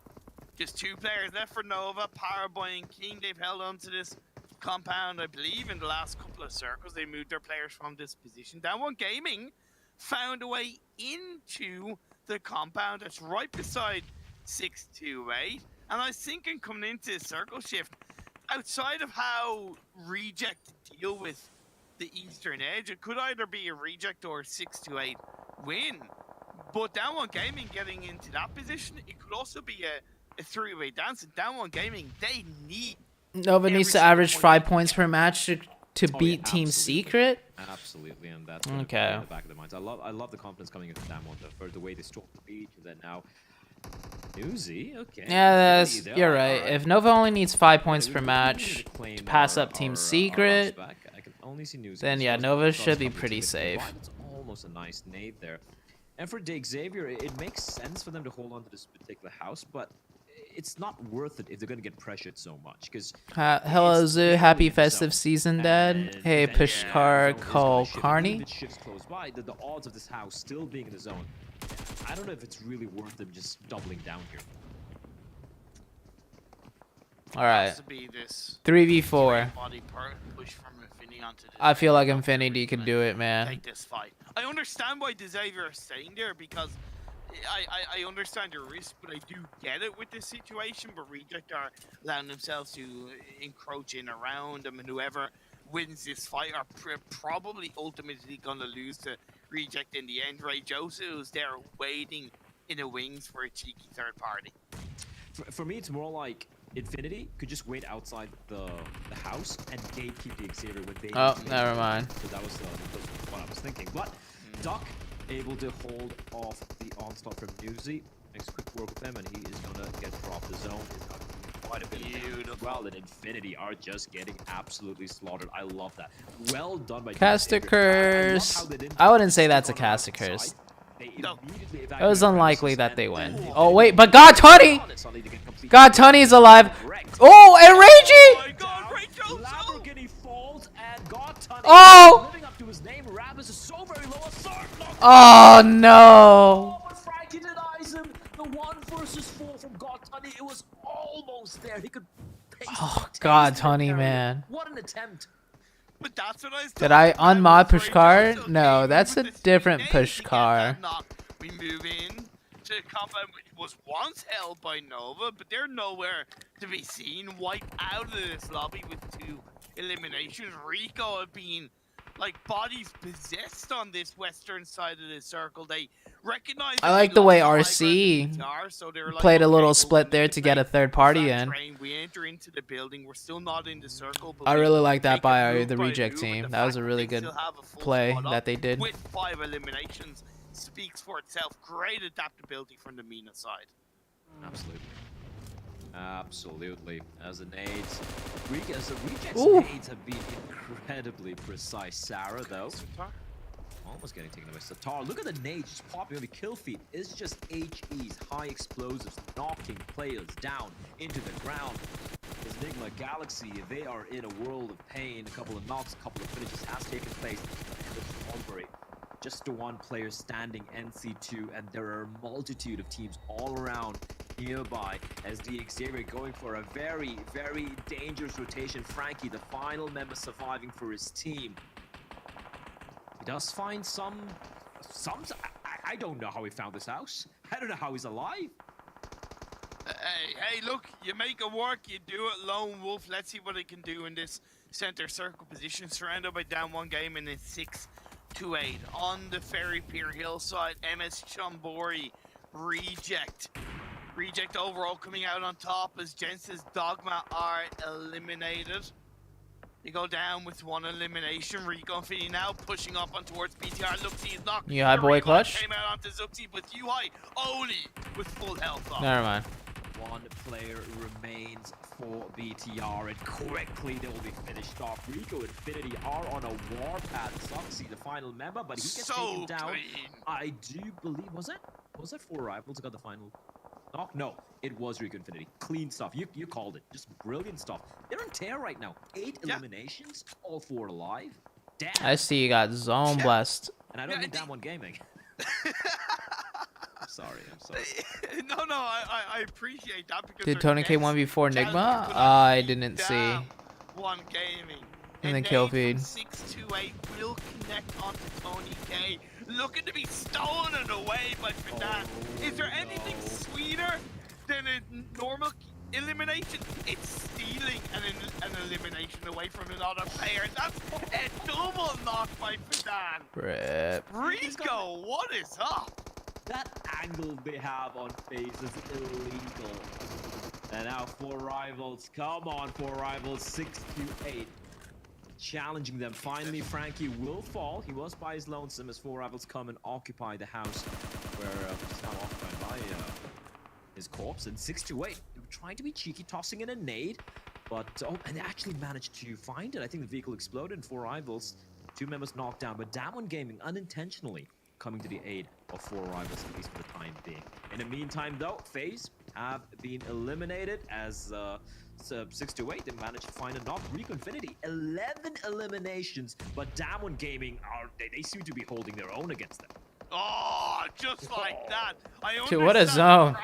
Just 2 players left for Nova, Powerboy and King. They've held on to this compound, I believe, in the last couple of circles. They moved their players from this position. Damwon Gaming found a way into the compound that's right beside 628. And I was thinking coming into this circle shift, outside of how Reject deal with the eastern edge, it could either be a Reject or a 628 win. But Damwon Gaming getting into that position, it could also be a 3-way dance. And Damwon Gaming, they need... Nova needs to average 5 points per match to beat Team Secret? Absolutely, and that's okay. In the back of their minds. I love the confidence coming into Damwon for the way they stalk the beach, and then now Uzi. Okay. Yeah, you're right. If Nova only needs 5 points per match to pass up Team Secret, then yeah, Nova should be pretty safe. It's almost a nice nade there. And for Dig Xavier, it makes sense for them to hold on to this particular house, but it's not worth it if they're going to get pressured so much. Because hello, Zoo. Happy festive season, Dad. Hey, Pushkar, Cole, Carney. The odds of this house still being in the zone, I don't know if it's really worth them just doubling down here. All right. 3v4. I feel like Infinity can do it, man. Take this fight. I understand why Xavier is staying there because I understand your risk, but I do get it with this situation. But Reject are allowing themselves to encroach in around them, and whoever wins this fight are probably ultimately going to lose to Reject in the end. Ray Joseph is there waiting in the wings for a cheeky third party. For me, it's more like Infinity could just wait outside the house and gatekeep the Xavier when they. Oh, never mind. So that was what I was thinking. But Duck able to hold off the onslaught from Newsy. Makes a quick work with him, and he is gonna get dropped. The zone is gonna be quite a bit of well, and Infinity are just getting absolutely slaughtered. I love that. Well done by Caster Curse. I wouldn't say that's a Caster Curse. No. It was unlikely that they win. Oh wait, but God Tunny! God Tunny's alive. Oh, and Reggie! Oh my God, Ray Joseph! Lamborghini falls and God Tunny Oh! living up to his name. Rabus is so very low. A sword knocked Oh no! Oh, but Frankie denies him. The 1-versus-4 from God Tunny. It was almost there. He could. Oh, God Tunny, man. What an attempt. But that's what I was Did I talking unmod about with Ray Pushkar? Joseph. No, He that's a with the different speed ace to get Pushkar. that knock. We move in to combat which was once held by Nova, but they're nowhere to be seen. Wiped out of this lobby with 2 eliminations. Rico had been like bodies possessed on this western side of the circle. They recognize. I like the way RC played a little split there to get a third party in. We enter into the building. We're still not in the circle. But I really like that by move the Reject move, team. and That was fact a really they good still have a full play squad up that they did. with 5 eliminations speaks for itself. Great adaptability from the Mina side. Absolutely. Absolutely. As the nades, as the Reject's Ooh. nades have been incredibly precise. Sarah, though, almost getting taken away. Satar, look at the nades just popping on the kill feed. It's just HEs, high explosives, knocking players down into the ground. As Enigma Galaxy, they are in a world of pain. A couple of knocks, a couple of finishes has taken place. Just the 1 player standing NC2, and there are a multitude of teams all around nearby as the Xavier going for a very, very dangerous rotation. Frankie, the final member surviving for his team. He does find some I don't know how he found this house. I don't know how he's alive. Hey, look, you make it work, you do it, Lone Wolf. Let's see what he can do in this center circle position, surrounded by down 1 game in a 6-8. On the Ferry Pier hillside, MS Chambori, Reject overall coming out on top as Jensen's Dogma are eliminated. They go down with 1 elimination. Rico Infinity now pushing up on towards BTR. Looks he's knocked. You high boy clutch? Came out onto Zuxi with UI only with full health off. Never mind. 1 player remains for BTR, and quickly they will be finished off. Rico Infinity are on a warpath. Zuxi, the final member, but he gets taken down. Clean. I do believe was it 4 rivals got the final knock? No, it was Rico Infinity. Clean stuff. You called it. Just brilliant stuff. They're on tear right now. 8 eliminations, all 4 alive. Damn. I see you got zone blessed. And I don't mean that one gaming. I'm sorry. No, I appreciate that because Did Tony K 1v4 Nigma? I didn't see. 1 gaming. In the kill feed. 6-8 will connect onto Tony K. Looking to be stolen away by Fadan. Is there anything sweeter than a normal elimination? It's stealing an elimination away from another player. That's a double knock by Fadan. Rip. Rico, what is up? That angle they have on FaZe is illegal. And now 4 rivals. Come on, 4 rivals. 6-8. Challenging them. Finally, Frankie will fall. He was by his lonesome as 4 rivals come and occupy the house where he's now occupied by his corpse. And 6-8. Trying to be cheeky, tossing in a nade. But, and they actually managed to find it. I think the vehicle exploded and 4 rivals. 2 members knocked down. But Damwon Gaming unintentionally coming to the aid of 4 rivals, at least for the time being. In the meantime, though, FaZe have been eliminated as 6-8. They managed to find a knock. Rico Infinity, 11 eliminations, but Damwon Gaming they seem to be holding their own against them. Oh, just like that. Dude, what a zone.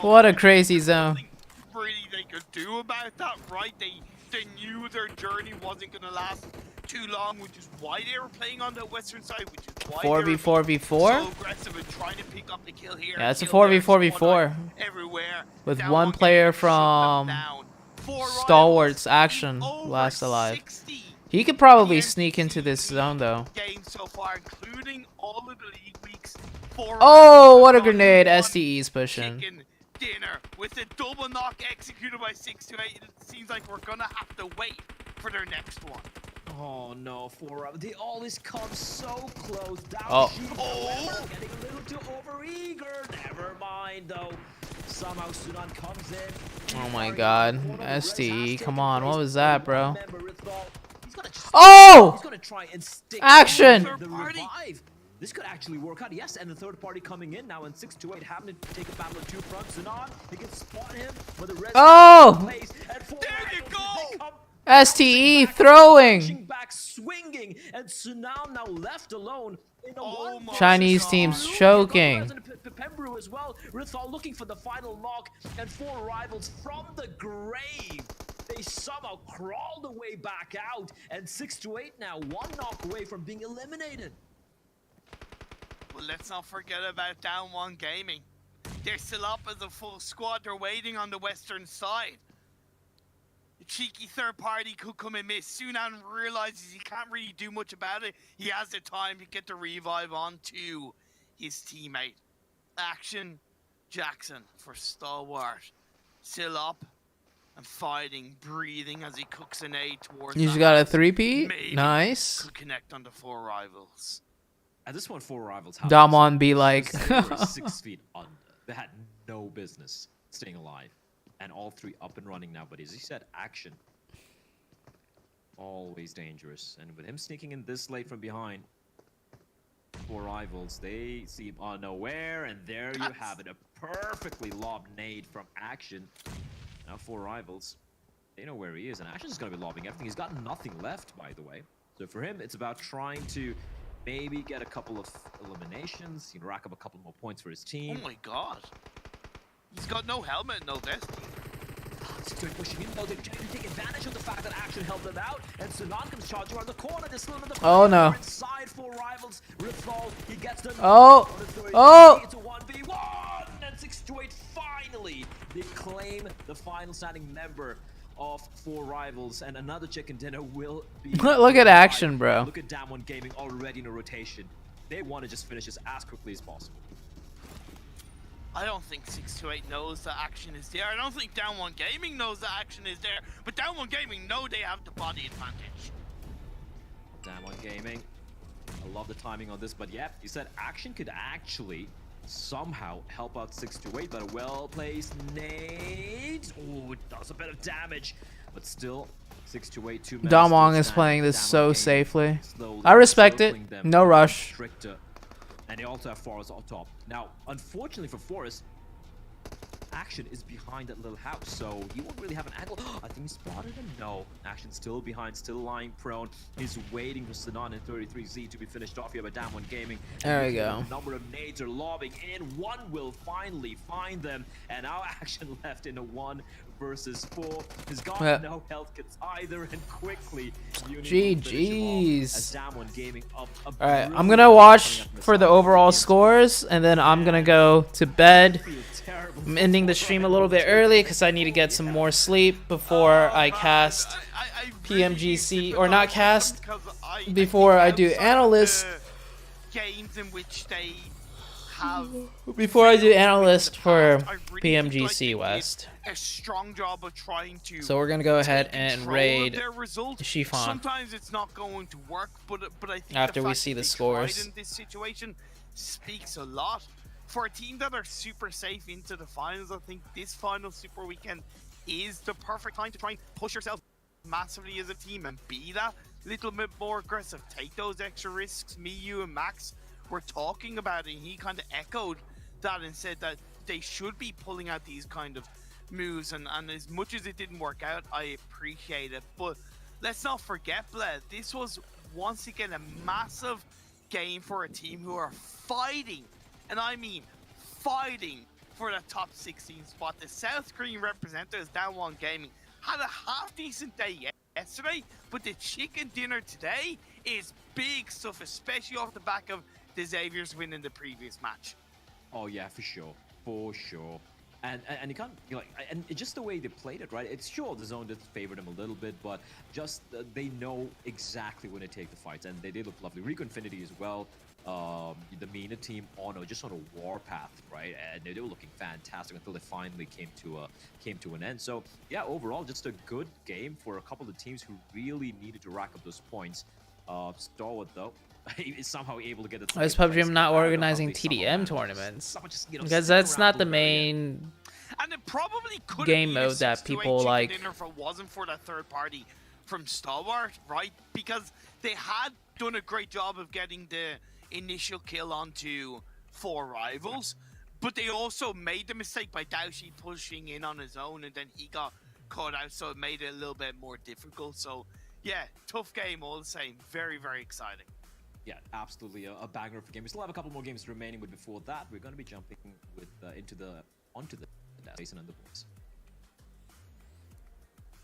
What a crazy zone. Really they could do about that, right? They knew their journey wasn't going to last too long, which is why they were playing on the western side, which is why 4v4v4? so aggressive and trying to pick up the kill here. Yeah, it's a 4v4v4 everywhere. with 1 player from Stalwart's Action last alive. He could probably sneak into this zone though. Game so far, including all of the league weeks. Oh, what a grenade! STE's pushing. Chicken dinner with a double knock executed by 6 to 8. It seems like we're gonna have to wait for their next one. Oh no, they always come so close. Down Oh. Getting a little too overeager. Never mind though. Somehow Sunan comes in. Oh my god. STE, come on. What was that, bro? He's gonna Oh! try and stick Action! the revive. This could actually work out. Yes, and the third party coming in now, and 6 to 8 having to take a battle of 2 fronts. Sunan, he can spot him, but the rest Oh! plays, and There you go! STE throwing! Back swinging, and Sunan now left alone in a one. Chinese team's choking. Pembru as well. Rithal looking for the final knock, and 4 rivals from the grave. They somehow crawl the way back out, and 6 to 8 now, 1 knock away from being eliminated. Well, let's not forget about Down 1 Gaming. They're still up as a full squad. They're waiting on the western side. The cheeky third party could come and miss. Sunan realizes he can't really do much about it. He has the time to get the revive onto his teammate. Action Jackson for Stalwart. Still up and fighting, breathing as he cooks an aid towards. You just got a 3P? Nice. Could connect on the 4 rivals. At this point, 4 rivals. Damon be like. 6 feet under. They had no business staying alive. And all 3 up and running now. But as you said, action. Always dangerous. And with him sneaking in this late from behind, 4 rivals, they seem unaware. And there you have it. A perfectly lobbed nade from Action. Now 4 rivals. They know where he is. And Action's going to be lobbing everything. He's got nothing left, by the way. So for him, it's about trying to maybe get a couple of eliminations. You know, rack up a couple more points for his team. Oh my god. He's got no helmet, no destiny. They're pushing in though. They're trying to take advantage of the fact that Action helped them out. And Sunan comes charging around the corner. They're still in the Oh no. Inside 4 rivals. Rithal, he gets them. Oh. Oh. It's a 1v1. And 6 to 8 finally. They claim the final standing member of 4 rivals, and another chicken dinner will be. Look at Action, bro. Look at Down 1 Gaming already in a rotation. They want to just finish this as quickly as possible. I don't think 6 to 8 knows that Action is there. I don't think Down 1 Gaming knows that Action is there. But Down 1 Gaming know they have the body advantage. Down 1 Gaming. I love the timing on this, but yeah, you said Action could actually somehow help out 6 to 8, but a well-placed nade. Oh, it does a bit of damage, but still 6 to 8. 2 Damwon is playing this so safely. I respect it. No rush. Stricter. And they also have Forest on top. Now, unfortunately for Forest, Action is behind that little house, so he won't really have an angle. I think he spotted him. No, Action still behind, still lying prone. He's waiting for Sinan and 33Z to be finished off here by Down 1 Gaming. There we go. A number of nades are lobbing in. One will finally find them, and now Action left in a 1 versus 4. He's got no health kits either, and quickly GG's. as Down 1 Gaming up. Alright, I'm gonna watch for the overall scores, and then I'm gonna go to bed. I'm ending the stream a little bit early because I need to get some more sleep before I cast PMGC, or not cast, before I do analyst. Games in which they have before I do analyst for PMGC West. A strong job of trying to. So we're gonna go ahead and raid Chiffon. Sometimes it's not going to work, but I think after the we fact see that the they scores tried in this situation speaks a lot. For a team that are super safe into the finals, I think this final Super Weekend is the perfect time to try and push yourself massively as a team and be that little bit more aggressive. Take those extra risks. Me, you, and Max were talking about it, and he kind of echoed that and said that they should be pulling out these kind of moves. And as much as it didn't work out, I appreciate it. But let's not forget, Bled, this was once again a massive game for a team who are fighting. And I mean fighting for the top 16 spot. The South Korean representatives, Down 1 Gaming, had a half-decent day yesterday, but the chicken dinner today is big stuff, especially off the back of the Xavier's win in the previous match. Oh yeah, for sure. For sure. And you can't, you know, and it's just the way they played it, right? It's sure the zone did favor them a little bit, but just they know exactly when to take the fights, and they did look lovely. Rico Infinity as well, the MENA team just on a warpath, right? And they were looking fantastic until they finally came to an end. So yeah, overall, just a good game for a couple of teams who really needed to rack up those points. Stalwart though, is somehow able to get it. Why is PUBGM not organizing TDM tournaments? Because that's not the main and it probably could game mode that people like. Dinner if it wasn't for the third party from Stalwart, right? Because they had done a great job of getting the initial kill onto 4 rivals, but they also made the mistake by Daoshi pushing in on his own, and then he got caught out, so it made it a little bit more difficult. So yeah, tough game all the same. Very, very exciting. Yeah, absolutely a banger of a game. We still have a couple more games remaining, but before that, we're going to be jumping with onto the Jason and the boys.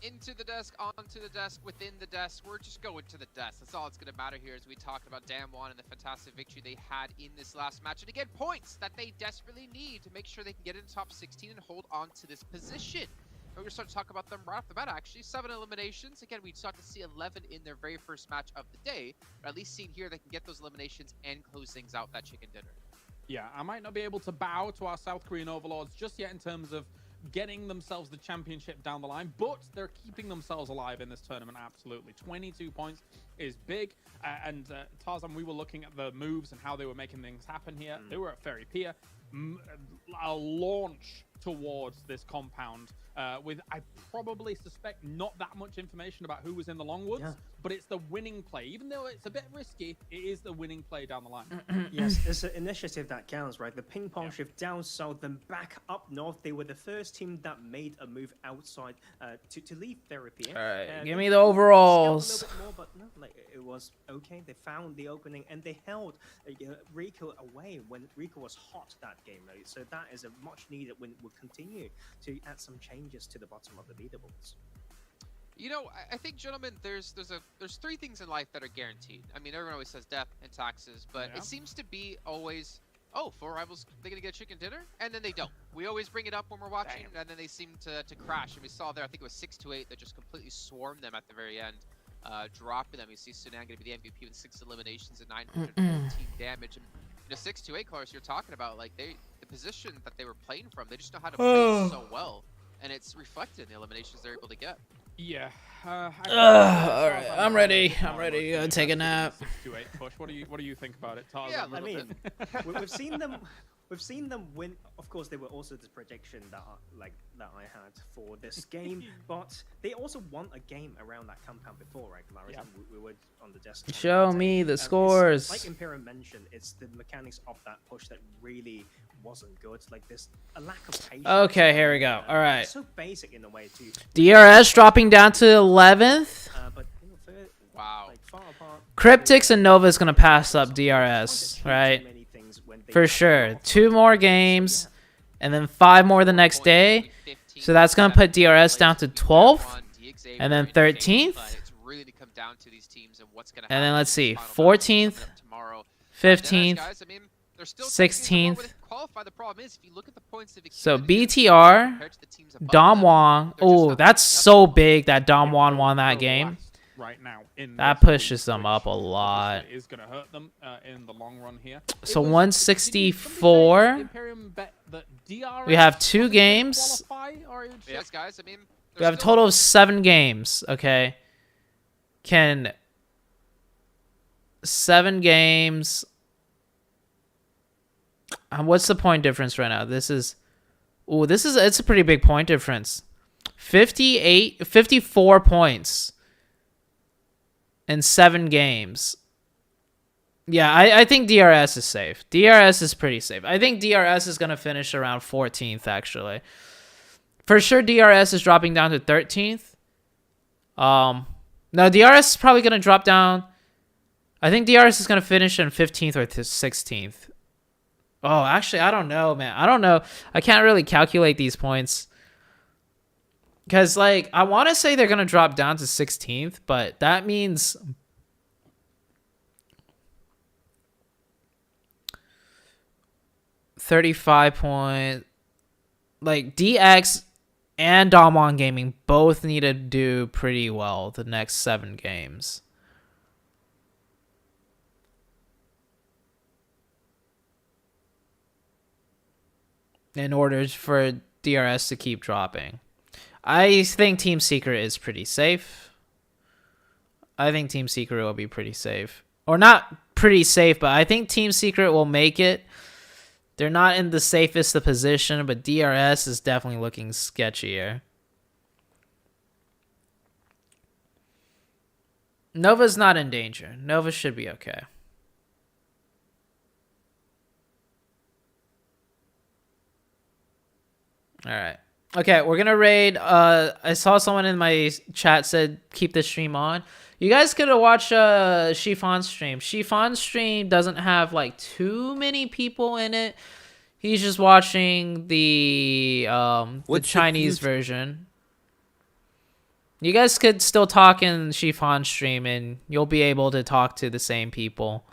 Into the desk, onto the desk, within the desk. We're just going to the desk. That's all it's going to matter here as we talked about Damwon and the fantastic victory they had in this last match. And again, points that they desperately need to make sure they can get in the top 16 and hold on to this position. And we're going to start to talk about them right off the bat, actually. 7 eliminations. Again, we start to see 11 in their very first match of the day. But at least seeing here, they can get those eliminations and close things out that chicken dinner. Yeah, I might not be able to bow to our South Korean overlords just yet in terms of getting themselves the championship down the line, but they're keeping themselves alive in this tournament, absolutely. 22 points is big, and Tarzan, we were looking at the moves and how they were making things happen here. They were at Ferry Pier, a launch towards this compound with, I probably suspect, not that much information about who was in the Longwoods, but it's the winning play. Even though it's a bit risky, it is the winning play down the line. Yes, it's an initiative that counts, right? The ping pong shift down south, then back up north. They were the first team that made a move outside to leave therapy. All right, give me the overalls. A little bit more, but no, like it was okay. They found the opening and they held Rico away when Rico was hot that game, right? So that is a much needed win. Will continue to add some changes to the bottom of the leaderboards. You know, I think, gentlemen, there's 3 things in life that are guaranteed. I mean, everyone always says death and taxes, but it seems to be always, 4 rivals, they're going to get chicken dinner, and then they don't. We always bring it up when we're watching, and then they seem to crash. And we saw there, I think it was 6-8 that just completely swarmed them at the very end, dropping them. You see Sunan going to be the MVP with 6 eliminations and 914 damage. And, 6-8, Clarus, you're talking about, like, the position that they were playing from, they just know how to play it so well, and it's reflected in the eliminations they're able to get. Yeah. All right, I'm ready. I'm ready to take a nap. 6-8 push. What do you think about it, Tarzan? Yeah, I mean, we've seen them win. Of course, they were also the prediction that I had for this game, but they also won a game around that compound before, right, Clarice? Yeah. We were on the desk. Show me the scores. Like Imperium mentioned, it's the mechanics of that push that really wasn't good. Like there's a lack of patience. Okay, here we go. All right. So basic in a way too. DRS dropping down to 11th. But wow. Like far apart. Cryptix and Nova is gonna pass up DRS, right? For sure. 2 more games, and then 5 more the next day. So that's gonna put DRS down to 12th, and then 13th, and then let's see, 14th, 15th, 16th. So BTR, Dom Wong. Oh, that's so big that Dom Wong won that game. Right now, that pushes them up a lot. Is going to hurt them in the long run here. So 164. We have 2 games. Yes, guys. I mean, we have a total of 7 games. Okay. Can 7 games? What's the point difference right now? It's a pretty big point difference. 54 points in 7 games. Yeah, I think DRS is safe. DRS is pretty safe. I think DRS is going to finish around 14th, actually. For sure, DRS is dropping down to 13th. No, DRS is probably going to drop down. I think DRS is going to finish in 15th or 16th. Oh, actually, I don't know, man. I don't know. I can't really calculate these points. Because, like, I want to say they're going to drop down to 16th, but that means... $35 point... like DX and Damwon Gaming both need to do pretty well the next 7 games. In order for DRS to keep dropping. I think Team Secret is pretty safe. I think Team Secret will be pretty safe. Or not pretty safe, but I think Team Secret will make it. They're not in the safest of position, but DRS is definitely looking sketchier. Nova's not in danger. Nova should be okay. All right. Okay, we're going to raid. I saw someone in my chat said keep the stream on. You guys could watch Chiffon's stream. Chiffon's stream doesn't have like too many people in it. He's just watching the Chinese version. You guys could still talk in Chiffon's stream and you'll be able to talk to the same people.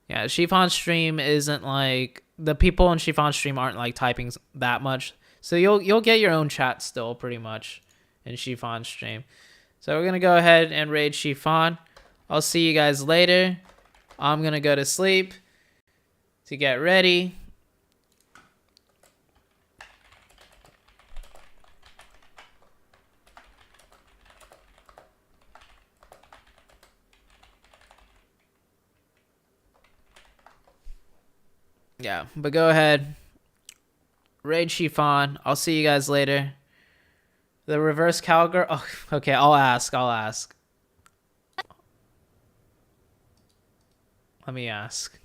Yeah, Chiffon's stream isn't like the people in Chiffon's stream aren't like typing that much. So you'll get your own chat still pretty much in Chiffon's stream. So we're going to go ahead and raid Chiffon. I'll see you guys later. I'm going to go to sleep to get ready. Yeah, but go ahead. Raid Chiffon. I'll see you guys later. The reverse cowgirl. Oh, okay, I'll ask. Let me ask.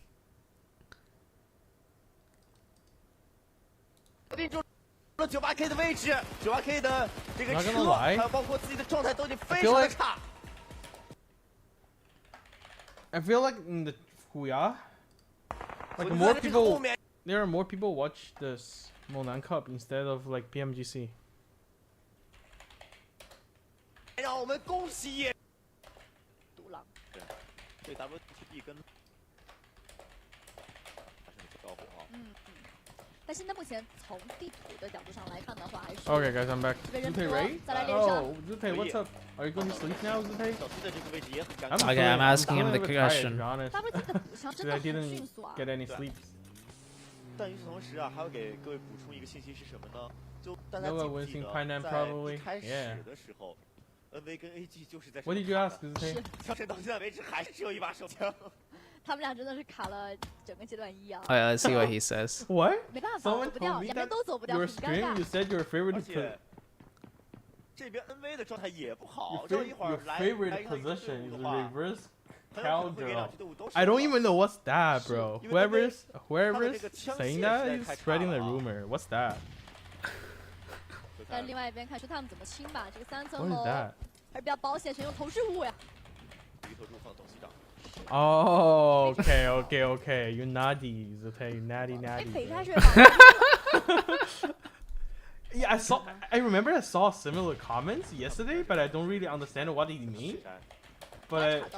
Not gonna lie, I feel like in the Huya, like there are more people watch this Monan Cup instead of like PMGC. Okay, guys, I'm back. ZooTay, right? Oh, ZooTay, what's up? Are you going to sleep now, ZooTay? Okay, I'm asking him the question. Honest. I didn't get any sleep. Noah was in Painan probably. Yeah. What did you ask, ZooTay? Alright, let's see what he says. What? Someone told me that your stream, you said your favorite position is the reverse cowgirl. I don't even know what's that, bro. Whoever's saying that is spreading the rumor. What's that? What is that? Oh, okay. You naughty, ZooTay. You natty. Yeah, I remember I saw similar comments yesterday, but I don't really understand what he mean. But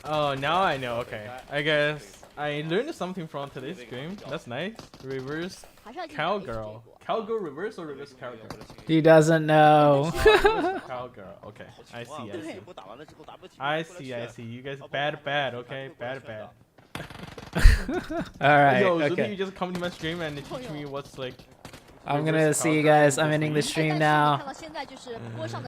oh, now I know. Okay, I guess I learned something from today's stream. That's nice. Reverse cowgirl. Cowgirl reverse or reverse cowgirl? He doesn't know. Cowgirl. Okay, I see. You guys bad. Okay, bad. Alright, Yo, okay. You just come to my stream and teach me what's like. I'm gonna see you guys. I'm ending the stream now.